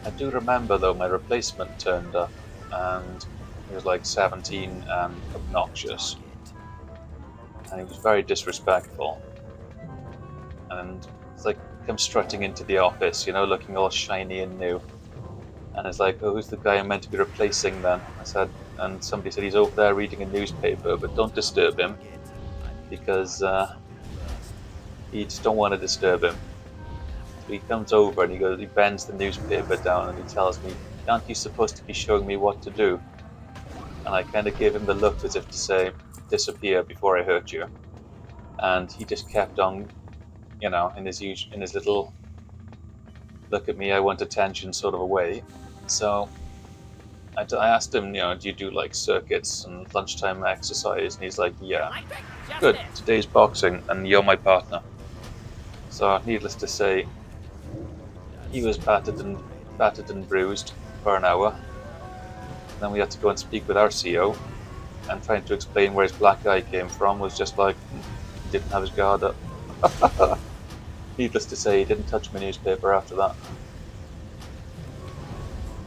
I do remember though my replacement turned up and he was like 17 and obnoxious, and he was very disrespectful, and it's like come strutting into the office, you know, looking all shiny and new, and it's like, oh, who's the guy I'm meant to be replacing then? I said, and somebody said he's over there reading a newspaper, but don't disturb him because you just don't want to disturb him. So he comes over and he bends the newspaper down and he tells me, aren't you supposed to be showing me what to do? And I kind of gave him the look as if to say, disappear before I hurt you. And he just kept on, you know, in his little look at me, I want attention sort of a way. So I asked him, you know, do you do like circuits and lunchtime exercise? And he's like, yeah. Good, today's boxing and you're my partner. So needless to say, he was battered and bruised for an hour. And then we had to go and speak with our CEO, and trying to explain where his black eye came from was just like, he didn't have his guard up. Needless to say, he didn't touch my newspaper after that.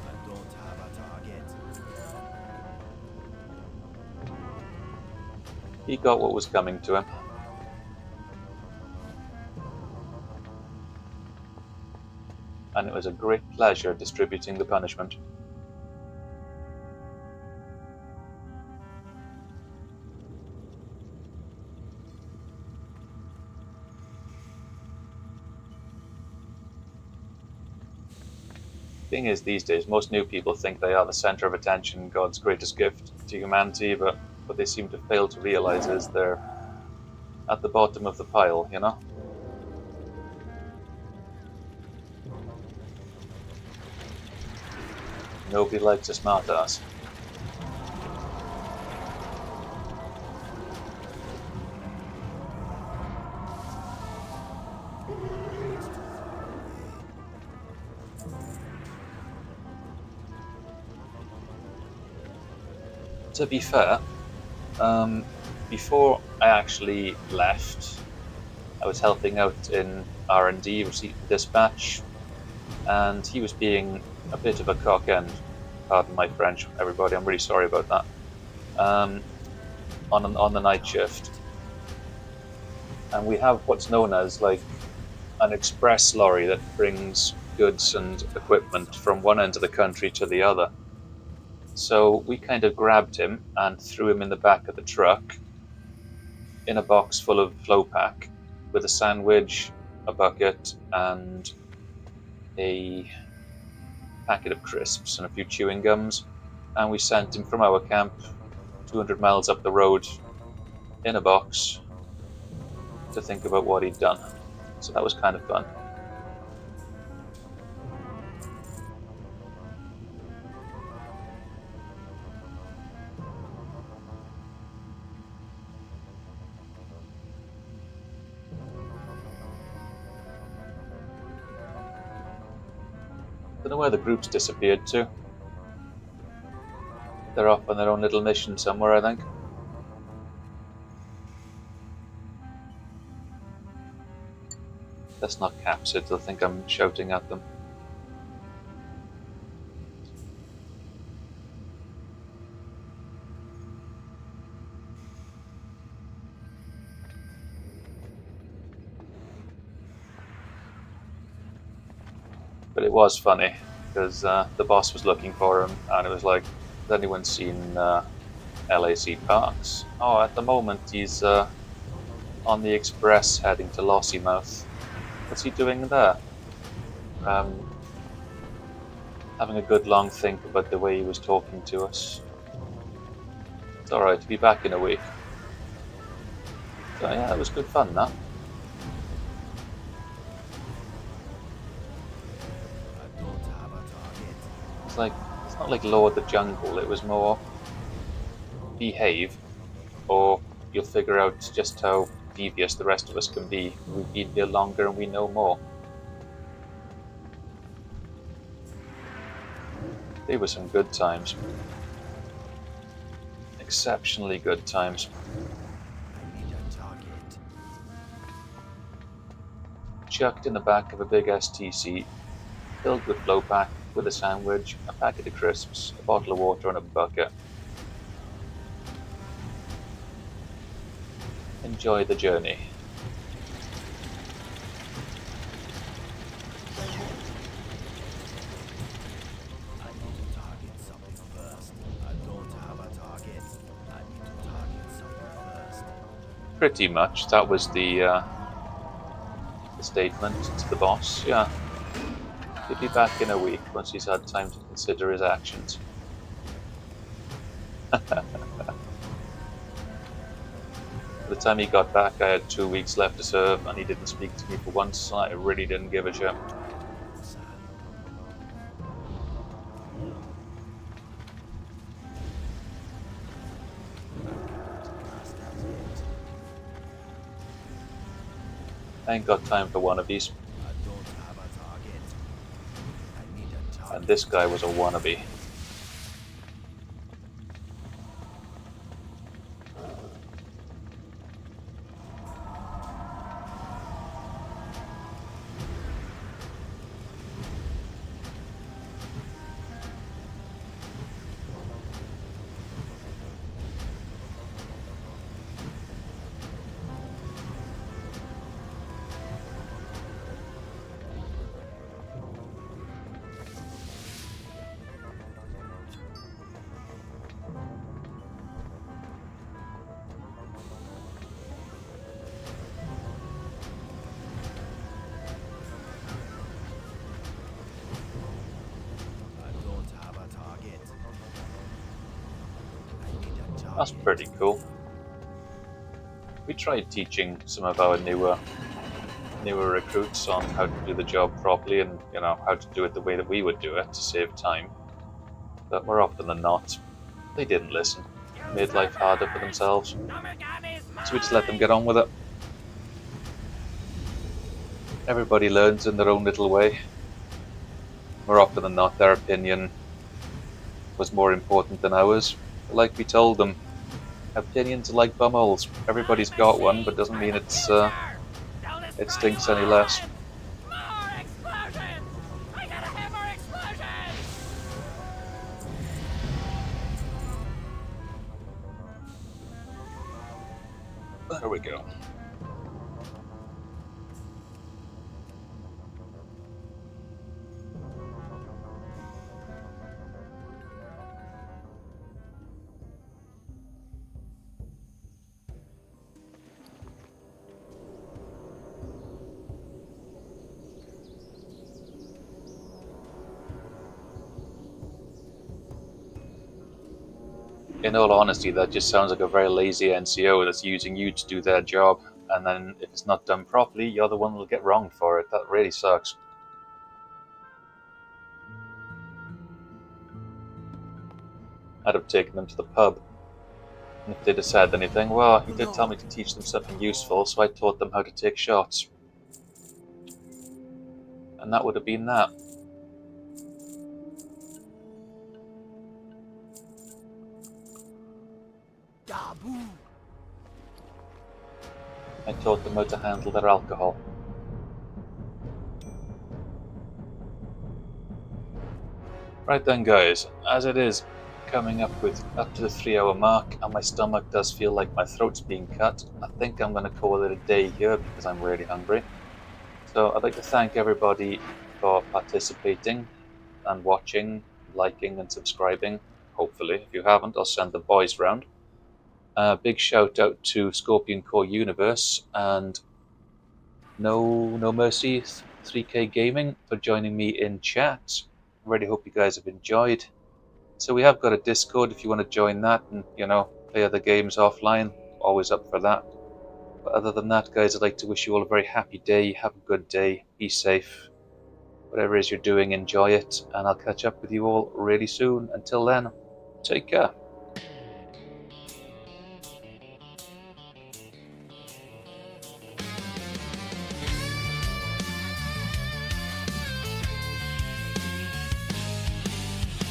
I don't have a target. He got what was coming to him. And it was a great pleasure distributing the punishment. Thing is, these days, most new people think they are the center of attention, God's greatest gift to humanity, but what they seem to fail to realize is they're at the bottom of the pile, you know? Nobody likes a smartass. To be fair, before I actually left, I was helping out in R&D, receiving dispatch, and he was being a bit of a cock end. Pardon my French, everybody. I'm really sorry about that. On the night shift, and we have what's known as like an express lorry that brings goods and equipment from one end of the country to the other. So we kind of grabbed him and threw him in the back of the truck in a box full of flow pack with a sandwich, a bucket, and a packet of crisps and a few chewing gums. And we sent him from our camp 200 miles up the road in a box to think about what he'd done. So that was kind of fun. Don't know where the group's disappeared to. They're off on their own little mission somewhere, I think. Let's not capture it, they'll think I'm shouting at them. But it was funny, because the boss was looking for him, and it was like, has anyone seen LAC Parks? Oh, at the moment he's on the express heading to Lossiemouth. What's he doing there? Having a good long think about the way he was talking to us. It's alright, to be back in a week. So yeah, it was good fun, that. It's not like Law of the Jungle, it was more behave, or you'll figure out just how devious the rest of us can be. We've been here longer and we know more. They were some good times. Exceptionally good times. Chucked in the back of a big STC, filled with flow pack, with a sandwich, a packet of crisps, a bottle of water and a bucket. Enjoy the journey. Pretty much, that was the statement to the boss, yeah. He'll be back in a week once he's had time to consider his actions. By the time he got back, I had 2 weeks left to serve, and he didn't speak to me for once, so I really didn't give a shit. I ain't got time for wannabes. And this guy was a wannabe. That's pretty cool. We tried teaching some of our newer recruits on how to do the job properly and, you know, how to do it the way that we would do it to save time. but more often than not, they didn't listen. Made life harder for themselves. So we just let them get on with it. Everybody learns in their own little way. More often than not, their opinion was more important than ours. But like we told them, opinions are like bumholes. Everybody's got one, but doesn't mean it stinks any less. More explosions! I gotta have more explosions! There we go. In all honesty, that just sounds like a very lazy NCO that's using you to do their job, and then if it's not done properly, you're the one that'll get wronged for it. That really sucks. I'd have taken them to the pub, and if they'd have said anything, well, he did tell me to teach them something useful, so I taught them how to take shots. And that would have been that. I taught them how to handle their alcohol. Right then guys, as it is coming up to the 3-hour mark and my stomach does feel like my throat's being cut, I think I'm going to call it a day here because I'm really hungry. So I'd like to thank everybody for participating and watching, liking and subscribing. Hopefully, if you haven't, I'll send the boys round. Big shout out to Scorpion Core Universe and No Mercy 3K Gaming for joining me in chat. Really hope you guys have enjoyed. So we have got a Discord if you want to join that and, you know, play other games offline. Always up for that. But other than that, guys, I'd like to wish you all a very happy day. Have a good day. Be safe. Whatever it is you're doing, enjoy it. And I'll catch up with you all really soon. Until then, take care.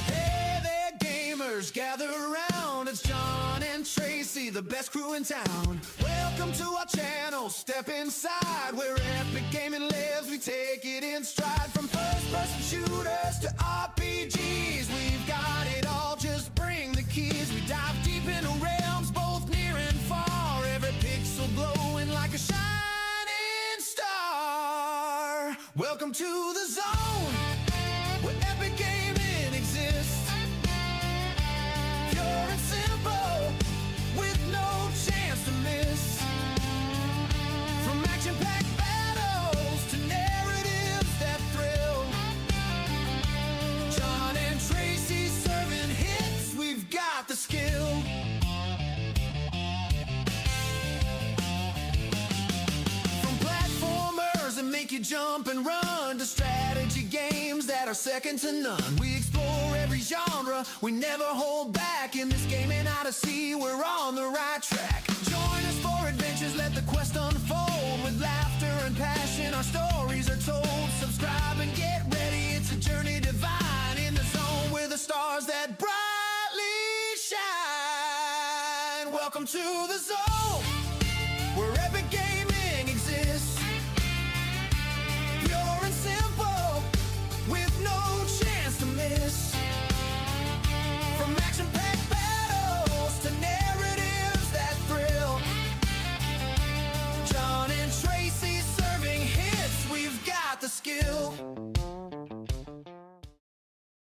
Hey there, gamers, gather around. It's John and Tracy, the best crew in town. Welcome to our channel. Step inside where epic gaming lives. We take it in stride. From first-person shooters to RPGs, we've got it all. Just bring the keys. We dive deep into realms, both near and far. Every pixel glowing like a shining star. Welcome to the zone, where epic gaming exists. Pure and simple, with no chance to miss. From action-packed battles to narratives that thrill. John and Tracy serving hits, we've got the skill. From platformers that make you jump and run to strategy games that are second to none. We explore every genre, we never hold back. In this gaming odyssey, we're on the right track. Join us for adventures, let the quest unfold. With laughter and passion, our stories are told. Subscribe and get ready, it's a journey divine. In the zone with the stars that brightly shine. Welcome to the zone, where epic gaming exists. Pure and simple, with no chance to miss. From action-packed battles to narratives that thrill. John and Tracy serving hits, we've got the skill.